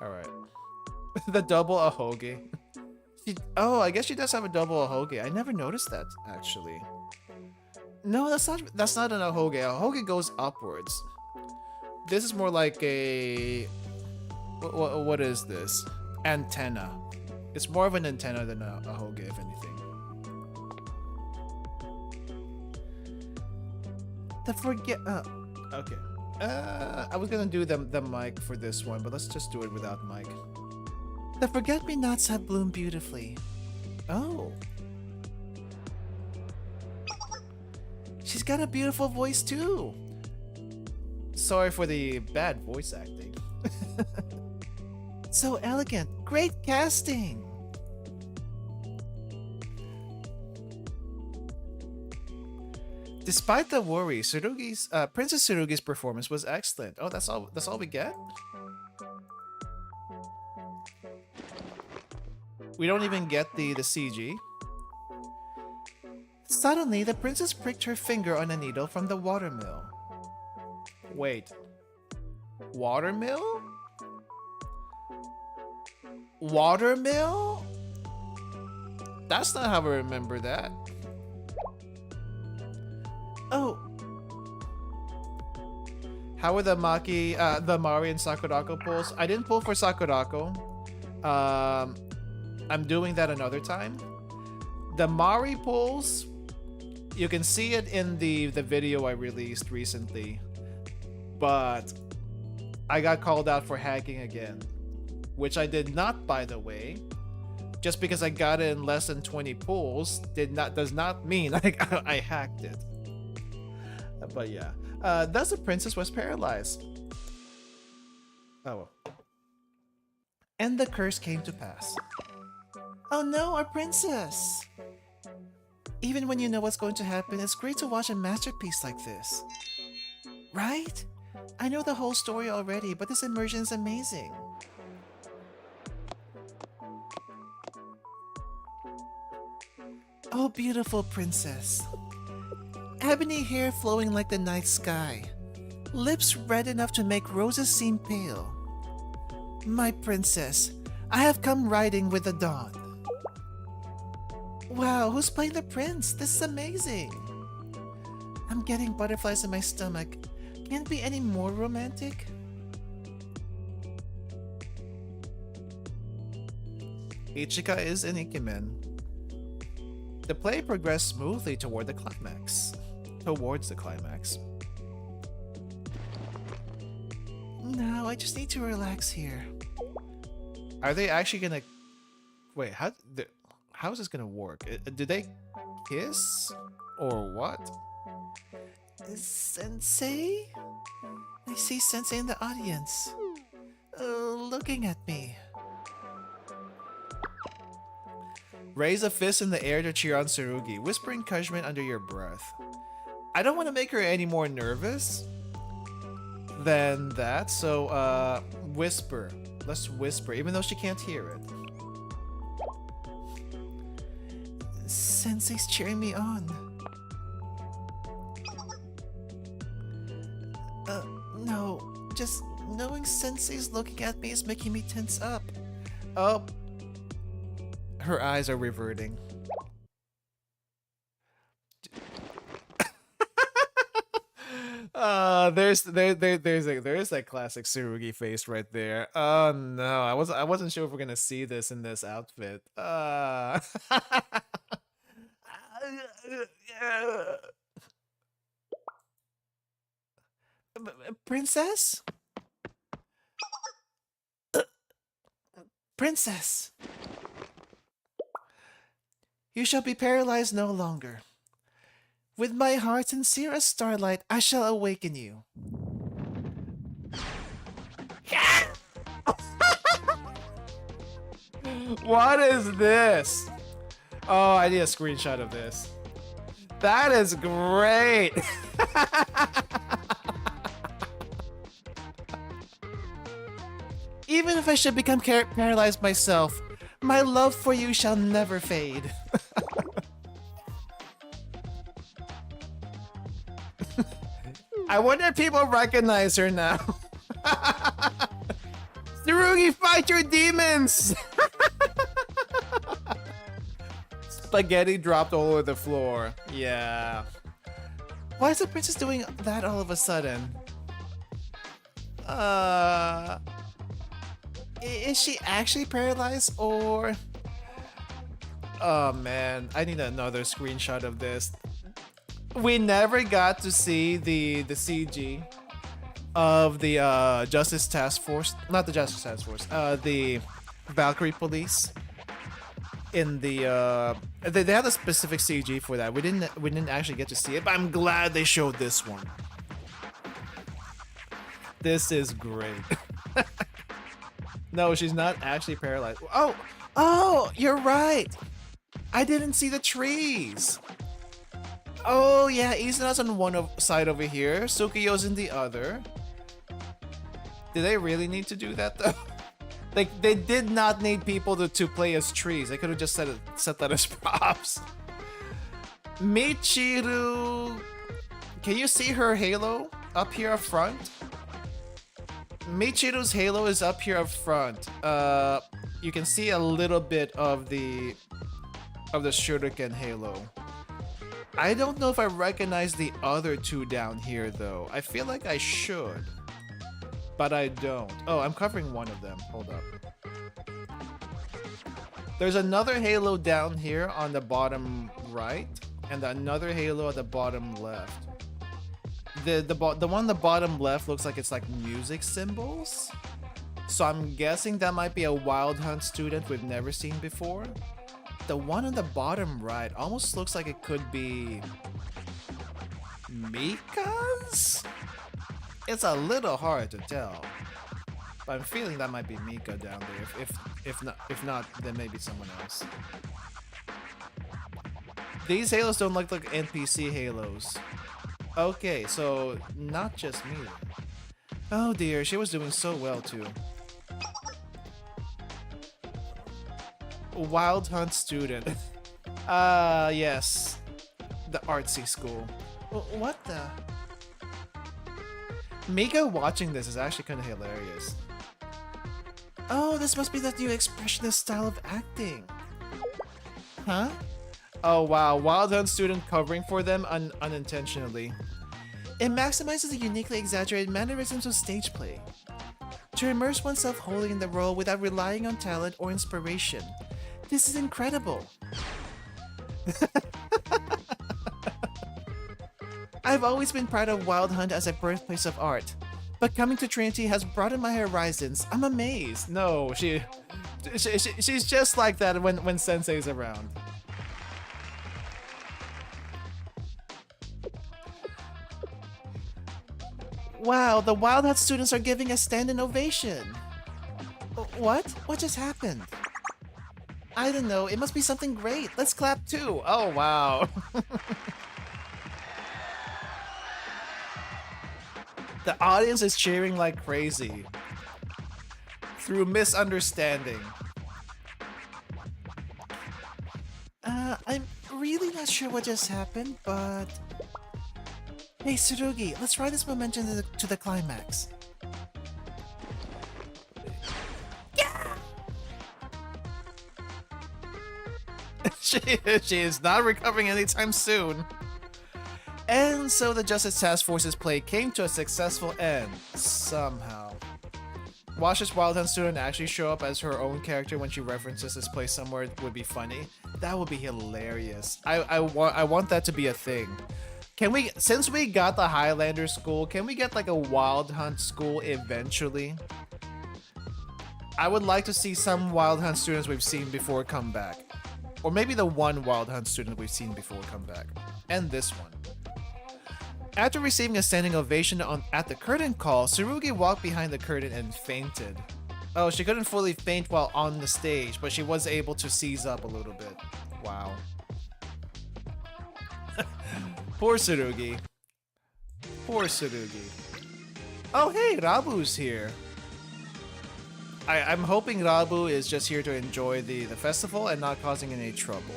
All right. The double ahoge. Oh, I guess she does have a double ahoge. I never noticed that actually. No, that's not an ahoge. Ahoge goes upwards. This is more like a what is this? Antenna. It's more of an antenna than a ahoge, if anything. Okay. I was gonna do the mic for this one, but let's just do it without mic. The forget-me-nots have bloomed beautifully. Oh. She's got a beautiful voice too. Sorry for the bad voice acting. So elegant. Great casting. Despite the worry, Princess Tsurugi's performance was excellent. Oh, that's all we get? We don't even get the CG. Suddenly, the princess pricked her finger on a needle from the watermill. Wait. Watermill? Watermill? That's not how I remember that. Oh. How are the Mari and Sakurako pulls? I didn't pull for Sakurako. I'm doing that another time. The Mari pulls, you can see it in the video I released recently, but I got called out for hacking again, which I did not, by the way. Just because I got it in less than 20 pulls does not mean I hacked it. But yeah, thus the princess was paralyzed. Oh. And the curse came to pass. Oh no, our princess! Even when you know what's going to happen, it's great to watch a masterpiece like this. Right? I know the whole story already, but this immersion is amazing. Oh, beautiful princess. Ebony hair flowing like the night sky. Lips red enough to make roses seem pale. My princess, I have come riding with the dawn. Wow, who's playing the prince? This is amazing. I'm getting butterflies in my stomach. Can't be any more romantic. Ichika is an Ikemen. The play progressed smoothly toward the climax. Towards the climax. No, I just need to relax here. Are they actually gonna... Wait, how is this gonna work? Do they kiss? Or what? Sensei? I see Sensei in the audience. Looking at me. Raise a fist in the air to cheer on Tsurugi. Whisper encouragement under your breath. I don't want to make her any more nervous than that, so whisper. Let's whisper, even though she can't hear it. Sensei's cheering me on. No, just knowing Sensei's looking at me is making me tense up. Oh. Her eyes are reverting. There's that classic Tsurugi face right there. Oh no, I wasn't sure if we're gonna see this in this outfit. Princess? Princess! You shall be paralyzed no longer. With my heart sincere as starlight, I shall awaken you. What is this? Oh, I need a screenshot of this. That is great! Even if I should become paralyzed myself, my love for you shall never fade. I wonder if people recognize her now. Tsurugi, fight your demons! Spaghetti dropped all over the floor. Yeah. Why is the princess doing that all of a sudden? Is she actually paralyzed or... Oh man, I need another screenshot of this. We never got to see the CG of the Justice Task Force, not the Justice Task Force, the Valkyrie Police. In the they had a specific CG for that. We didn't actually get to see it, but I'm glad they showed this one. This is great. No, she's not actually paralyzed. Oh, you're right. I didn't see the trees. Oh yeah, Izuna's on one side over here. Tsukiyo's in the other. Did they really need to do that though? Like, they did not need people to play as trees. They could have just set that as props. Michiru, can you see her halo up here up front? Michiru's halo is up here up front. You can see a little bit of the shuriken halo. I don't know if I recognize the other two down here though. I feel like I should, but I don't. Oh, I'm covering one of them. Hold up. There's another halo down here on the bottom right, and another halo at the bottom left. The one on the bottom left looks like it's like music symbols. So I'm guessing that might be a Wild Hunt student we've never seen before. The one on the bottom right almost looks like it could be Mika's? It's a little hard to tell, but I'm feeling that might be Mika down there. If not, then maybe someone else. These halos don't look like NPC halos. Okay, so not just me. Oh dear, she was doing so well too. Wild Hunt student. Yes. The artsy school. What the? Mika watching this is actually kind of hilarious. Oh, this must be that new expressionist style of acting. Huh? Oh wow, Wild Hunt student covering for them unintentionally. It maximizes the uniquely exaggerated mannerisms of stage play. To immerse oneself wholly in the role without relying on talent or inspiration. This is incredible. I've always been proud of Wild Hunt as a birthplace of art, but coming to Trinity has broadened my horizons. I'm amazed. No, she's just like that when Sensei's around. Wow, the Wild Hunt students are giving a standing ovation. What? What just happened? I don't know, it must be something great. Let's clap too. Oh, wow. The audience is cheering like crazy. Through misunderstanding. I'm really not sure what just happened, but... Hey, Tsurugi, let's ride this momentum to the climax. Yeah! she is not recovering anytime soon. And so the Justice Task Force's play came to a successful end, somehow. Watch this Wild Hunt student actually show up as her own character when she references this play somewhere would be funny. That would be hilarious. I want that to be a thing. Can we, since we got the Highlander school, can we get like a Wild Hunt school eventually? I would like to see some Wild Hunt students we've seen before come back. Or maybe the one Wild Hunt student we've seen before come back. And this one. After receiving a standing ovation at the curtain call, Tsurugi walked behind the curtain and fainted. Oh, she couldn't fully faint while on the stage, but she was able to seize up a little bit. Wow. Poor Tsurugi. Poor Tsurugi. Oh hey, Rabu's here. I'm hoping Rabu is just here to enjoy the festival and not causing any trouble.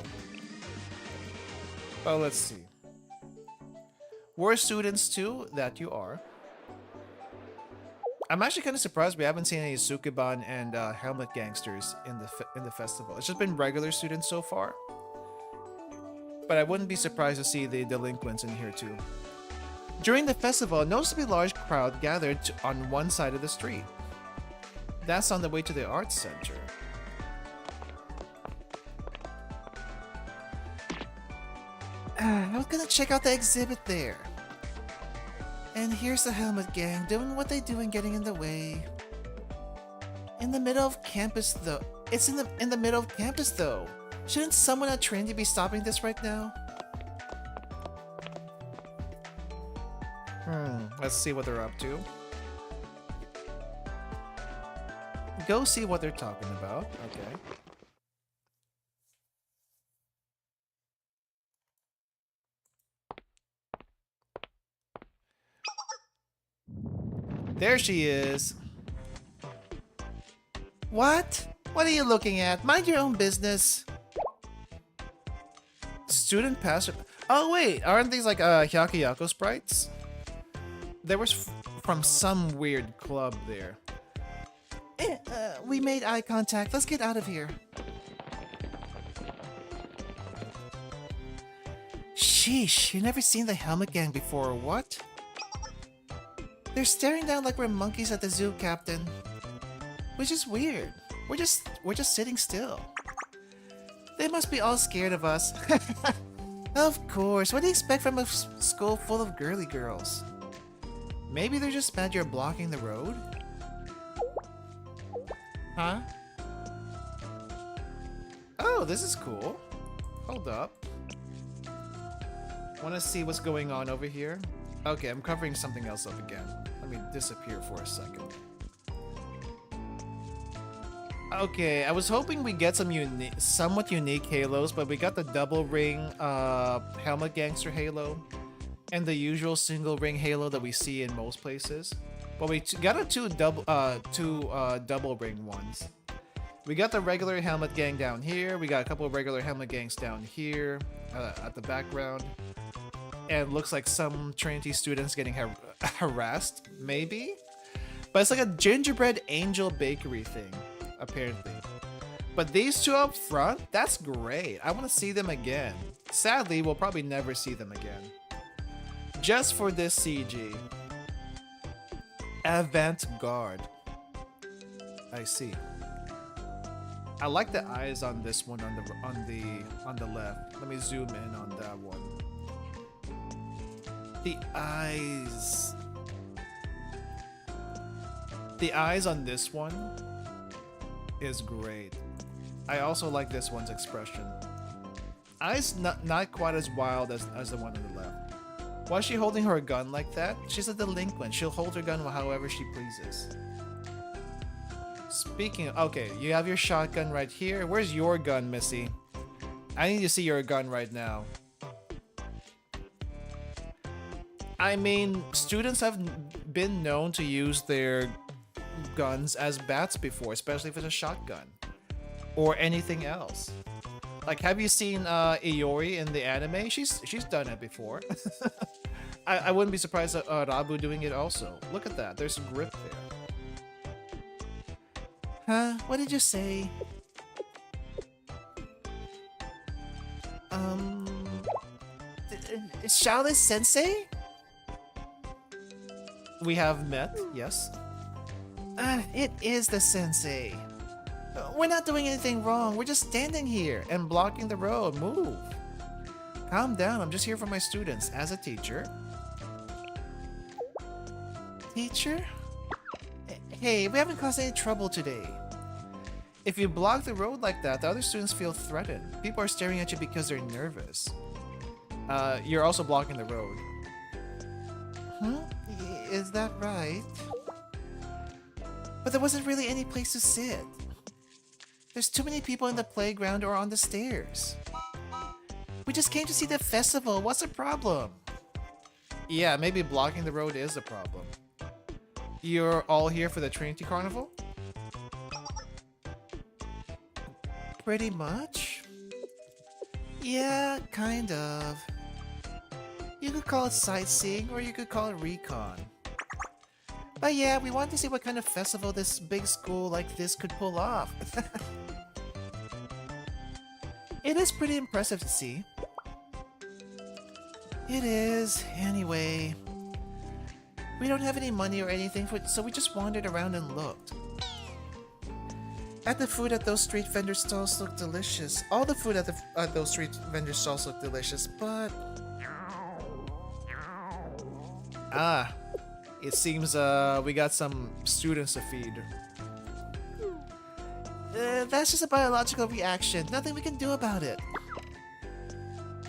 Well, let's see. We're students too, that you are. I'm actually kind of surprised we haven't seen any Sukeban and helmet gangsters in the festival. It's just been regular students so far. But I wouldn't be surprised to see the delinquents in here too. During the festival, a noticeably large crowd gathered on one side of the street. That's on the way to the arts center. I was gonna check out the exhibit there. And here's the helmet gang doing what they do and getting in the way. In the middle of campus though. It's in the middle of campus though. Shouldn't someone at Trinity be stopping this right now? Let's see what they're up to. Go see what they're talking about. Okay. There she is. What? What are you looking at? Mind your own business. Student passer. Oh wait, aren't these like Hyakuyaku sprites? There was from some weird club there. We made eye contact. Let's get out of here. Sheesh, you've never seen the helmet gang before, or what? They're staring down like we're monkeys at the zoo, Captain. Which is weird. We're just sitting still. They must be all scared of us. Of course, what do you expect from a school full of girly girls? Maybe they're just mad you're blocking the road? Huh? Oh, this is cool. Hold up. Want to see what's going on over here? Okay, I'm covering something else up again. Let me disappear for a second. Okay, I was hoping we get some somewhat unique halos, but we got the double ring helmet gangster halo and the usual single ring halo that we see in most places. But we got a two double ring ones. We got the regular helmet gang down here. We got a couple of regular helmet gangs down here at the background. And it looks like some Trinity students getting harassed, maybe? But it's like a gingerbread angel bakery thing, apparently. But these two up front, that's great. I want to see them again. Sadly, we'll probably never see them again. Just for this CG. Avant-garde. I see. I like the eyes on this one on the left. Let me zoom in on that one. The eyes. The eyes on this one is great. I also like this one's expression. Eyes not quite as wild as the one on the left. Why is she holding her gun like that? She's a delinquent. She'll hold her gun however she pleases. Speaking of, okay, you have your shotgun right here. Where's your gun, Missy? I need to see your gun right now. I mean, students have been known to use their guns as bats before, especially if it's a shotgun or anything else. Like, have you seen Iori in the anime? She's done it before. I wouldn't be surprised at Rabu doing it also. Look at that. There's grip there. Huh? What did you say? Shaolin Sensei? We have met, yes. It is the sensei. We're not doing anything wrong. We're just standing here and blocking the road. Move. Calm down. I'm just here for my students as a teacher. Teacher? Hey, we haven't caused any trouble today. If you block the road like that, the other students feel threatened. People are staring at you because they're nervous. You're also blocking the road. Is that right? But there wasn't really any place to sit. There's too many people in the playground or on the stairs. We just came to see the festival. What's the problem? Yeah, maybe blocking the road is the problem. You're all here for the Trinity Carnival? Pretty much. Yeah, kind of. You could call it sightseeing or you could call it recon. But yeah, we want to see what kind of festival this big school like this could pull off. It is pretty impressive to see. It is. Anyway, we don't have any money or anything, so we just wandered around and looked. The food at those street vendor stalls look delicious. All the food at those street vendor stalls look delicious, but... it seems we got some students to feed. That's just a biological reaction. Nothing we can do about it.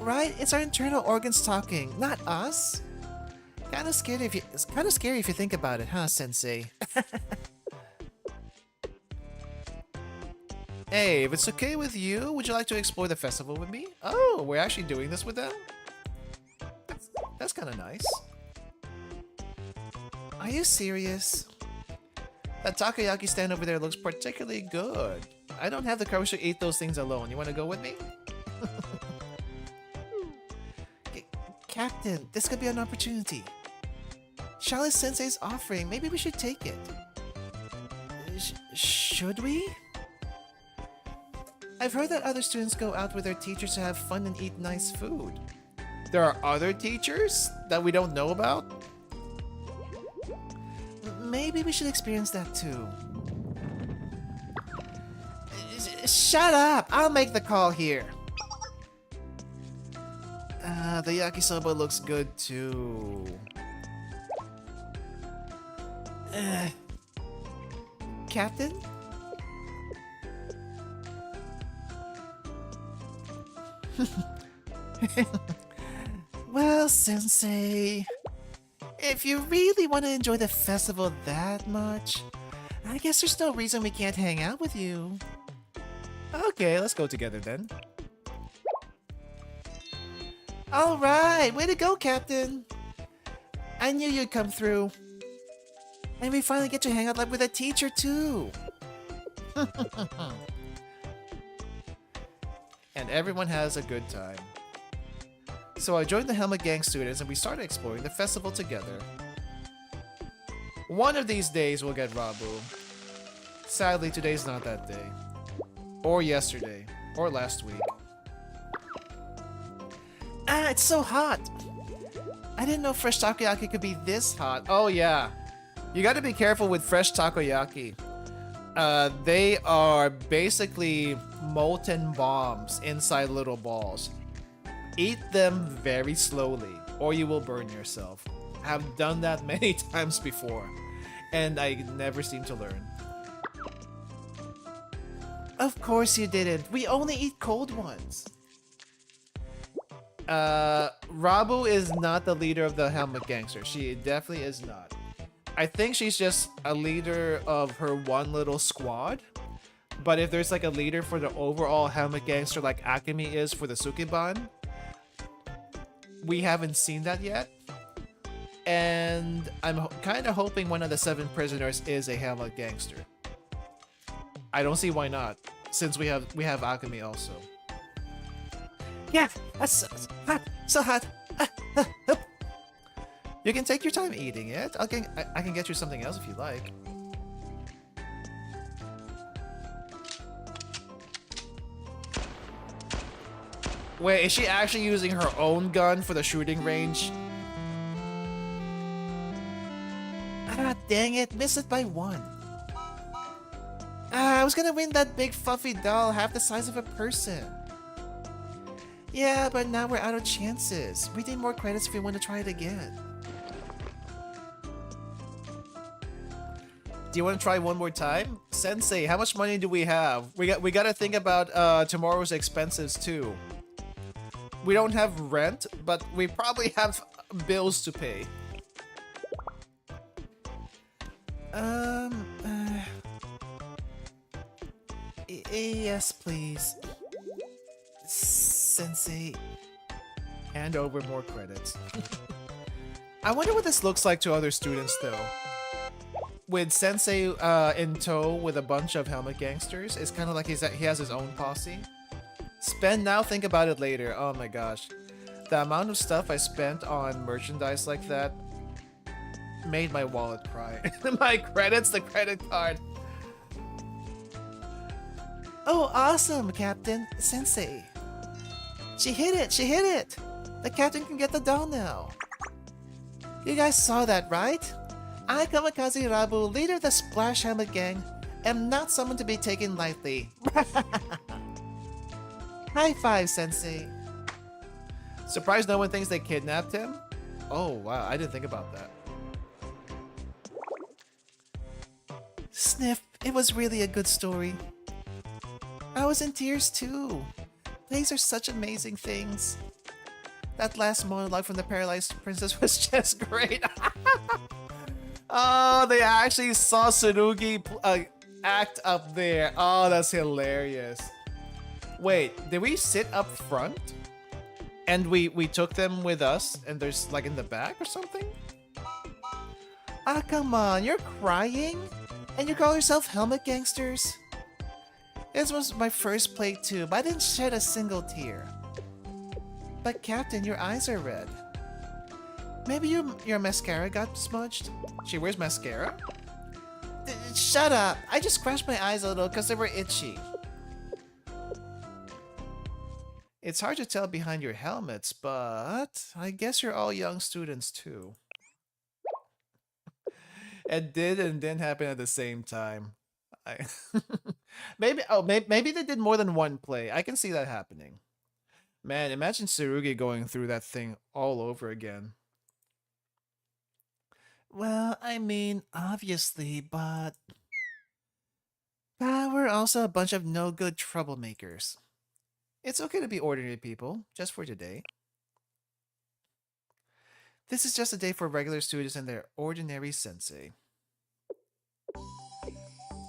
Right? It's our internal organs talking, not us. It's kind of scary if you think about it, huh, Sensei? Hey, if it's okay with you, would you like to explore the festival with me? Oh, we're actually doing this with them? That's kind of nice. Are you serious? That takoyaki stand over there looks particularly good. I don't have the courage to eat those things alone. You want to go with me? Captain, this could be an opportunity. Shaolin Sensei's offering. Maybe we should take it. Should we? I've heard that other students go out with their teachers to have fun and eat nice food. There are other teachers that we don't know about? Maybe we should experience that too. Shut up! I'll make the call here. The yakisoba looks good too. Captain? Well, Sensei, if you really want to enjoy the festival that much, I guess there's no reason we can't hang out with you. Okay, let's go together then. Alright, way to go, Captain! I knew you'd come through. And we finally get to hang out with a teacher too! And everyone has a good time. So I joined the Helmet Gang students and we started exploring the festival together. One of these days we'll get Rabu. Sadly, today's not that day. Or yesterday. Or last week. Ah, it's so hot! I didn't know fresh takoyaki could be this hot. Oh yeah. You gotta be careful with fresh takoyaki. They are basically molten bombs inside little balls. Eat them very slowly, or you will burn yourself. I've done that many times before, and I never seem to learn. Of course you didn't. We only eat cold ones. Rabu is not the leader of the Helmet Gangster. She definitely is not. I think she's just a leader of her one little squad. But if there's like a leader for the overall Helmet Gangster like Akemi is for the Sukeban, we haven't seen that yet. And I'm kind of hoping one of the 7 prisoners is a Helmet Gangster. I don't see why not, since we have Akemi also. Yeah, that's so hot, so hot. You can take your time eating it. I can get you something else if you like. Wait, is she actually using her own gun for the shooting range? Ah, dang it, missed it by 1. Ah, I was gonna win that big fluffy doll half the size of a person. Yeah, but now we're out of chances. We need more credits if we want to try it again. Do you want to try one more time? Sensei, how much money do we have? We gotta think about tomorrow's expenses too. We don't have rent, but we probably have bills to pay. Yes, please. Sensei. Hand over more credits. I wonder what this looks like to other students though. With Sensei in tow with a bunch of Helmet Gangsters, it's kind of like he has his own posse. Spend now, think about it later. Oh my gosh. The amount of stuff I spent on merchandise like that made my wallet cry. My credits, the credit card. Oh, awesome, Captain. Sensei. She hit it! She hit it! The captain can get the doll now. You guys saw that, right? I, Kamikaze Rabu, leader of the Splash Helmet Gang, am not someone to be taken lightly. High five, Sensei. Surprised no one thinks they kidnapped him? Oh, wow, I didn't think about that. Sniff, it was really a good story. I was in tears too. Plays are such amazing things. That last monologue from the paralyzed princess was just great. Oh, they actually saw Tsurugi act up there. Oh, that's hilarious. Wait, did we sit up front? And we took them with us and there's like in the back or something? Ah, come on, you're crying? And you call yourself Helmet Gangsters? This was my first play too, but I didn't shed a single tear. But Captain, your eyes are red. Maybe your mascara got smudged? She wears mascara? Shut up! I just scratched my eyes a little because they were itchy. It's hard to tell behind your helmets, but I guess you're all young students too. It did and didn't happen at the same time. Maybe they did more than one play. I can see that happening. Man, imagine Tsurugi going through that thing all over again. Well, I mean, obviously, but we're also a bunch of no-good troublemakers. It's okay to be ordinary people, just for today. This is just a day for regular students and their ordinary sensei.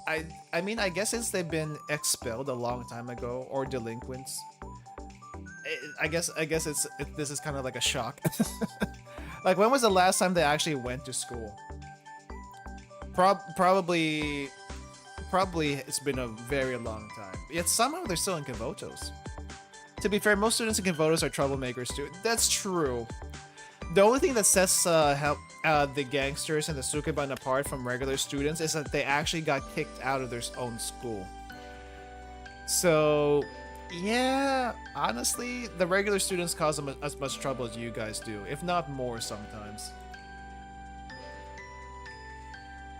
I mean, I guess since they've been expelled a long time ago, or delinquents, I guess this is kind of like a shock. Like, when was the last time they actually went to school? Probably it's been a very long time. Yet somehow they're still in Kivotos. To be fair, most students in Kivotos are troublemakers too. That's true. The only thing that sets the gangsters and the Sukeban apart from regular students is that they actually got kicked out of their own school. So, yeah, honestly, the regular students cause them as much trouble as you guys do, if not more sometimes.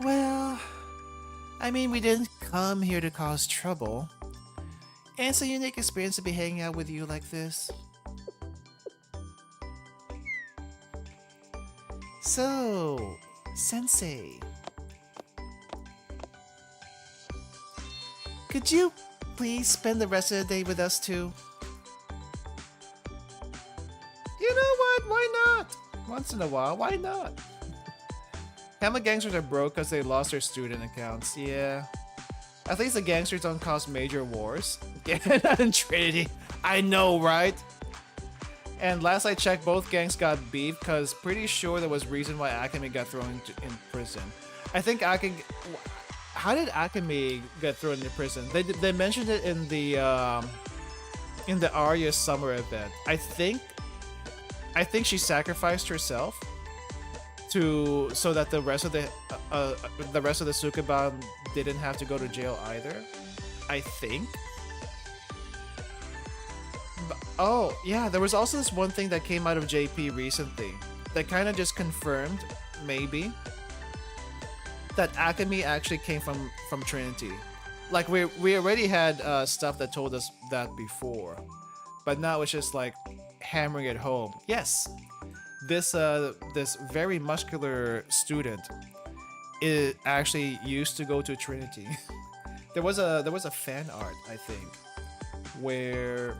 Well, I mean, we didn't come here to cause trouble. And it's a unique experience to be hanging out with you like this. So, Sensei, could you please spend the rest of the day with us too? You know what? Why not? Once in a while, why not? Hamlet gangsters are broke because they lost their student accounts. Yeah. At least the gangsters don't cause major wars. Not in Trinity. I know, right? And last I checked, both gangs got beef because pretty sure there was reason why Akemi got thrown in prison. I think Akemi... How did Akemi get thrown into prison? They mentioned it in the Arya summer event. I think she sacrificed herself so that the rest of the Sukeban didn't have to go to jail either. I think. Oh, yeah, there was also this one thing that came out of JP recently that kind of just confirmed, maybe, that Akemi actually came from Trinity. Like, we already had stuff that told us that before, but now it's just like hammering it home. Yes, this very muscular student actually used to go to Trinity. there was a fan art, I think, where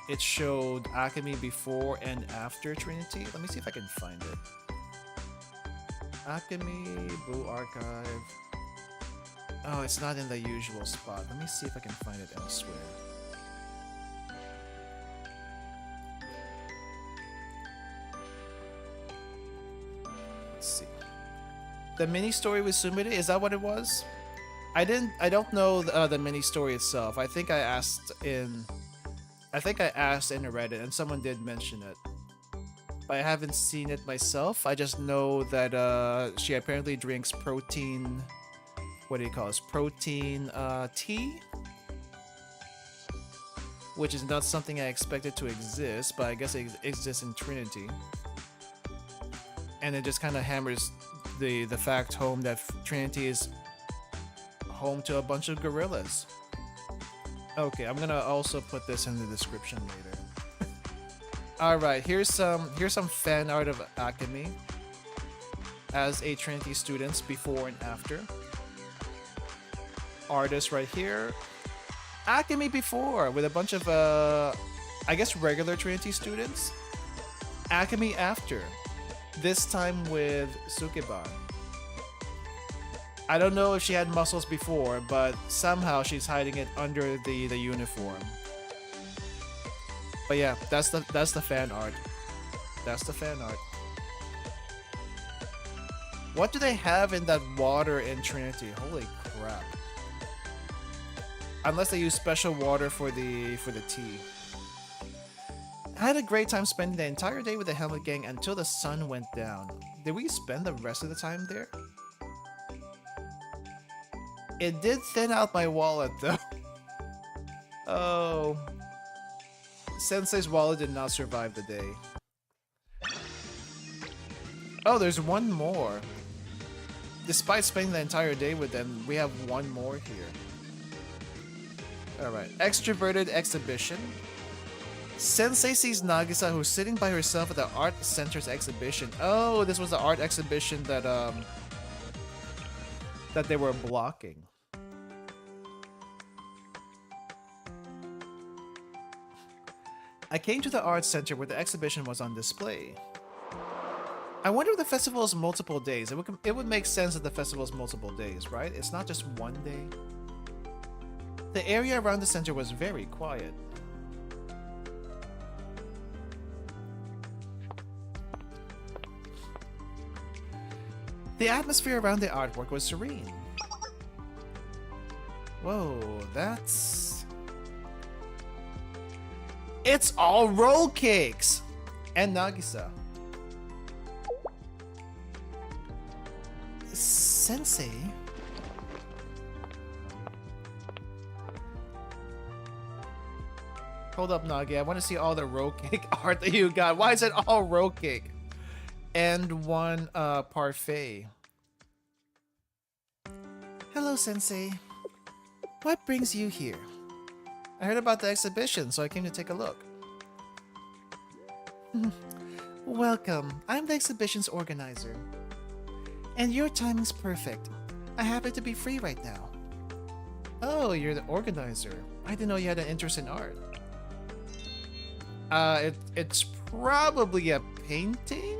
it showed Akemi before and after Trinity. Let me see if I can find it. Akemi Boo Archive. Oh, it's not in the usual spot. Let me see if I can find it elsewhere. Let's see. The mini story with Sumire, is that what it was? I don't know the mini story itself. I think I asked in Reddit and someone did mention it. But I haven't seen it myself. I just know that she apparently drinks protein... What do you call it? Protein tea? Which is not something I expected to exist, but I guess it exists in Trinity. And it just kind of hammers the fact home that Trinity is home to a bunch of gorillas. Okay, I'm gonna also put this in the description later. Alright, here's some fan art of Akemi as a Trinity student before and after. Artist right here. Akemi before with a bunch of I guess regular Trinity students. Akemi after. This time with Sukeban. I don't know if she had muscles before, but somehow she's hiding it under the uniform. But yeah, that's the fan art. That's the fan art. What do they have in that water in Trinity? Holy crap. Unless they use special water for the tea. I had a great time spending the entire day with the Helmet Gang until the sun went down. Did we spend the rest of the time there? It did thin out my wallet though. Oh. Sensei's wallet did not survive the day. Oh, there's one more. Despite spending the entire day with them, we have one more here. Alright, extroverted exhibition. Sensei sees Nagisa, who's sitting by herself at the art center's exhibition. Oh, this was the art exhibition that they were blocking. I came to the arts center where the exhibition was on display. I wonder if the festival is multiple days. It would make sense that the festival is multiple days, right? It's not just one day. The area around the center was very quiet. The atmosphere around the artwork was serene. Whoa, that's... It's all roll cakes! And Nagisa. Sensei? Hold up, Nagi. I want to see all the roll cake art that you got. Why is it all roll cake? And one parfait. Hello, Sensei. What brings you here? I heard about the exhibition, so I came to take a look. Welcome. I'm the exhibition's organizer. And your timing's perfect. I happen to be free right now. Oh, you're the organizer. I didn't know you had an interest in art. It's probably a painting?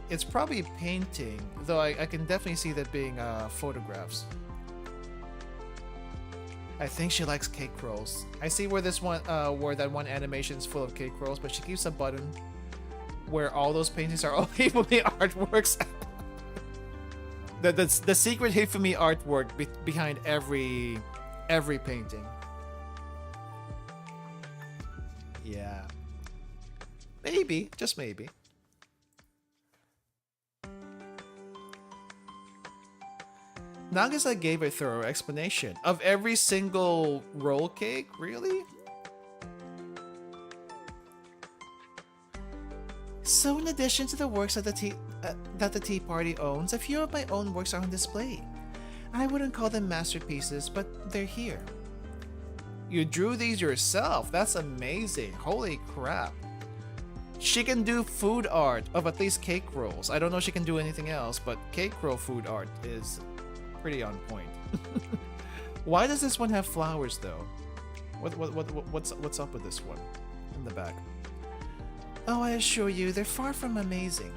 It's probably a painting, though I can definitely see that being photographs. I think she likes cake rolls. I see where this one, where that one animation is full of cake rolls, but she keeps a button where all those paintings are all Hifumi artworks. the secret Hifumi artwork behind every painting. Yeah. Maybe, just maybe. Nagisa gave a thorough explanation of every single roll cake, really? So in addition to the works that the Tea Party owns, a few of my own works are on display. I wouldn't call them masterpieces, but they're here. You drew these yourself? That's amazing. Holy crap. She can do food art of at least cake rolls. I don't know if she can do anything else, but cake roll food art is pretty on point. Why does this one have flowers though? What's up with this one in the back? Oh, I assure you, they're far from amazing.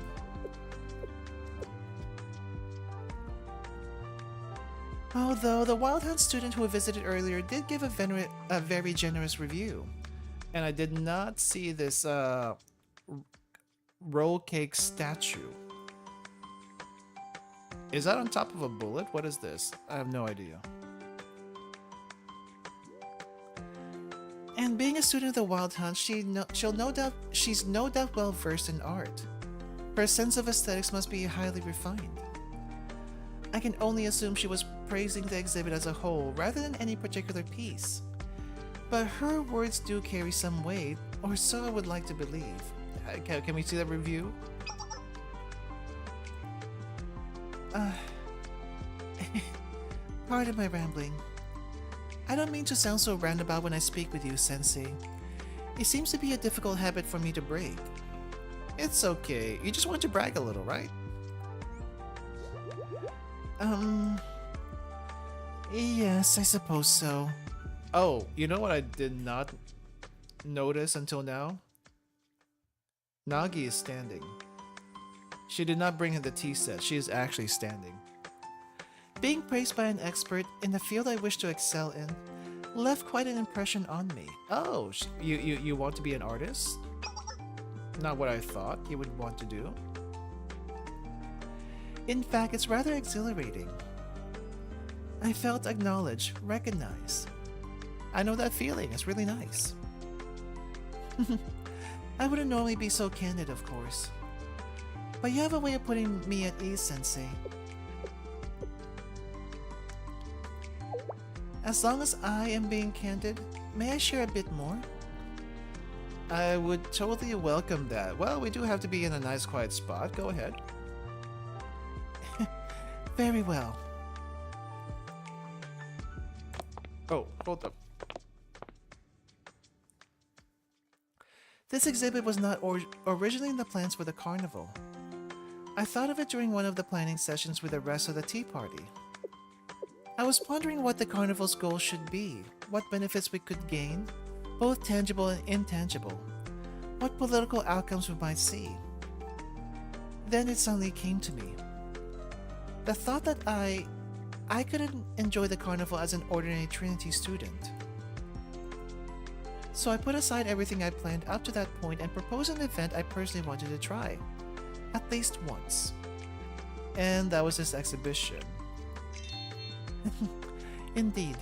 Although the Wild Hunt student who visited earlier did give a very generous review, and I did not see this roll cake statue. Is that on top of a bullet? What is this? I have no idea. And being a student of the Wild Hunt, she's no doubt well versed in art. Her sense of aesthetics must be highly refined. I can only assume she was praising the exhibit as a whole rather than any particular piece. But her words do carry some weight, or so I would like to believe. Can we see that review? Pardon my rambling. I don't mean to sound so roundabout when I speak with you, Sensei. It seems to be a difficult habit for me to break. It's okay. You just want to brag a little, right? Yes, I suppose so. Oh, you know what I did not notice until now? Nagi is standing. She did not bring in the tea set. She is actually standing. Being praised by an expert in the field I wish to excel in left quite an impression on me. Oh, you want to be an artist? Not what I thought you would want to do. In fact, it's rather exhilarating. I felt acknowledged, recognized. I know that feeling. It's really nice. I wouldn't normally be so candid, of course. But you have a way of putting me at ease, Sensei. As long as I am being candid, may I share a bit more? I would totally welcome that. Well, we do have to be in a nice quiet spot. Go ahead. Very well. Oh, hold up. This exhibit was not originally in the plans for the carnival. I thought of it during one of the planning sessions with the rest of the tea party. I was pondering what the carnival's goal should be, what benefits we could gain, both tangible and intangible. What political outcomes we might see. Then it suddenly came to me. The thought that I couldn't enjoy the carnival as an ordinary Trinity student. So I put aside everything I planned up to that point and proposed an event I personally wanted to try. At least once. And that was this exhibition. Indeed.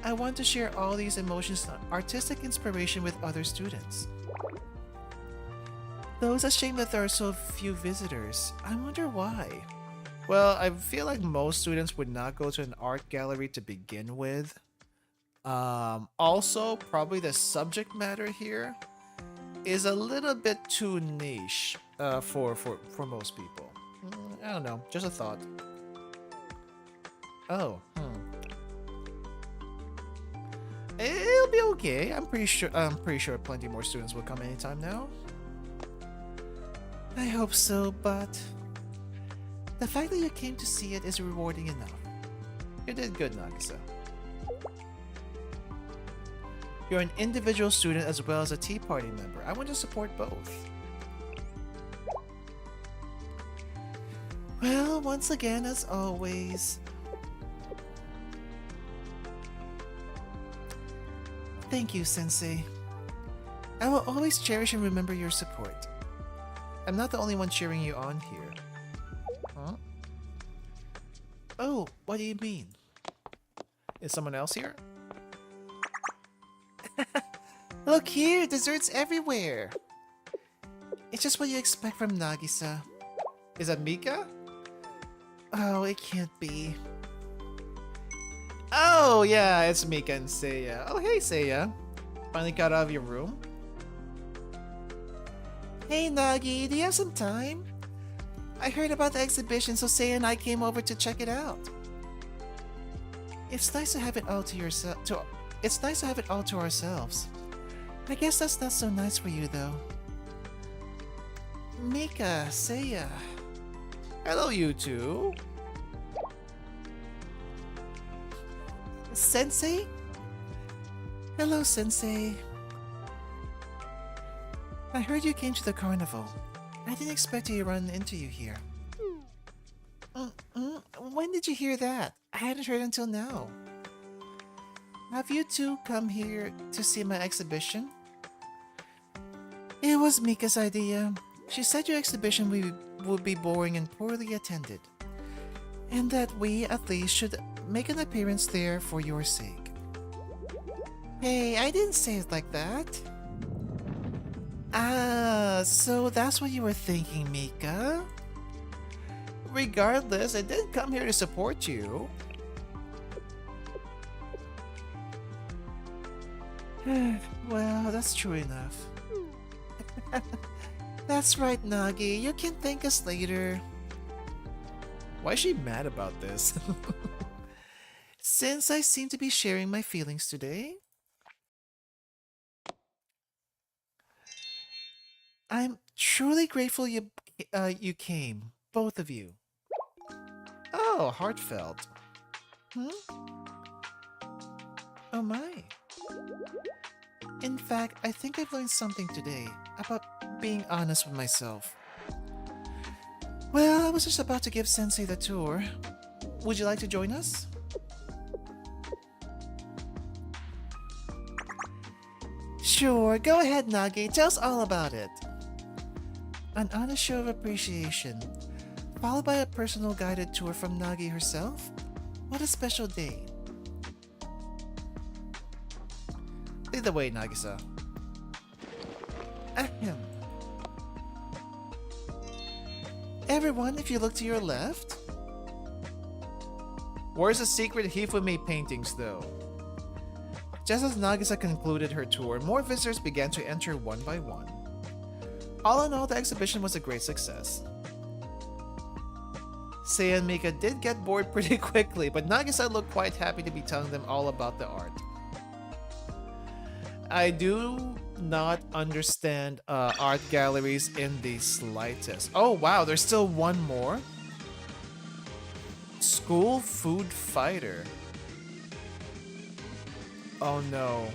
I want to share all these emotions and artistic inspiration with other students. Though it's a shame that there are so few visitors. I wonder why. Well, I feel like most students would not go to an art gallery to begin with. Also, probably the subject matter here is a little bit too niche for most people. I don't know, just a thought. Oh, it'll be okay. I'm pretty sure plenty more students will come anytime now. I hope so, but the fact that you came to see it is rewarding enough. You did good, Nagisa. You're an individual student as well as a Tea Party member. I want to support both. Well, once again, as always, thank you, Sensei. I will always cherish and remember your support. I'm not the only one cheering you on here. Huh? Oh, what do you mean? Is someone else here? Look here, desserts everywhere. It's just what you expect from Nagisa. Is that Mika? Oh, it can't be. Oh, yeah, it's Mika and Seiya. Oh, hey, Seiya. Finally got out of your room? Hey, Nagi, do you have some time? I heard about the exhibition, so Seiya and I came over to check it out. It's nice to have it all to yourself. It's nice to have it all to ourselves. I guess that's not so nice for you, though. Mika, Seiya. Hello, you two. Sensei? Hello, Sensei. I heard you came to the carnival. I didn't expect to run into you here. When did you hear that? I hadn't heard until now. Have you two come here to see my exhibition? It was Mika's idea. She said your exhibition would be boring and poorly attended, and that we at least should make an appearance there for your sake. Hey, I didn't say it like that. Ah, so that's what you were thinking, Mika? Regardless, I did come here to support you. Well, that's true enough. That's right, Nagi. You can thank us later. Why is she mad about this? Since I seem to be sharing my feelings today, I'm truly grateful you came, both of you. Oh, heartfelt. Oh my. In fact, I think I've learned something today about being honest with myself. Well, I was just about to give Sensei the tour. Would you like to join us? Sure, go ahead, Nagi. Tell us all about it. An honest show of appreciation, followed by a personal guided tour from Nagi herself? What a special day. Lead the way, Nagisa. Ahem. Everyone, if you look to your left... Where's the secret Hifumi paintings, though? Just as Nagisa concluded her tour, more visitors began to enter one by one. All in all, the exhibition was a great success. Seiya and Mika did get bored pretty quickly, but Nagisa looked quite happy to be telling them all about the art. I do not understand art galleries in the slightest. Oh wow, there's still one more? School Food Fighter. Oh no.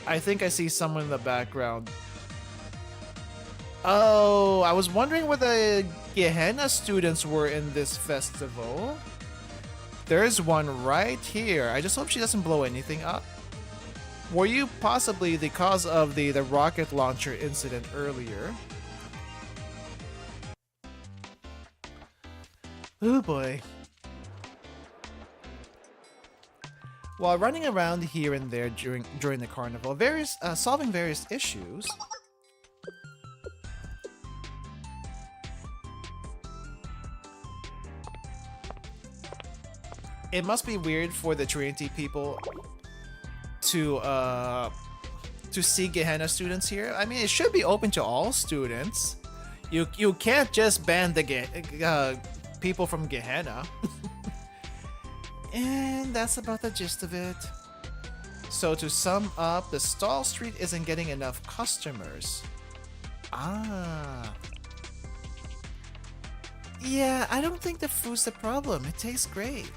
I think I see someone in the background. Oh, I was wondering where the Gehenna students were in this festival. There's one right here. I just hope she doesn't blow anything up. Were you possibly the cause of the rocket launcher incident earlier? Oh boy. While running around here and there during the carnival, solving various issues, it must be weird for the Trinity people to see Gehenna students here. I mean, it should be open to all students. You can't just ban the people from Gehenna. And that's about the gist of it. So to sum up, the stall street isn't getting enough customers. Ah. Yeah, I don't think the food's the problem. It tastes great.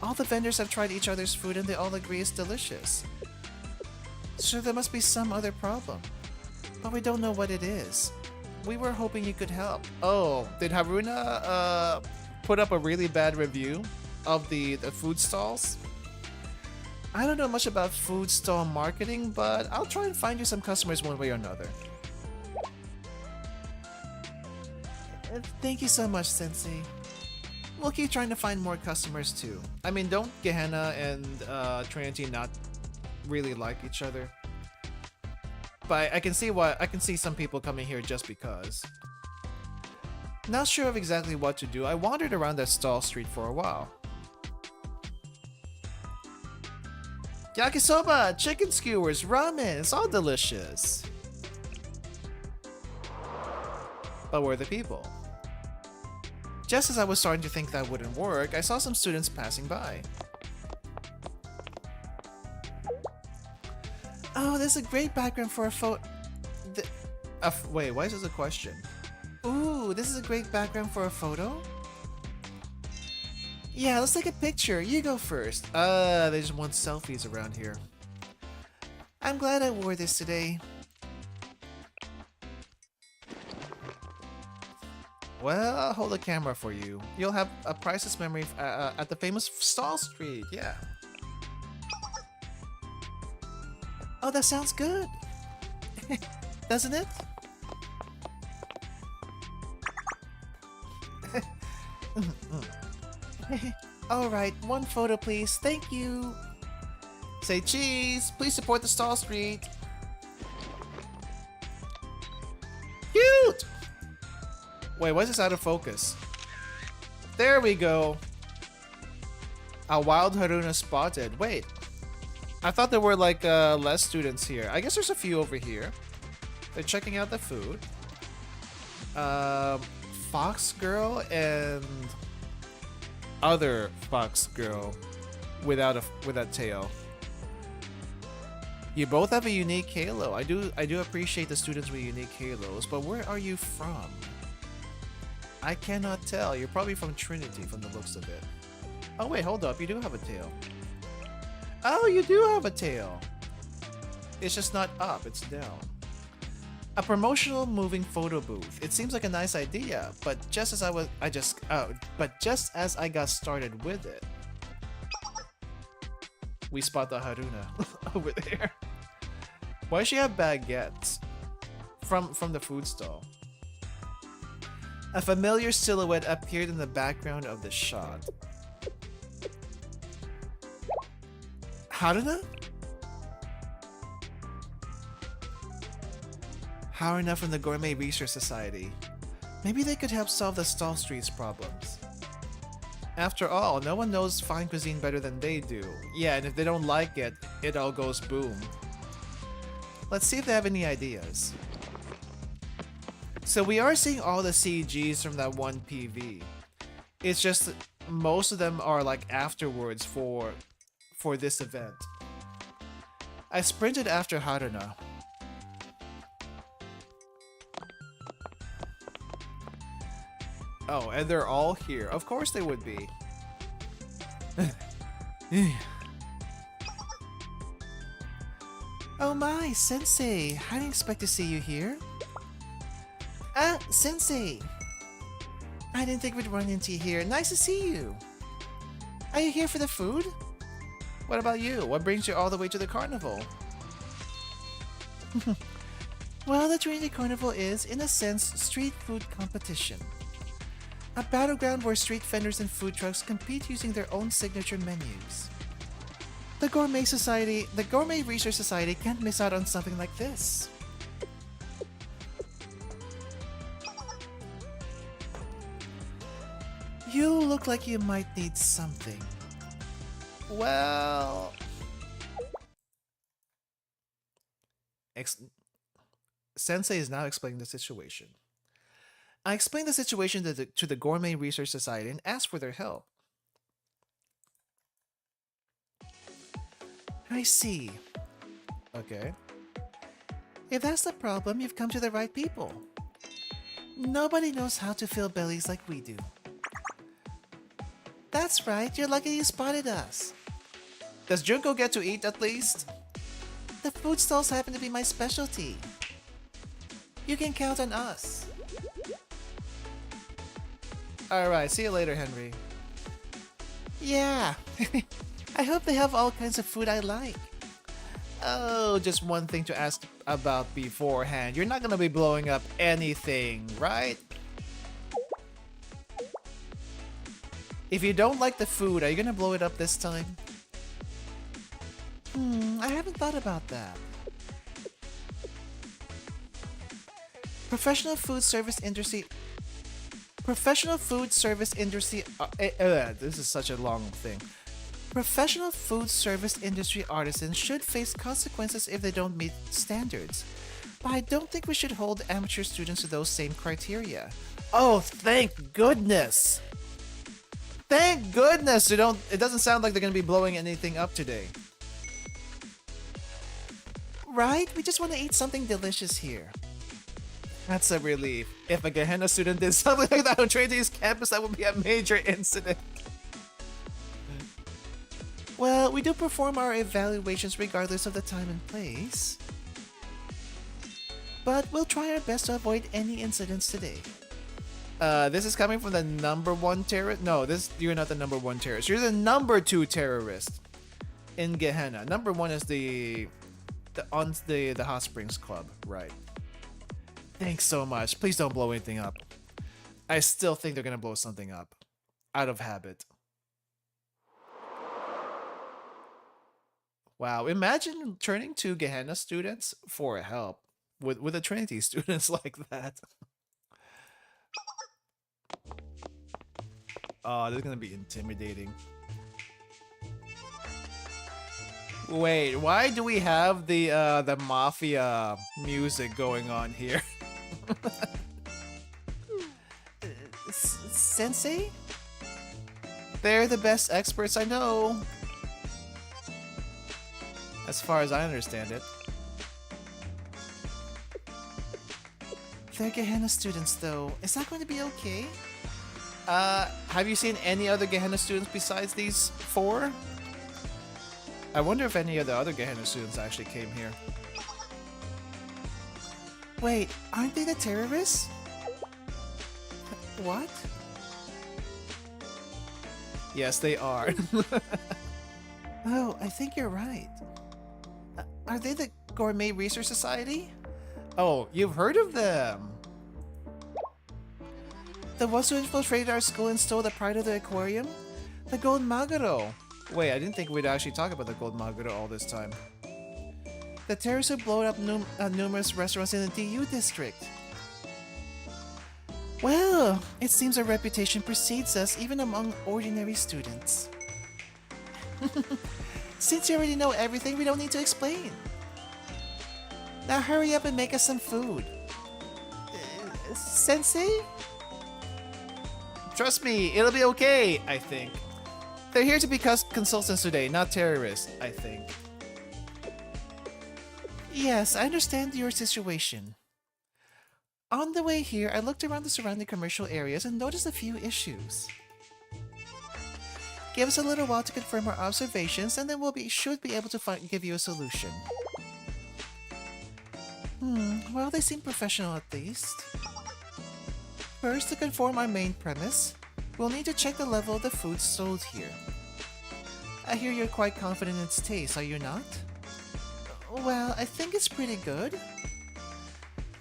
All the vendors have tried each other's food and they all agree it's delicious. So there must be some other problem. But we don't know what it is. We were hoping you could help. Oh, did Haruna put up a really bad review of the food stalls? I don't know much about food stall marketing, but I'll try and find you some customers one way or another. Thank you so much, Sensei. We'll keep trying to find more customers too. I mean, don't Gehenna and Trinity not really like each other? But I can see some people coming here just because. Not sure of exactly what to do. I wandered around that stall street for a while. Yakisoba, chicken skewers, ramen, it's all delicious. But where are the people? Just as I was starting to think that wouldn't work, I saw some students passing by. Oh, this is a great background for a photo. Wait, why is this a question? Ooh, this is a great background for a photo? Yeah, let's take a picture. You go first. They just want selfies around here. I'm glad I wore this today. Well, I'll hold the camera for you. You'll have a priceless memory at the famous stall street, yeah. Oh, that sounds good. Doesn't it? Alright, one photo please, thank you. Say cheese, please support the stall street. Cute! Wait, why is this out of focus? There we go. A wild Haruna spotted. Wait, I thought there were like less students here. I guess there's a few over here. They're checking out the food. Fox girl and other fox girl without tail. You both have a unique halo. I do appreciate the students with unique halos, but where are you from? I cannot tell. You're probably from Trinity from the looks of it. Oh wait, hold up. You do have a tail. Oh, you do have a tail. It's just not up, it's down. A promotional moving photo booth. It seems like a nice idea, but just as I got started with it, we spot the Haruna over there. Why does she have baguettes from the food stall? A familiar silhouette appeared in the background of the shot. Haruna? Haruna from the Gourmet Research Society. Maybe they could help solve the stall street's problems. After all, no one knows fine cuisine better than they do. Yeah, and if they don't like it, it all goes boom. Let's see if they have any ideas. So we are seeing all the CGs from that one PV. It's just that most of them are like afterwards for this event. I sprinted after Haruna. Oh, and they're all here. Of course they would be. Oh my, Sensei! I didn't expect to see you here. Ah, Sensei! I didn't think we'd run into you here. Nice to see you! Are you here for the food? What about you? What brings you all the way to the carnival? Well, the Trinity Carnival is, in a sense, street food competition. A battleground where street vendors and food trucks compete using their own signature menus. The Gourmet Research Society can't miss out on something like this. You look like you might need something. Well... Sensei is now explaining the situation. I explained the situation to the Gourmet Research Society and asked for their help. I see. Okay. If that's the problem, you've come to the right people. Nobody knows how to fill bellies like we do. That's right, you're lucky you spotted us. Does Junko get to eat at least? The food stalls happen to be my specialty. You can count on us. Alright, see you later, Henry. Yeah, I hope they have all kinds of food I like. Oh, just one thing to ask about beforehand. You're not gonna be blowing up anything, right? If you don't like the food, are you gonna blow it up this time? I haven't thought about that. Professional food service industry. This is such a long thing. Professional food service industry artisans should face consequences if they don't meet standards. But I don't think we should hold amateur students to those same criteria. Oh, thank goodness! Thank goodness! It doesn't sound like they're gonna be blowing anything up today. Right? We just want to eat something delicious here. That's a relief. If a Gehenna student did something like that on Trinity's campus, that would be a major incident. Well, we do perform our evaluations regardless of the time and place. But we'll try our best to avoid any incidents today. This is coming from the #1 terrorist? No, you're not the #1 terrorist. You're the #2 terrorist in Gehenna. #1 is the Hot Springs Club, right? Thanks so much. Please don't blow anything up. I still think they're gonna blow something up. Out of habit. Wow, imagine turning to Gehenna students for help with the Trinity students like that. Oh, this is gonna be intimidating. Wait, why do we have the mafia music going on here? Sensei? They're the best experts I know. As far as I understand it. They're Gehenna students though. Is that going to be okay? Have you seen any other Gehenna students besides these 4? I wonder if any of the other Gehenna students actually came here. Wait, aren't they the terrorists? What? Yes, they are. Oh, I think you're right. Are they the Gourmet Research Society? Oh, you've heard of them! The ones who infiltrated our school and stole the pride of the aquarium? The Gold Maguro! Wait, I didn't think we'd actually talk about the Gold Maguro all this time. The terrorists who blew up numerous restaurants in the DU district. Well, it seems our reputation precedes us even among ordinary students. Since you already know everything, we don't need to explain. Now hurry up and make us some food. Sensei? Trust me, it'll be okay, I think. They're here to be consultants today, not terrorists, I think. Yes, I understand your situation. On the way here, I looked around the surrounding commercial areas and noticed a few issues. Give us a little while to confirm our observations, and then should be able to give you a solution. Well, they seem professional at least. First, to conform our main premise, we'll need to check the level of the food sold here. I hear you're quite confident in its taste, are you not? Well, I think it's pretty good.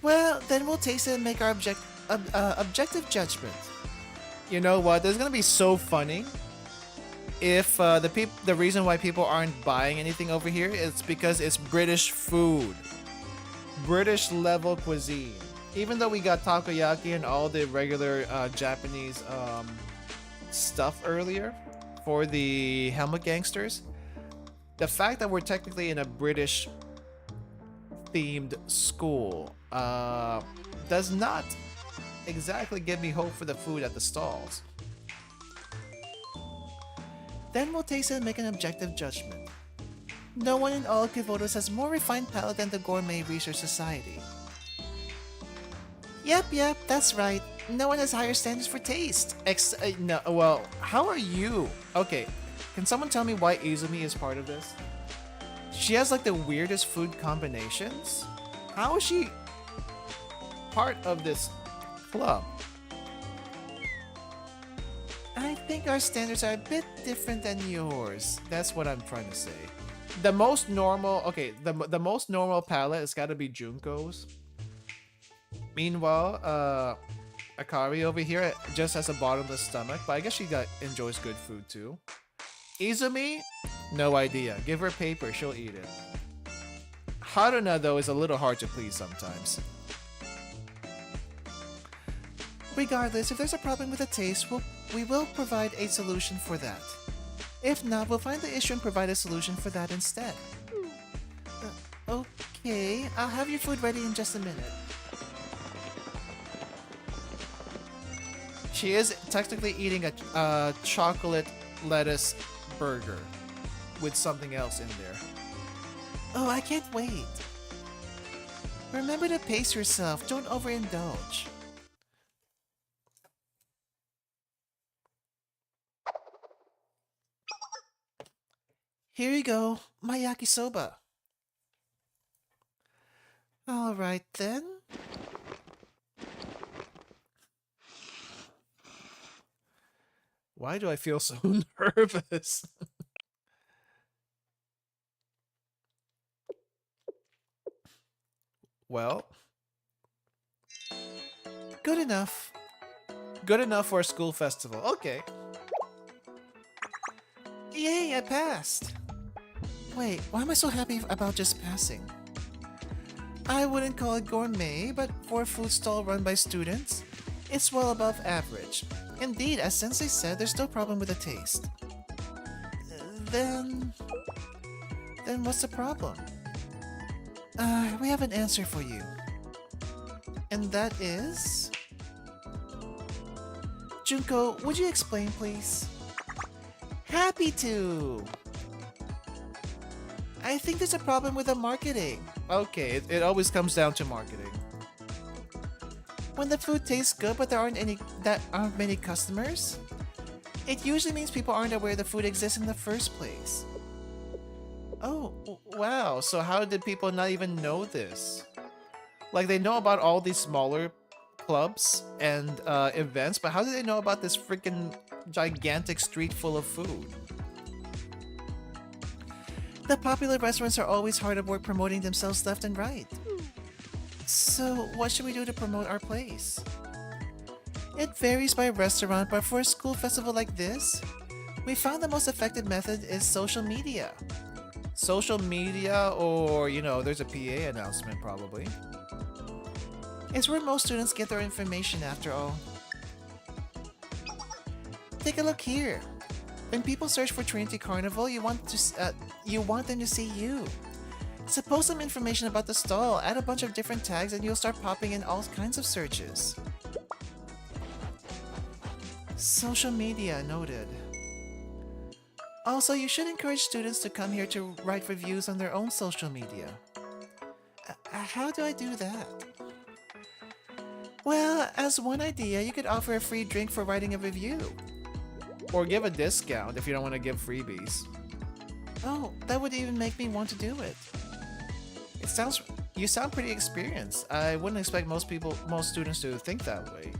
Well, then we'll taste it and make our objective judgment. You know what? This is gonna be so funny if the reason why people aren't buying anything over here is because it's British food, British level cuisine. Even though we got takoyaki and all the regular Japanese stuff earlier for the Helmet Gangsters, the fact that we're technically in a British themed school does not exactly give me hope for the food at the stalls. Then we'll taste it and make an objective judgment. No one in all Kivotos has more refined palate than the Gourmet Research Society. Yep, that's right. No one has higher standards for taste. No, well, how are you? Okay, can someone tell me why Izumi is part of this? She has like the weirdest food combinations. How is she part of this club? I think our standards are a bit different than yours. That's what I'm trying to say. The most normal, okay, the most normal palate has got to be Junko's. Meanwhile, Akari over here just has a bottomless stomach, but I guess she enjoys good food too. Izumi? No idea. Give her paper, she'll eat it. Haruna, though, is a little hard to please sometimes. Regardless, if there's a problem with the taste, we will provide a solution for that. If not, we'll find the issue and provide a solution for that instead. Okay, I'll have your food ready in just a minute. She is technically eating a chocolate lettuce burger with something else in there. Oh, I can't wait. Remember to pace yourself, don't overindulge. Here you go, my yakisoba. Alright then. Why do I feel so nervous? Well, good enough. Good enough for a school festival. Okay. Yay, I passed. Wait, why am I so happy about just passing? I wouldn't call it gourmet, but for a food stall run by students, it's well above average. Indeed, as Sensei said, there's no problem with the taste. Then what's the problem? We have an answer for you. And that is... Junko, would you explain, please? Happy to! I think there's a problem with the marketing. Okay, it always comes down to marketing. When the food tastes good but there aren't many customers, it usually means people aren't aware the food exists in the first place. Oh, wow, so how did people not even know this? Like, they know about all these smaller clubs and events, but how did they know about this freaking gigantic street full of food? The popular restaurants are always hard at work promoting themselves left and right. So, what should we do to promote our place? It varies by restaurant, but for a school festival like this, we found the most effective method is social media. Social media, or, you know, there's a PA announcement probably. It's where most students get their information after all. Take a look here. When people search for Trinity Carnival, you want them to see you. Suppose some information about the stall, add a bunch of different tags, and you'll start popping in all kinds of searches. Social media, noted. Also, you should encourage students to come here to write reviews on their own social media. How do I do that? Well, as one idea, you could offer a free drink for writing a review. Or give a discount if you don't want to give freebies. Oh, that would even make me want to do it. It sounds You sound pretty experienced. I wouldn't expect most students to think that way.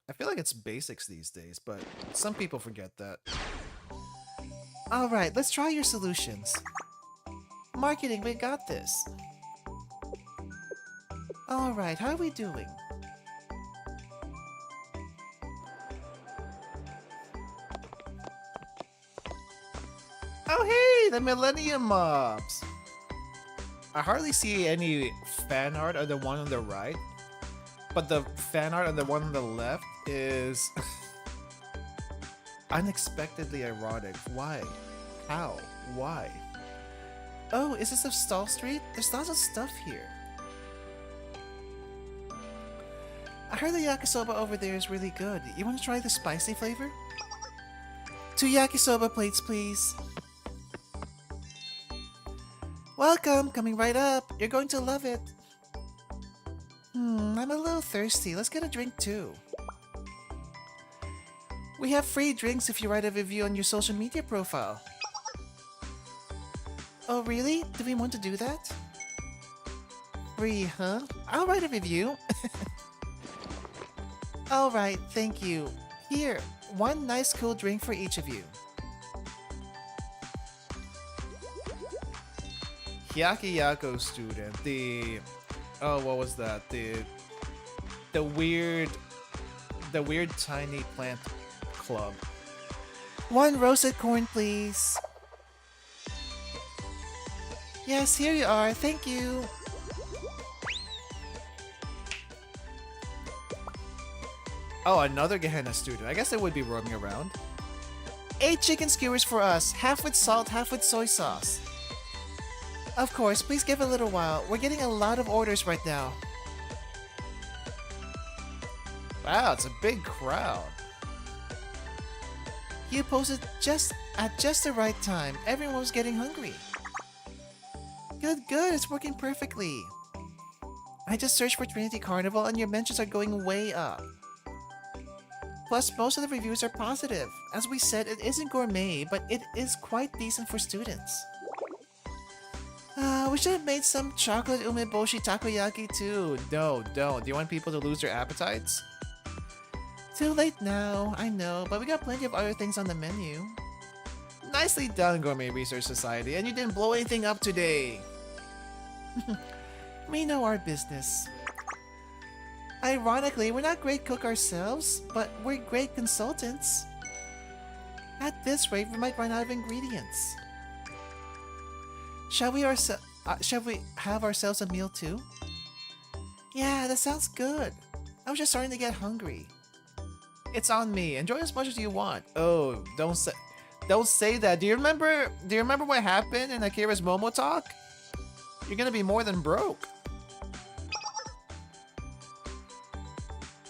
I feel like it's basics these days, but some people forget that. Alright, let's try your solutions. Marketing, we got this. Alright, how are we doing? Oh hey, the Millennium Mobs! I hardly see any fan art of the one on the right, but the fan art of the one on the left is unexpectedly ironic. Why? How? Why? Oh, is this a stall street? There's lots of stuff here. I heard the yakisoba over there is really good. You want to try the spicy flavor? 2 yakisoba plates, please. Welcome, coming right up. You're going to love it. I'm a little thirsty. Let's get a drink too. We have free drinks if you write a review on your social media profile. Oh really? Do we want to do that? Free, huh? I'll write a review. Alright, thank you. Here, one nice cool drink for each of you. Hyakiyako student, what was that? The weird tiny plant club. One roasted corn, please. Yes, here you are. Thank you. Oh, another Gehenna student. I guess they would be roaming around. 8 chicken skewers for us. Half with salt, half with soy sauce. Of course, please give a little while. We're getting a lot of orders right now. Wow, it's a big crowd. You posted at just the right time. Everyone was getting hungry. Good, it's working perfectly. I just searched for Trinity Carnival and your mentions are going way up. Plus, most of the reviews are positive. As we said, it isn't gourmet, but it is quite decent for students. We should have made some chocolate umeboshi takoyaki too. No, don't. Do you want people to lose their appetites? Too late now, I know, but we got plenty of other things on the menu. Nicely done, Gourmet Research Society, and you didn't blow anything up today. We know our business. Ironically, we're not great cook ourselves, but we're great consultants. At this rate, we might run out of ingredients. Shall we have ourselves a meal too? Yeah, that sounds good. I was just starting to get hungry. It's on me. Enjoy as much as you want. Oh, don't say that. Do you remember what happened in Akira's MomoTalk? You're gonna be more than broke.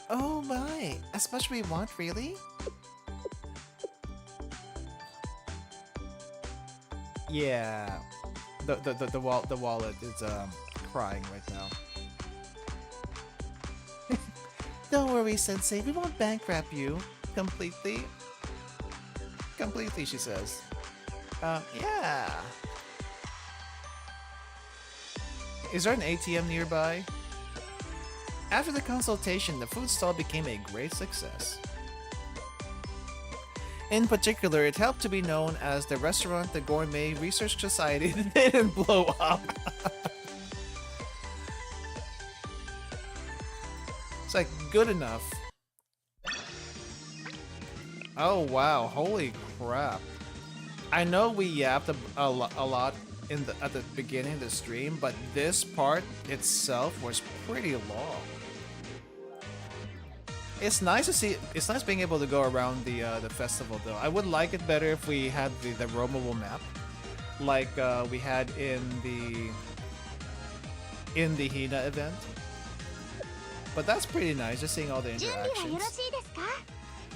Oh my, as much as we want, really? Yeah. The wallet is crying right now. Don't worry, Sensei, we won't bankrupt you completely. Completely, she says. Yeah. Is there an ATM nearby? After the consultation, the food stall became a great success. In particular, it helped to be known as the restaurant the Gourmet Research Society didn't blow up. It's like good enough. Oh wow, holy crap. I know we yapped a lot at the beginning of the stream, but this part itself was pretty long. It's nice to see. It's nice being able to go around the festival, though. I would like it better if we had the roamable map, like we had in the Hina event. But that's pretty nice, just seeing all the interactions.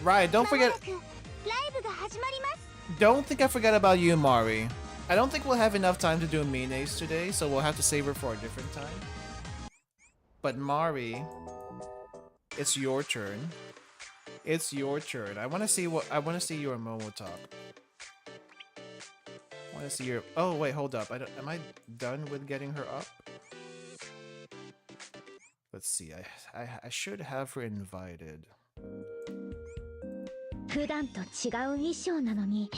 Right. Don't forget. Don't think I forgot about you, Mari. I don't think we'll have enough time to do Mina's today, so we'll have to save her for a different time. But Mari, it's your turn. It's your turn. I want to see your Momo talk. want to see your... Oh, wait, hold up. Am I done with getting her up? Let's see. I should have her invited. 普段と違う衣装なのに、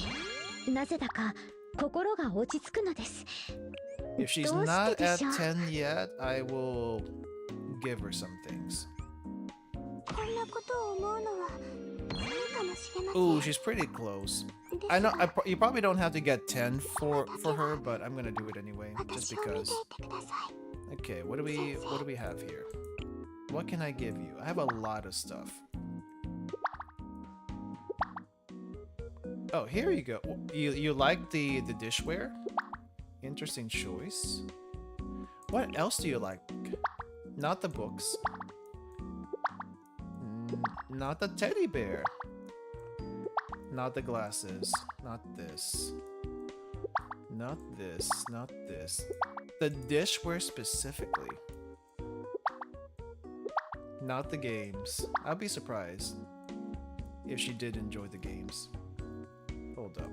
なぜだか心が落ち着くのです。 If she's not at 10 yet, I will give her some things. Ooh, she's pretty close. I know you probably don't have to get 10 for her, but I'm gonna do it anyway, just because. Okay, what do we have here? What can I give you? I have a lot of stuff. Oh, here you go. You like the dishware? Interesting choice. What else do you like? Not the books. Not the teddy bear. Not the glasses. Not this. Not this. Not this. The dishware specifically. Not the games. I'll be surprised if she did enjoy the games. Hold up.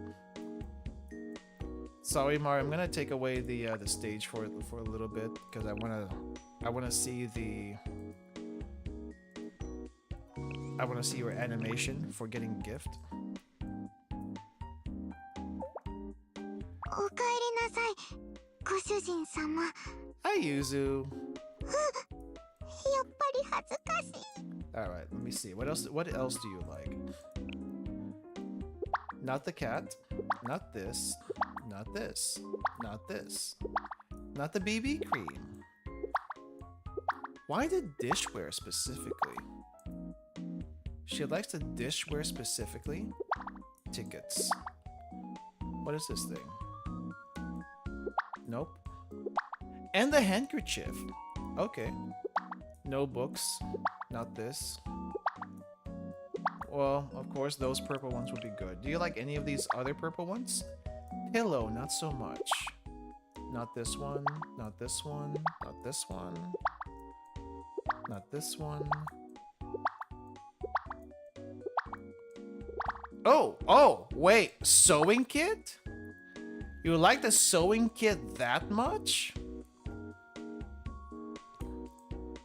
Sorry, Mari. I'm gonna take away the stage for a little bit because I wanna see your animation for getting gift. Hi, Yuzu. Alright, let me see. What else do you like? Not the cat. Not this. Not this. Not this. Not the BB cream. Why the dishware specifically? She likes the dishware specifically? Tickets. What is this thing? Nope. And the handkerchief. Okay. No books. Not this. Well, of course, those purple ones would be good. Do you like any of these other purple ones? Pillow, not so much. Not this one. Not this one. Not this one. Not this one. Oh, wait. Sewing kit? You like the sewing kit that much?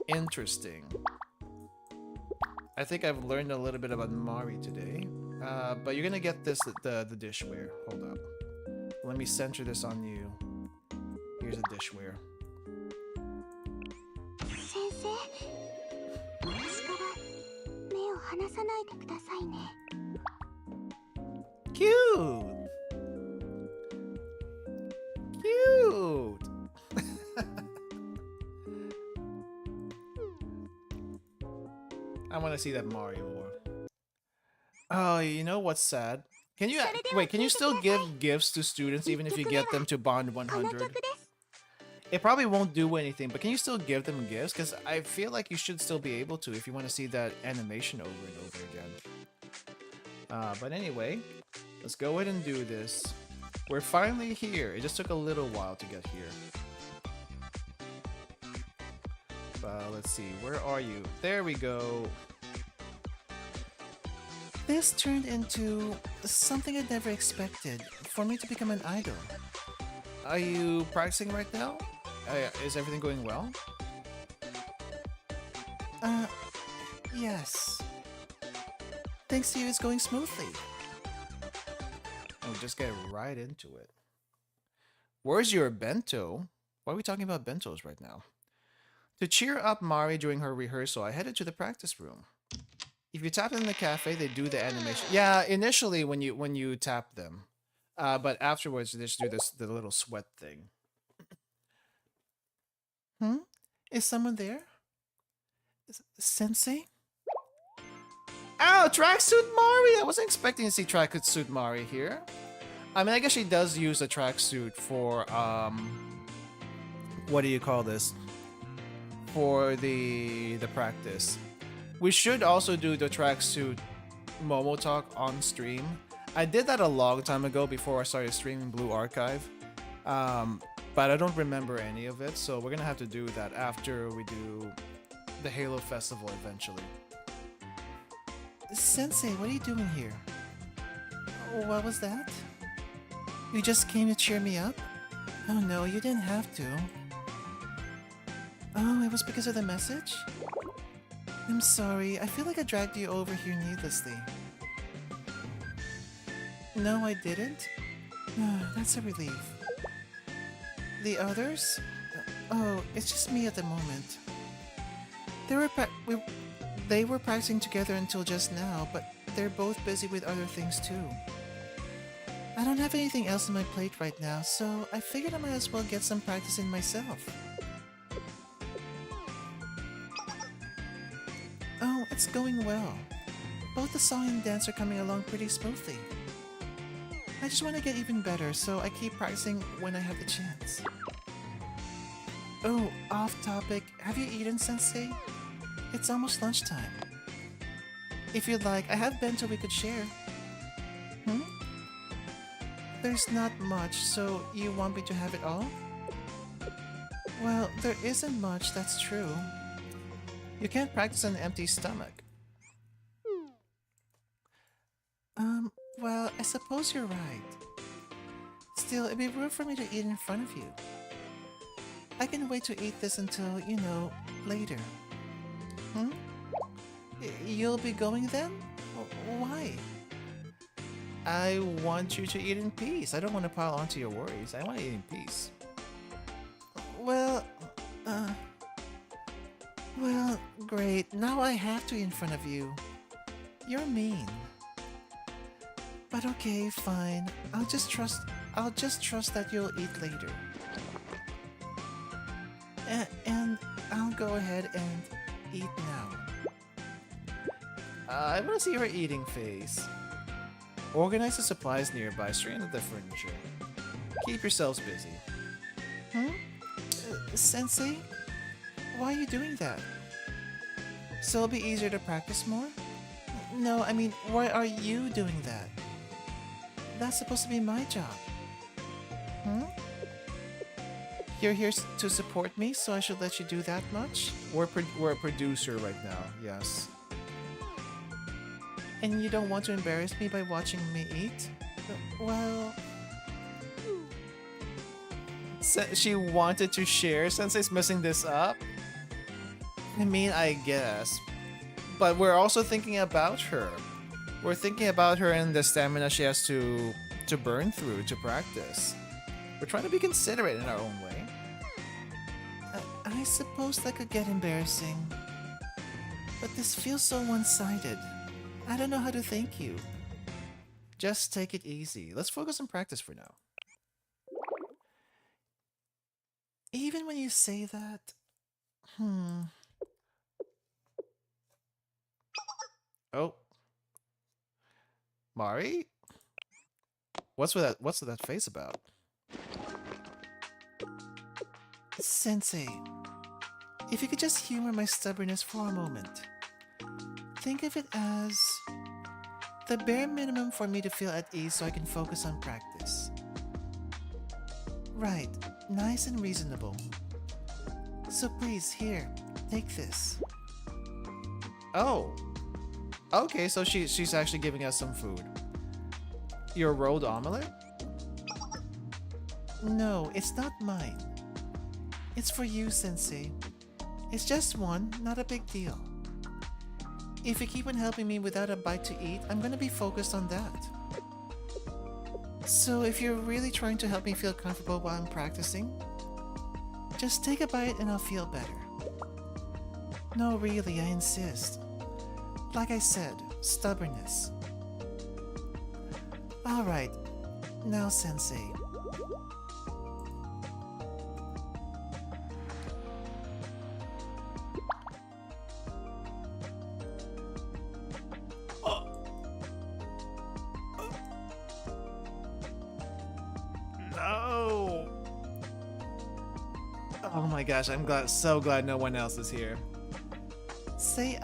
Interesting. I think I've learned a little bit about Mari today. But you're gonna get this, the dishware. Hold up. Let me center this on you. Here's a dishware. Cute! Cute! I want to see that Mario more. Oh, you know what's sad? Can you wait? Can you still give gifts to students even if you get them to bond 100? It probably won't do anything, but can you still give them gifts? Because I feel like you should still be able to if you want to see that animation over and over again. But anyway, let's go ahead and do this. We're finally here. It just took a little while to get here. Let's see, where are you? There we go. This turned into something I'd never expected, for me to become an idol. Are you practicing right now? Is everything going well? Yes. Thanks to you, it's going smoothly. We'll just get right into it. Where's your bento? Why are we talking about bentos right now? To cheer up Mari during her rehearsal, I headed to the practice room. If you tap them in the cafe, they do the animation. Yeah, initially when you tap them, but afterwards they just do the little sweat thing. Is someone there? Sensei? Ow, tracksuit Mari! I wasn't expecting to see tracksuit Mari here. I mean, I guess she does use a tracksuit for what do you call this? For the practice. We should also do the tracksuit MomoTalk on stream. I did that a long time ago before I started streaming Blue Archive. But I don't remember any of it, so we're gonna have to do that after we do the Halo Festival eventually. Sensei, what are you doing here? What was that? You just came to cheer me up? Oh no, you didn't have to. Oh, it was because of the message? I'm sorry, I feel like I dragged you over here needlessly. No, I didn't? That's a relief. The others? Oh, it's just me at the moment. They were practicing together until just now, but they're both busy with other things too. I don't have anything else on my plate right now, so I figured I might as well get some practice in myself. Oh, it's going well. Both the song and dance are coming along pretty smoothly. I just want to get even better, so I keep practicing when I have the chance. Oh, off topic, have you eaten, Sensei? It's almost lunchtime. If you'd like, I have bento we could share. There's not much, so you want me to have it all? Well, there isn't much, that's true. You can't practice on an empty stomach. Well, I suppose you're right. Still, it'd be rude for me to eat in front of you. I can wait to eat this until, you know, later. You'll be going then? Why? I want you to eat in peace. I don't want to pile onto your worries. I want to eat in peace. Well, great. Now I have to eat in front of you. You're mean. But okay, fine. I'll just trust that you'll eat later. And I'll go ahead and eat now. I want to see her eating face. Organize the supplies nearby, straighten the furniture. Keep yourselves busy. Sensei? Why are you doing that? So it'll be easier to practice more? No, I mean, why are you doing that? That's supposed to be my job. You're here to support me, so I should let you do that much? We're a producer right now, yes. And you don't want to embarrass me by watching me eat? Well... She wanted to share? Sensei's messing this up? I mean, I guess. But we're also thinking about her. We're thinking about her and the stamina she has to burn through to practice. We're trying to be considerate in our own way. I suppose that could get embarrassing. But this feels so one-sided. I don't know how to thank you. Just take it easy. Let's focus on practice for now. Even when you say that... Oh. Mari? What's with that face about? Sensei, if you could just humor my stubbornness for a moment. Think of it as the bare minimum for me to feel at ease so I can focus on practice. Right, nice and reasonable. So please, here, take this. Oh. Okay, so she's actually giving us some food. Your rolled omelette? No, it's not mine. It's for you, Sensei. It's just one, not a big deal. If you keep on helping me without a bite to eat, I'm gonna be focused on that. So if you're really trying to help me feel comfortable while I'm practicing, just take a bite and I'll feel better. No, really, I insist. Like I said, stubbornness. Alright, now Sensei. No! Oh my gosh, I'm so glad no one else is here. Say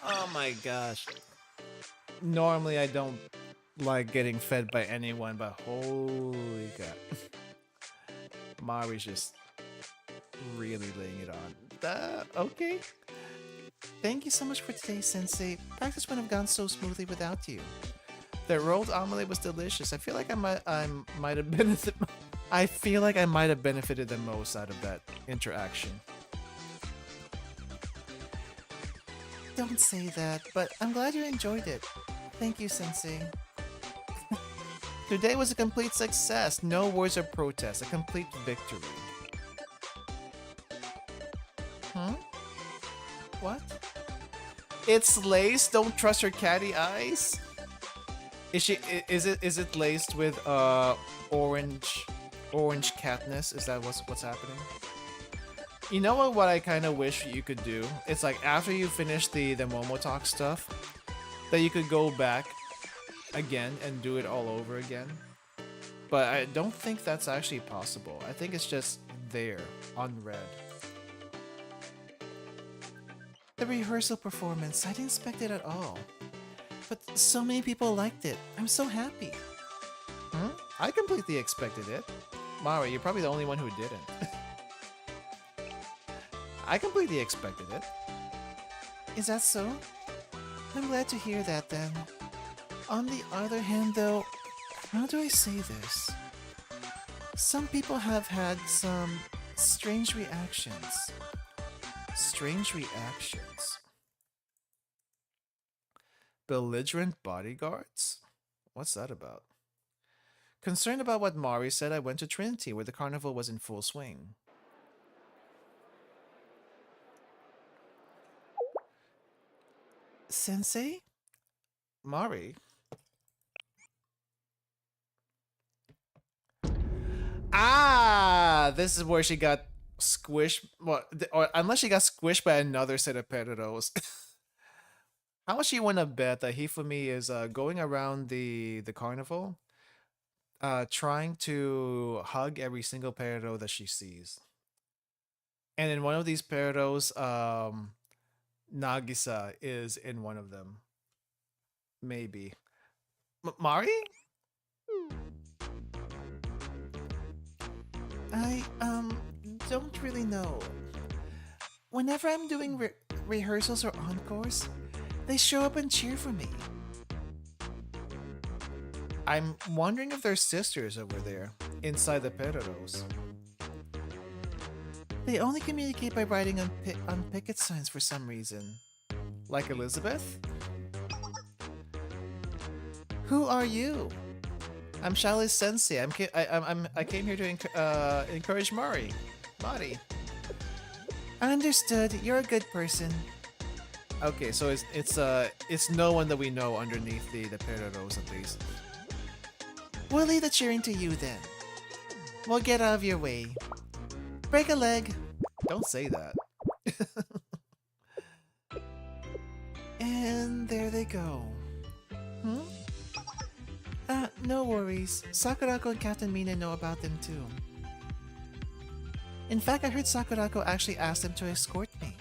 Oh my gosh. Normally I don't like getting fed by anyone, but holy crap. Mari's just really laying it on. Okay. Thank you so much for today, Sensei. Practice wouldn't have gone so smoothly without you. The rolled omelet was delicious. I feel like I might have benefited. I feel like I might have benefited the most out of that interaction. Don't say that, but I'm glad you enjoyed it. Thank you, Sensei. Today was a complete success. No words of protest. A complete victory. Huh? What? It's laced. Don't trust her catty eyes. Is it laced with orange catness? Is that what's happening? You know what I kind of wish you could do? It's like after you finish the MomoTalks stuff, that you could go back again and do it all over again. But I don't think that's actually possible. I think it's just there, unread. The rehearsal performance, I didn't expect it at all. But so many people liked it. I'm so happy. Huh? I completely expected it. Mari, you're probably the only one who didn't. I completely expected it. Is that so? I'm glad to hear that then. On the other hand though, how do I say this? Some people have had some strange reactions. Strange reactions. Belligerent bodyguards? What's that about? Concerned about what Mari said, I went to Trinity, where the carnival was in full swing. Sensei? Mari? Ah! This is where she got squished. Well, or unless she got squished by another set of pedos. How much you want to bet that Hifumi is going around the carnival, trying to hug every single pedo that she sees? And in one of these pedos, Nagisa is in one of them. Maybe. Mari? I, don't really know. Whenever I'm doing rehearsals or encores, they show up and cheer for me. I'm wondering if they're sisters over there, inside the pedos. They only communicate by writing on picket signs for some reason. Like Elizabeth? Who are you? I'm Shali's sensei. I came here to encourage Mari. Understood. You're a good person. Okay, so it's no one that we know underneath the pedos at least. We'll leave the cheering to you then. We'll get out of your way. Break a leg. Don't say that. And there they go. No worries. Sakurako and Captain Mina know about them too. In fact, I heard Sakurako actually asked them to escort me.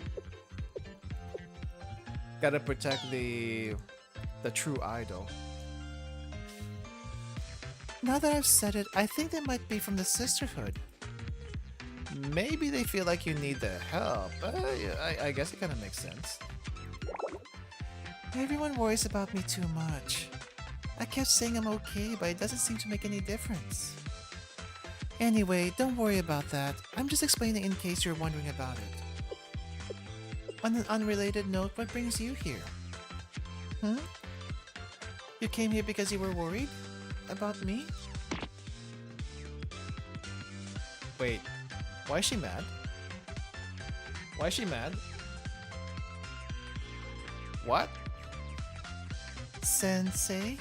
Gotta protect the true idol. Now that I've said it, I think they might be from the Sisterhood. Maybe they feel like you need their help. I guess it kind of makes sense. Everyone worries about me too much. I kept saying I'm okay, but it doesn't seem to make any difference. Anyway, don't worry about that. I'm just explaining in case you're wondering about it. On an unrelated note, what brings you here? You came here because you were worried? About me? Wait, why is she mad? Why is she mad? What? Sensei?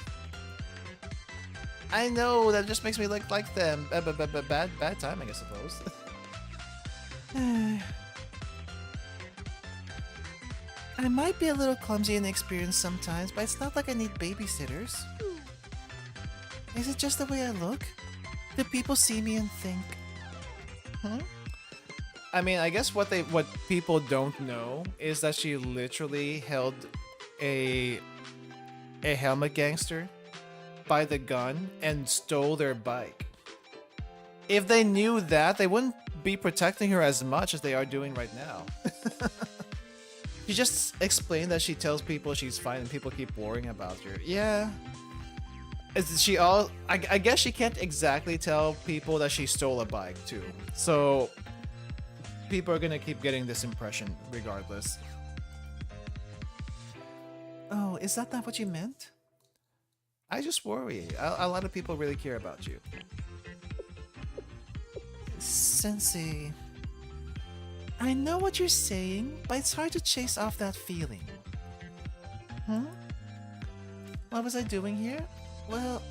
I know, that just makes me look like them. Bad timing, I suppose. I might be a little clumsy and inexperienced sometimes, but it's not like I need babysitters. Is it just the way I look? Do people see me and think? I mean, I guess what people don't know is that she literally held a helmet gangster by the gun and stole their bike. If they knew that, they wouldn't be protecting her as much as they are doing right now. She just explained that she tells people she's fine and people keep worrying about her. Yeah. Is she all? I guess she can't exactly tell people that she stole a bike too. So people are gonna keep getting this impression regardless. Oh, is that not what you meant? I just worry. A lot of people really care about you. Sensei, I know what you're saying, but it's hard to chase off that feeling. Huh? What was I doing here? Well,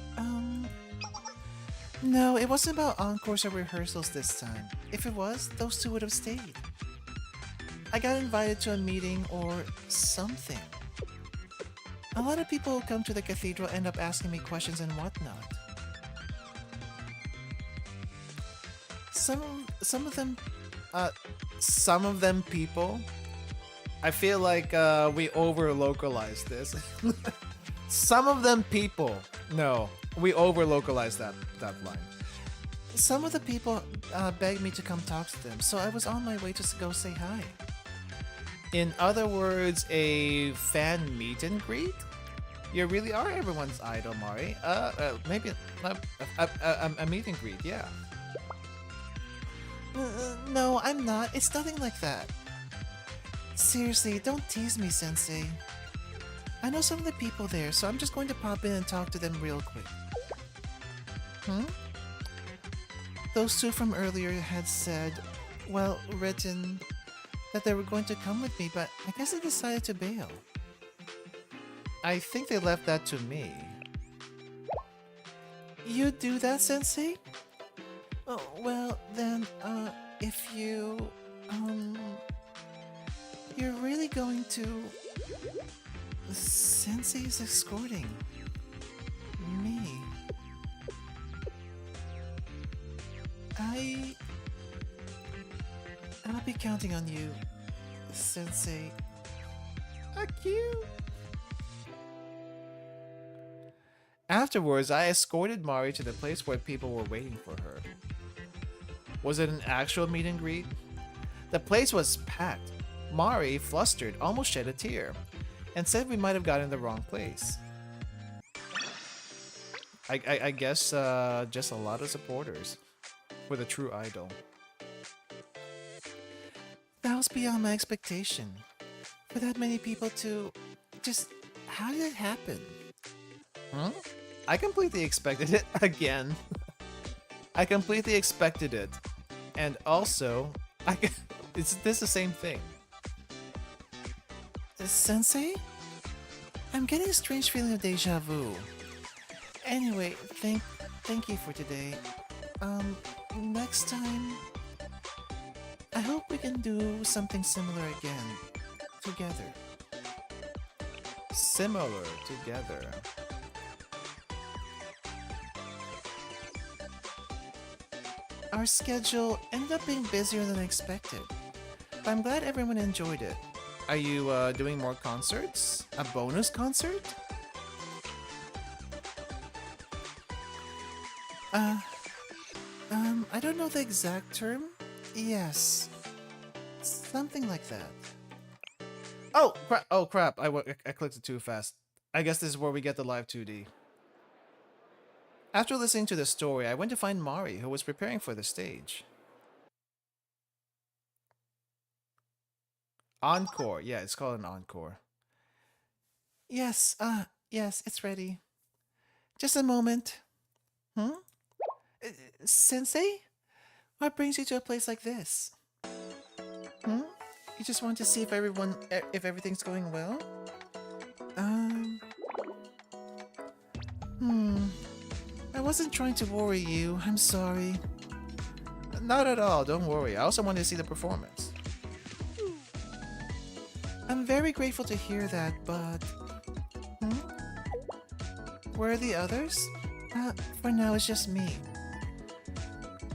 no, it wasn't about encores or rehearsals this time. If it was, those two would have stayed. I got invited to a meeting or something. A lot of people who come to the cathedral end up asking me questions and whatnot. Some of them people. I feel like we over localized this. Some of them people. No, we over localized that line. Some of the people begged me to come talk to them, so I was on my way to go say hi. In other words, a fan meet and greet? You really are everyone's idol, Mari. Maybe a meet and greet, yeah. No, I'm not. It's nothing like that. Seriously, don't tease me, Sensei. I know some of the people there, so I'm just going to pop in and talk to them real quick. Those two from earlier had said, well, written, that they were going to come with me, but I guess they decided to bail. I think they left that to me. You do that, Sensei? Oh, well, then, if you, you're really going to... The Sensei is escorting me. I'll be counting on you, Sensei. Cute. Afterwards, I escorted Mari to the place where people were waiting for her. Was it an actual meet and greet? The place was packed. Mari, flustered, almost shed a tear, and said we might have gotten the wrong place. I guess just a lot of supporters for the true idol. That was beyond my expectation. For that many people to... just... how did it happen? Huh? I completely expected it again. I completely expected it. And also, is this the same thing? Sensei? I'm getting a strange feeling of deja vu. Anyway, thank you for today. Next time, I hope we can do something similar again. Together. Similar together. Our schedule ended up being busier than expected, but I'm glad everyone enjoyed it. Are you doing more concerts? A bonus concert? I don't know the exact term. Yes. Something like that. Oh, crap. I clicked it too fast. I guess this is where we get the live 2D. After listening to the story, I went to find Mari, who was preparing for the stage. Encore. Yeah, it's called an encore. Yes, yes, it's ready. Just a moment. Sensei? What brings you to a place like this? You just want to see if everything's going well? I wasn't trying to worry you. I'm sorry. Not at all, don't worry. I also wanted to see the performance. I'm very grateful to hear that, but... Where are the others? For now, it's just me.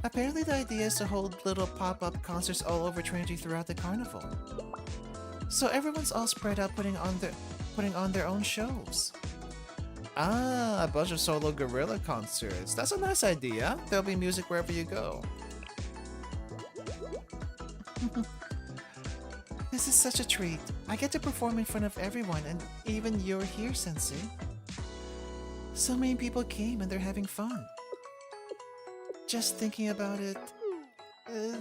Apparently the idea is to hold little pop-up concerts all over Trinity throughout the carnival. So everyone's all spread out putting on their own shows. Ah, a bunch of solo guerrilla concerts. That's a nice idea. There'll be music wherever you go. This is such a treat. I get to perform in front of everyone, and even you're here, Sensei. So many people came and they're having fun. Just thinking about it,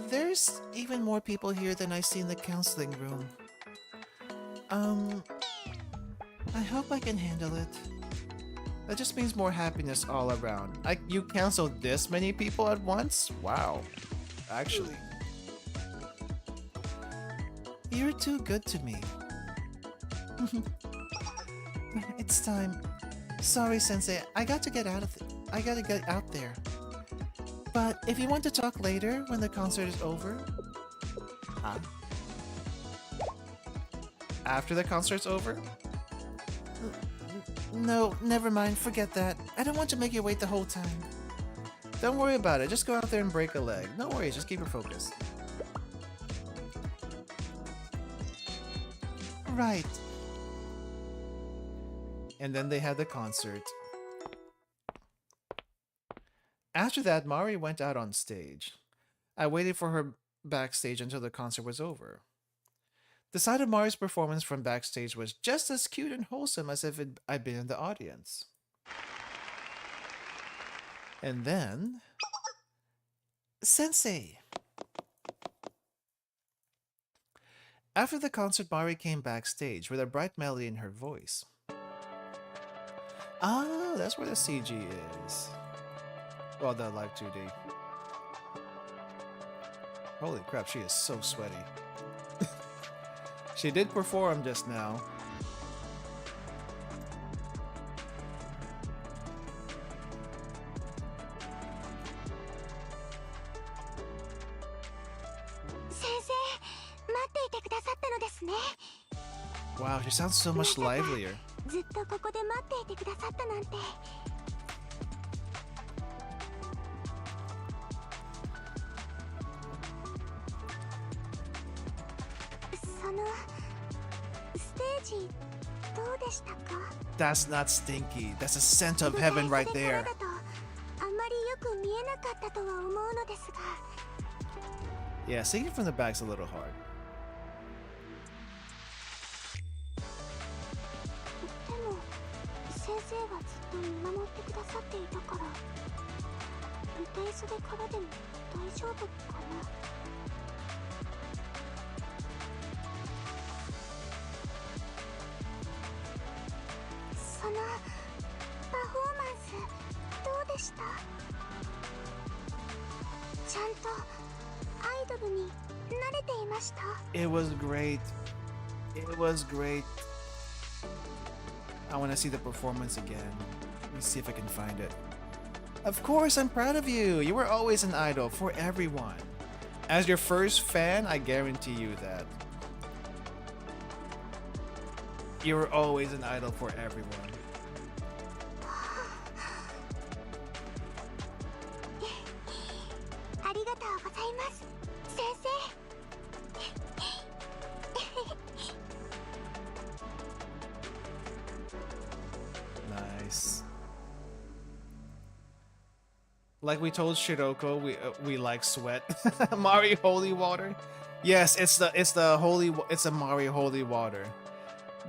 there's even more people here than I see in the counseling room. I hope I can handle it. That just means more happiness all around. You canceled this many people at once? Wow. Actually. You're too good to me. It's time. Sorry, Sensei. I gotta get out there. But if you want to talk later when the concert is over... Huh? After the concert's over? No, never mind. Forget that. I don't want to make you wait the whole time. Don't worry about it. Just go out there and break a leg. No worries. Just keep your focus. Right. And then they had the concert. After that, Mari went out on stage. I waited for her backstage until the concert was over. The side of Mari's performance from backstage was just as cute and wholesome as if I'd been in the audience. And then... Sensei! After the concert, Mari came backstage with a bright melody in her voice. Ah, that's where the CG is. Well, the live 2D. Holy crap, she is so sweaty. She did perform just now. Wow, she sounds so much livelier. That's not stinky. That's a scent of heaven right there. Yeah, seeing it from the back's a little hard. It was great. It was great. I want to see the performance again. Let me see if I can find it. Of course, I'm proud of you. You were always an idol for everyone. As your first fan, I guarantee you that. You were always an idol for everyone. Nice. Like we told Shiroko, we like sweat. Mari holy water. Yes, it's a Mari holy water.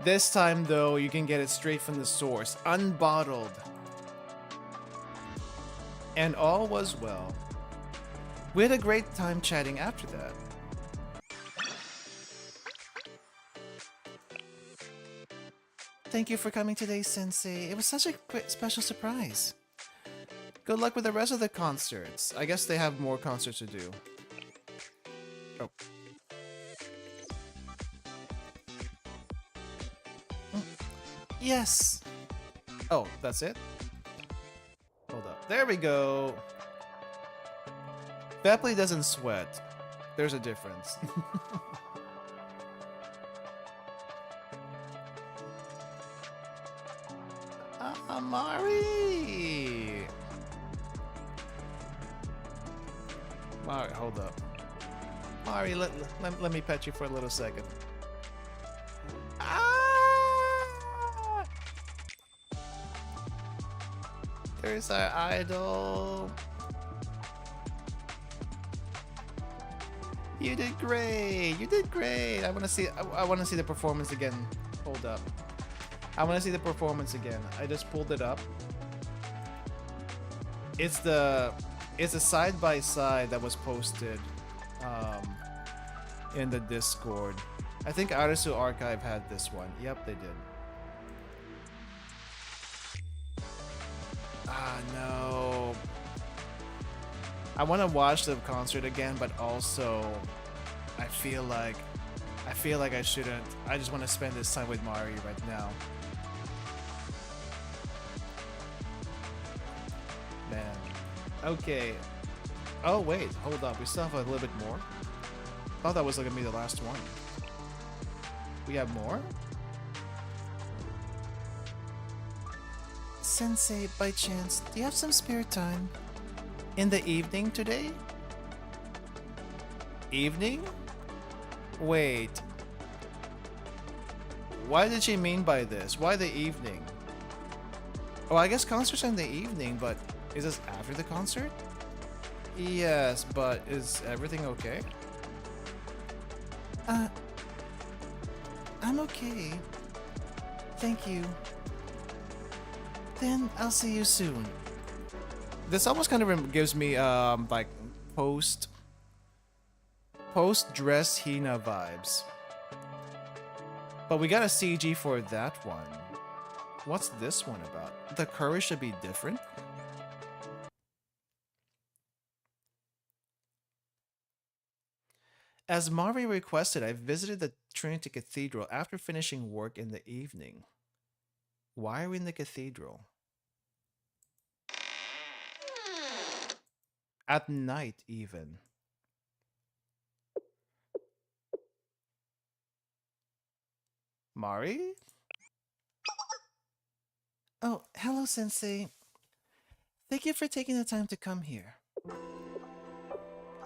This time though, you can get it straight from the source, unbottled. And all was well. We had a great time chatting after that. Thank you for coming today, Sensei. It was such a special surprise. Good luck with the rest of the concerts. I guess they have more concerts to do. Oh. Yes! Oh, that's it? Hold up. There we go! Bepley doesn't sweat. There's a difference. Mari! Mari, hold up. Mari, let me pet you for a little second. Ah! There's our idol. You did great. You did great. I want to see. I want to see the performance again. Hold up. I want to see the performance again. I just pulled it up. It's the side by side that was posted in the Discord. I think Arisu Archive had this one. Yep, they did. Ah, no. I want to watch the concert again, but also I feel like I shouldn't. I just want to spend this time with Mari right now. Man. Okay. Oh wait, hold up. We still have a little bit more. I thought that was gonna be the last one. We have more? Sensei, by chance, do you have some spare time? In the evening today? Evening? Wait. What did she mean by this? Why the evening? Oh, I guess concerts are in the evening, but is this after the concert? Yes, but is everything okay? I'm okay. Thank you. Then I'll see you soon. This almost kind of gives me like post dress Hina vibes. But we got a CG for that one. What's this one about? The courage should be different? As Mari requested, I visited the Trinity Cathedral after finishing work in the evening. Why are we in the cathedral? At night, even. Mari? Oh, hello, Sensei. Thank you for taking the time to come here.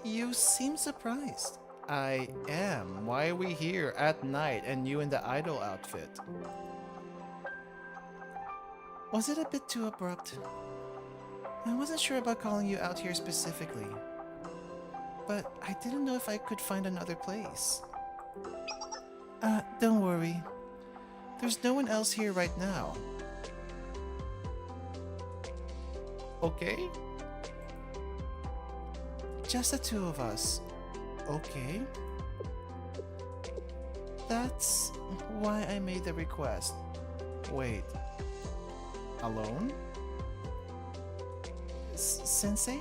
You seem surprised. I am. Why are we here at night and you in the idol outfit? Was it a bit too abrupt? I wasn't sure about calling you out here specifically, but I didn't know if I could find another place. Don't worry. There's no one else here right now. Okay? Just the two of us. Okay. That's why I made the request. Wait. Alone? Sensei?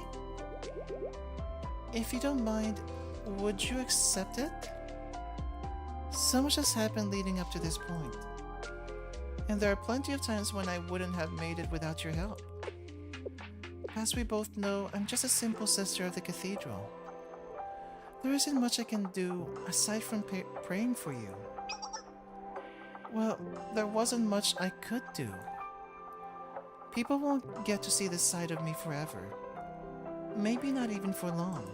If you don't mind, would you accept it? So much has happened leading up to this point. And there are plenty of times when I wouldn't have made it without your help. As we both know, I'm just a simple sister of the cathedral. There isn't much I can do aside from praying for you. Well, there wasn't much I could do. People won't get to see this side of me forever. Maybe not even for long.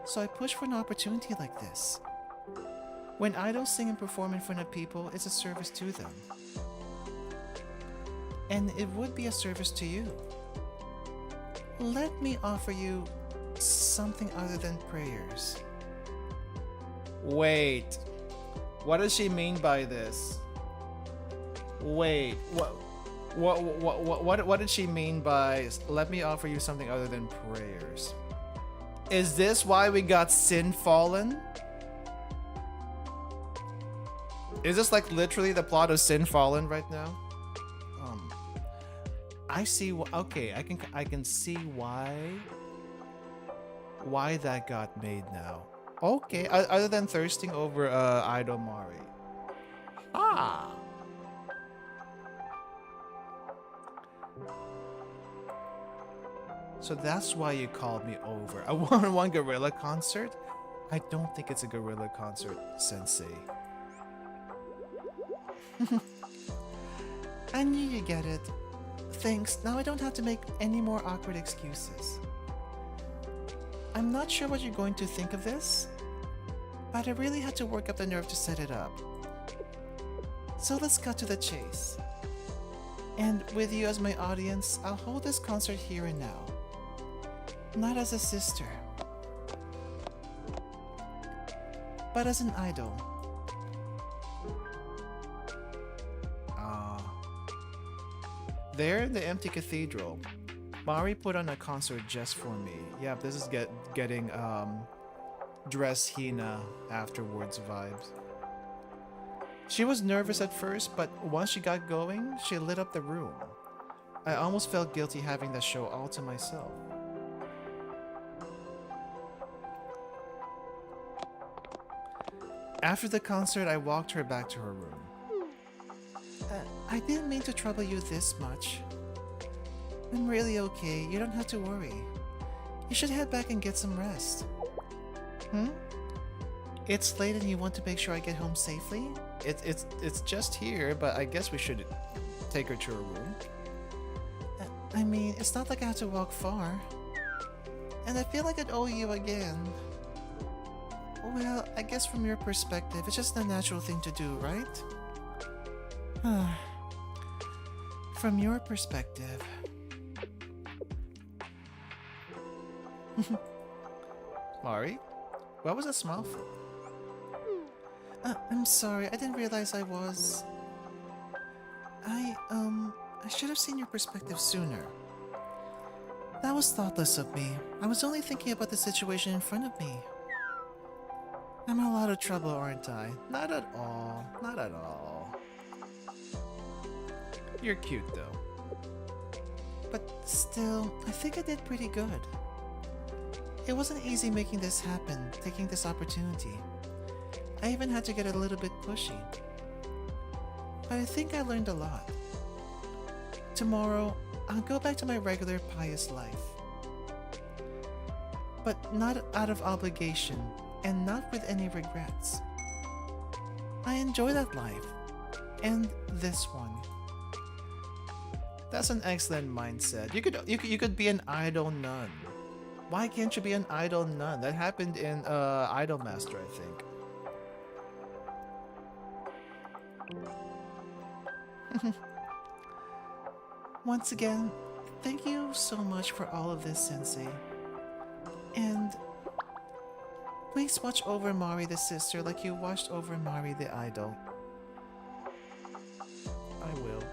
So I push for an opportunity like this. When idols sing and perform in front of people, it's a service to them. And it would be a service to you. Let me offer you something other than prayers. Wait. What does she mean by this? Wait. What did she mean by let me offer you something other than prayers? Is this why we got Sin Fallen? Is this like literally the plot of Sin Fallen right now? I see. Okay, I can see why that got made now. Okay, other than thirsting over Idol Mari. Ah. So that's why you called me over. A one gorilla concert? I don't think it's a gorilla concert, Sensei. I knew you get it. Thanks, now I don't have to make any more awkward excuses. I'm not sure what you're going to think of this, but I really had to work up the nerve to set it up. So let's cut to the chase. And with you as my audience, I'll hold this concert here and now. Not as a sister, but as an idol. There in the empty cathedral, Mari put on a concert just for me. Yeah, this is getting dress Hina afterwards vibes. She was nervous at first, but once she got going, she lit up the room. I almost felt guilty having that show all to myself. After the concert, I walked her back to her room. I didn't mean to trouble you this much. I'm really okay, you don't have to worry. You should head back and get some rest. It's late and you want to make sure I get home safely? It's just here, but I guess we should take her to her room. I mean, it's not like I have to walk far. And I feel like I'd owe you again. Well, I guess from your perspective, it's just a natural thing to do, right? From your perspective. Mari? What was that smile for? I'm sorry, I didn't realize I was... I should have seen your perspective sooner. That was thoughtless of me. I was only thinking about the situation in front of me. I'm in a lot of trouble, aren't I? Not at all. Not at all. You're cute, though. But still, I think I did pretty good. It wasn't easy making this happen, taking this opportunity. I even had to get a little bit pushy. But I think I learned a lot. Tomorrow, I'll go back to my regular pious life. But not out of obligation, and not with any regrets. I enjoy that life, and this one. That's an excellent mindset. You could be an idol nun. Why can't you be an idol nun? That happened in Idol Master, I think. Once again, thank you so much for all of this, Sensei. And please watch over Mari the sister like you watched over Mari the idol. I will.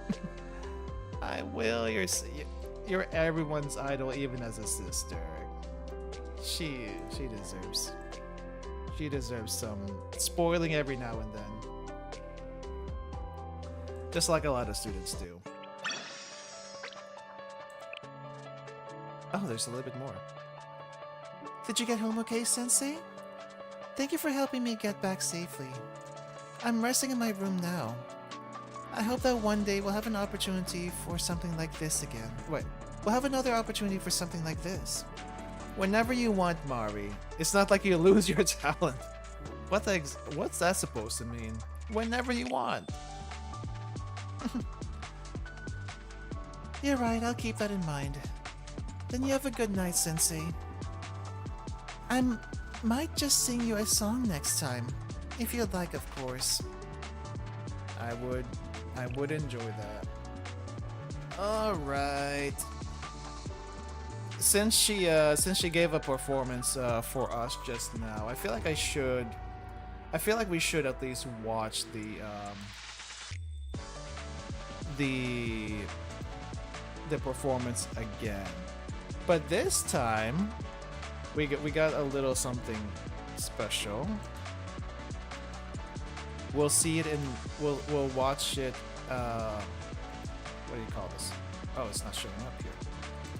I will. You're everyone's idol, even as a sister. She deserves some spoiling every now and then. Just like a lot of students do. Oh, there's a little bit more. Did you get home okay, Sensei? Thank you for helping me get back safely. I'm resting in my room now. I hope that one day we'll have an opportunity for something like this again. Wait, we'll have another opportunity for something like this. Whenever you want, Mari. It's not like you lose your talent. What's that supposed to mean? Whenever you want. You're right, I'll keep that in mind. Then you have a good night, Sensei. I might just sing you a song next time. If you'd like, of course. I would enjoy that. Alright. Since she gave a performance for us just now, I feel like we should at least watch the performance again. But this time we got a little something special. We'll see it we'll watch it what do you call this? Oh, it's not showing up here.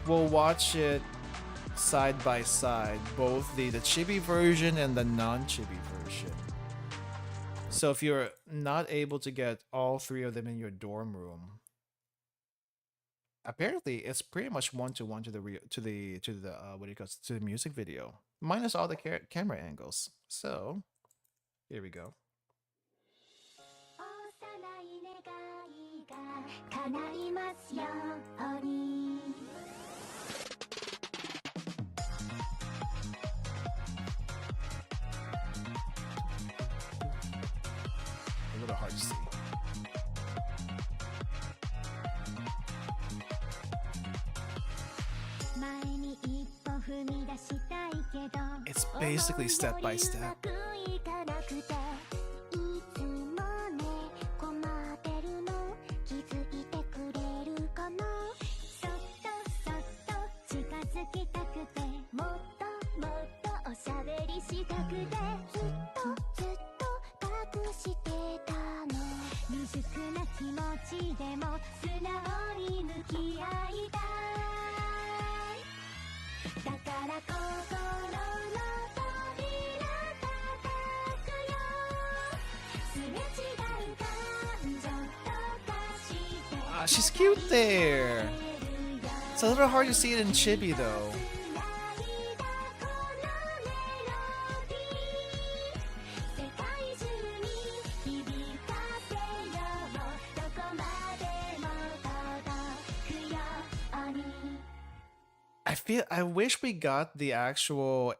We'll watch it side by side, both the chibi version and the non-chibi version. So if you're not able to get all three of them in your dorm room, apparently it's pretty much one-to-one to the what do you call it, to the music video, minus all the camera angles. So here we go. A little hard to see. It's basically step by step. Ah, she's cute there. It's a little hard to see it in Chibi though. I wish we got the actual,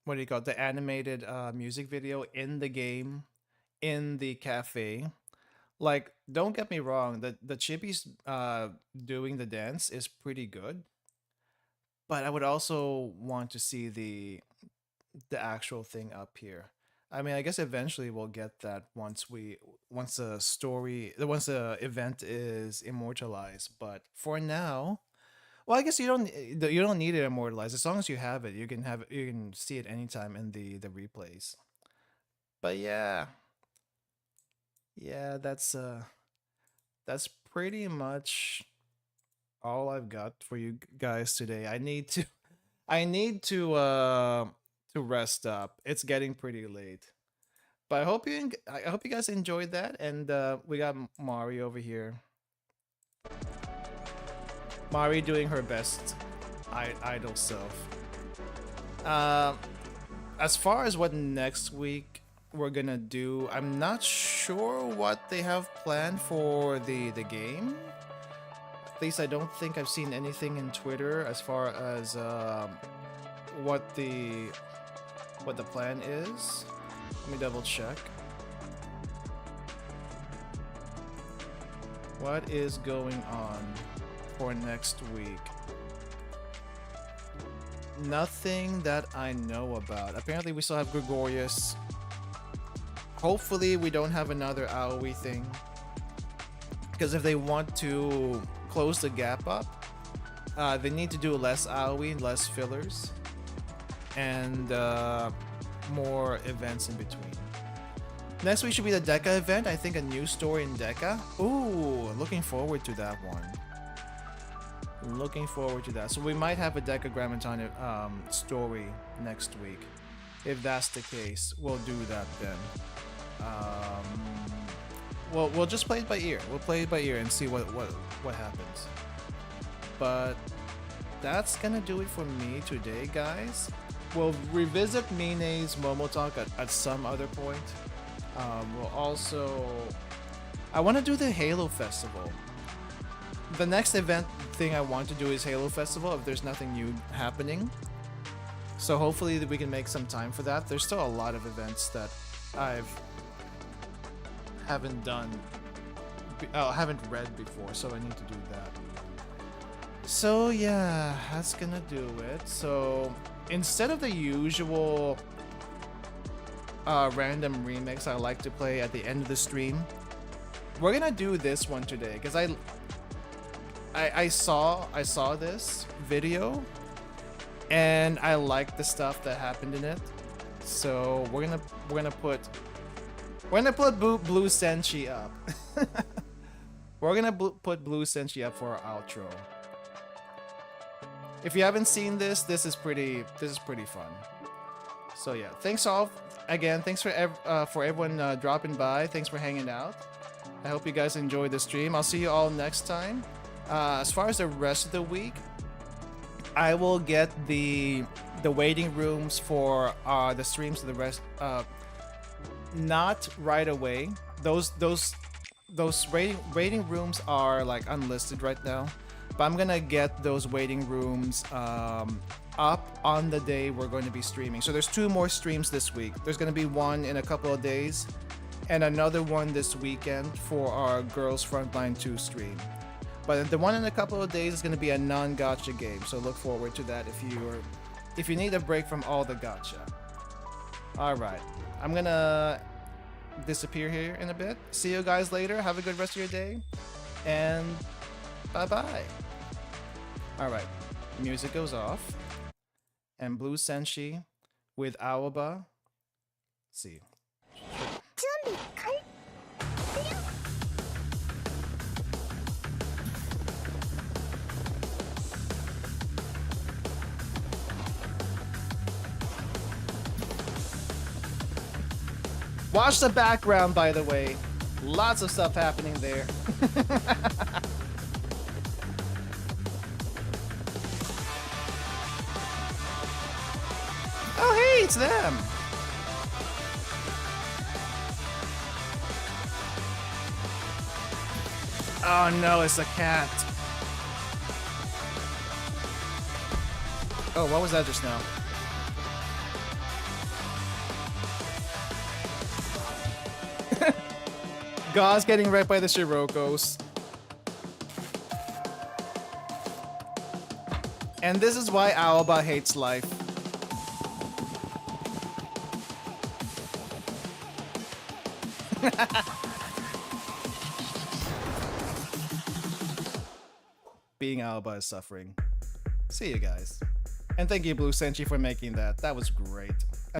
what do you call it, the animated music video in the game, in the cafe. Like, don't get me wrong, the Chibi's doing the dance is pretty good, but I would also want to see the actual thing up here. I mean, I guess eventually we'll get that once the event is immortalized. But for now, well, I guess you don't need it immortalized. As long as you have it, you can see it anytime in the replays. But yeah, that's pretty much all I've got for you guys today. I need to rest up. It's getting pretty late. But I hope you guys enjoyed that, and we got Mari over here. Mari doing her best idol self. As far as what next week we're gonna do, I'm not sure what they have planned for the game. At least I don't think I've seen anything in Twitter as far as what the plan is. Let me double check. What is going on for next week? Nothing that I know about. Apparently we still have Gregorius. Hopefully we don't have another AoE thing, because if they want to close the gap up, they need to do less AoE, less fillers, and more events in between. Next week should be the Deca event. I think a new story in Deca. Ooh, looking forward to that one. Looking forward to that. So we might have a Deca Grammaton story next week. If that's the case, we'll do that then. We'll just play it by ear. We'll play it by ear and see what happens. But that's gonna do it for me today, guys. We'll revisit Mine's MomoTalk at some other point. We'll also... I want to do the Halo Festival. The next event thing I want to do is Halo Festival if there's nothing new happening. So hopefully we can make some time for that. There's still a lot of events that haven't read before, so I need to do that. So yeah, that's gonna do it. So instead of the usual random remix I like to play at the end of the stream, we're gonna do this one today because I saw this video and I like the stuff that happened in it. So we're gonna put Blue Senshi up. We're gonna put Blue Senshi up for our outro. If you haven't seen this is pretty fun. So yeah, thanks all again. Thanks for everyone dropping by. Thanks for hanging out. I hope you guys enjoyed the stream. I'll see you all next time. As far as the rest of the week, I will get the waiting rooms for the streams of the rest. Not right away. Those waiting rooms are like unlisted right now. But I'm gonna get those waiting rooms up on the day we're going to be streaming. So there's 2 more streams this week. There's gonna be one in a couple of days, and another one this weekend for our Girls Frontline 2 stream. But the one in a couple of days is gonna be a non-gacha game. So look forward to that if you if you need a break from all the gacha. Alright, I'm gonna disappear here in a bit. See you guys later. Have a good rest of your day. And bye-bye. Alright, music goes off. And Blue Senshi with Aoba. See. Watch the background, by the way. Lots of stuff happening there. Oh, hey, it's them. Oh no, it's a cat. Oh, what was that just now? Gauze getting wrecked by the Shirokos. And this is why Aoba hates life. Being Aoba is suffering. See you guys. And thank you, Blue Senshi, for making that. That was great.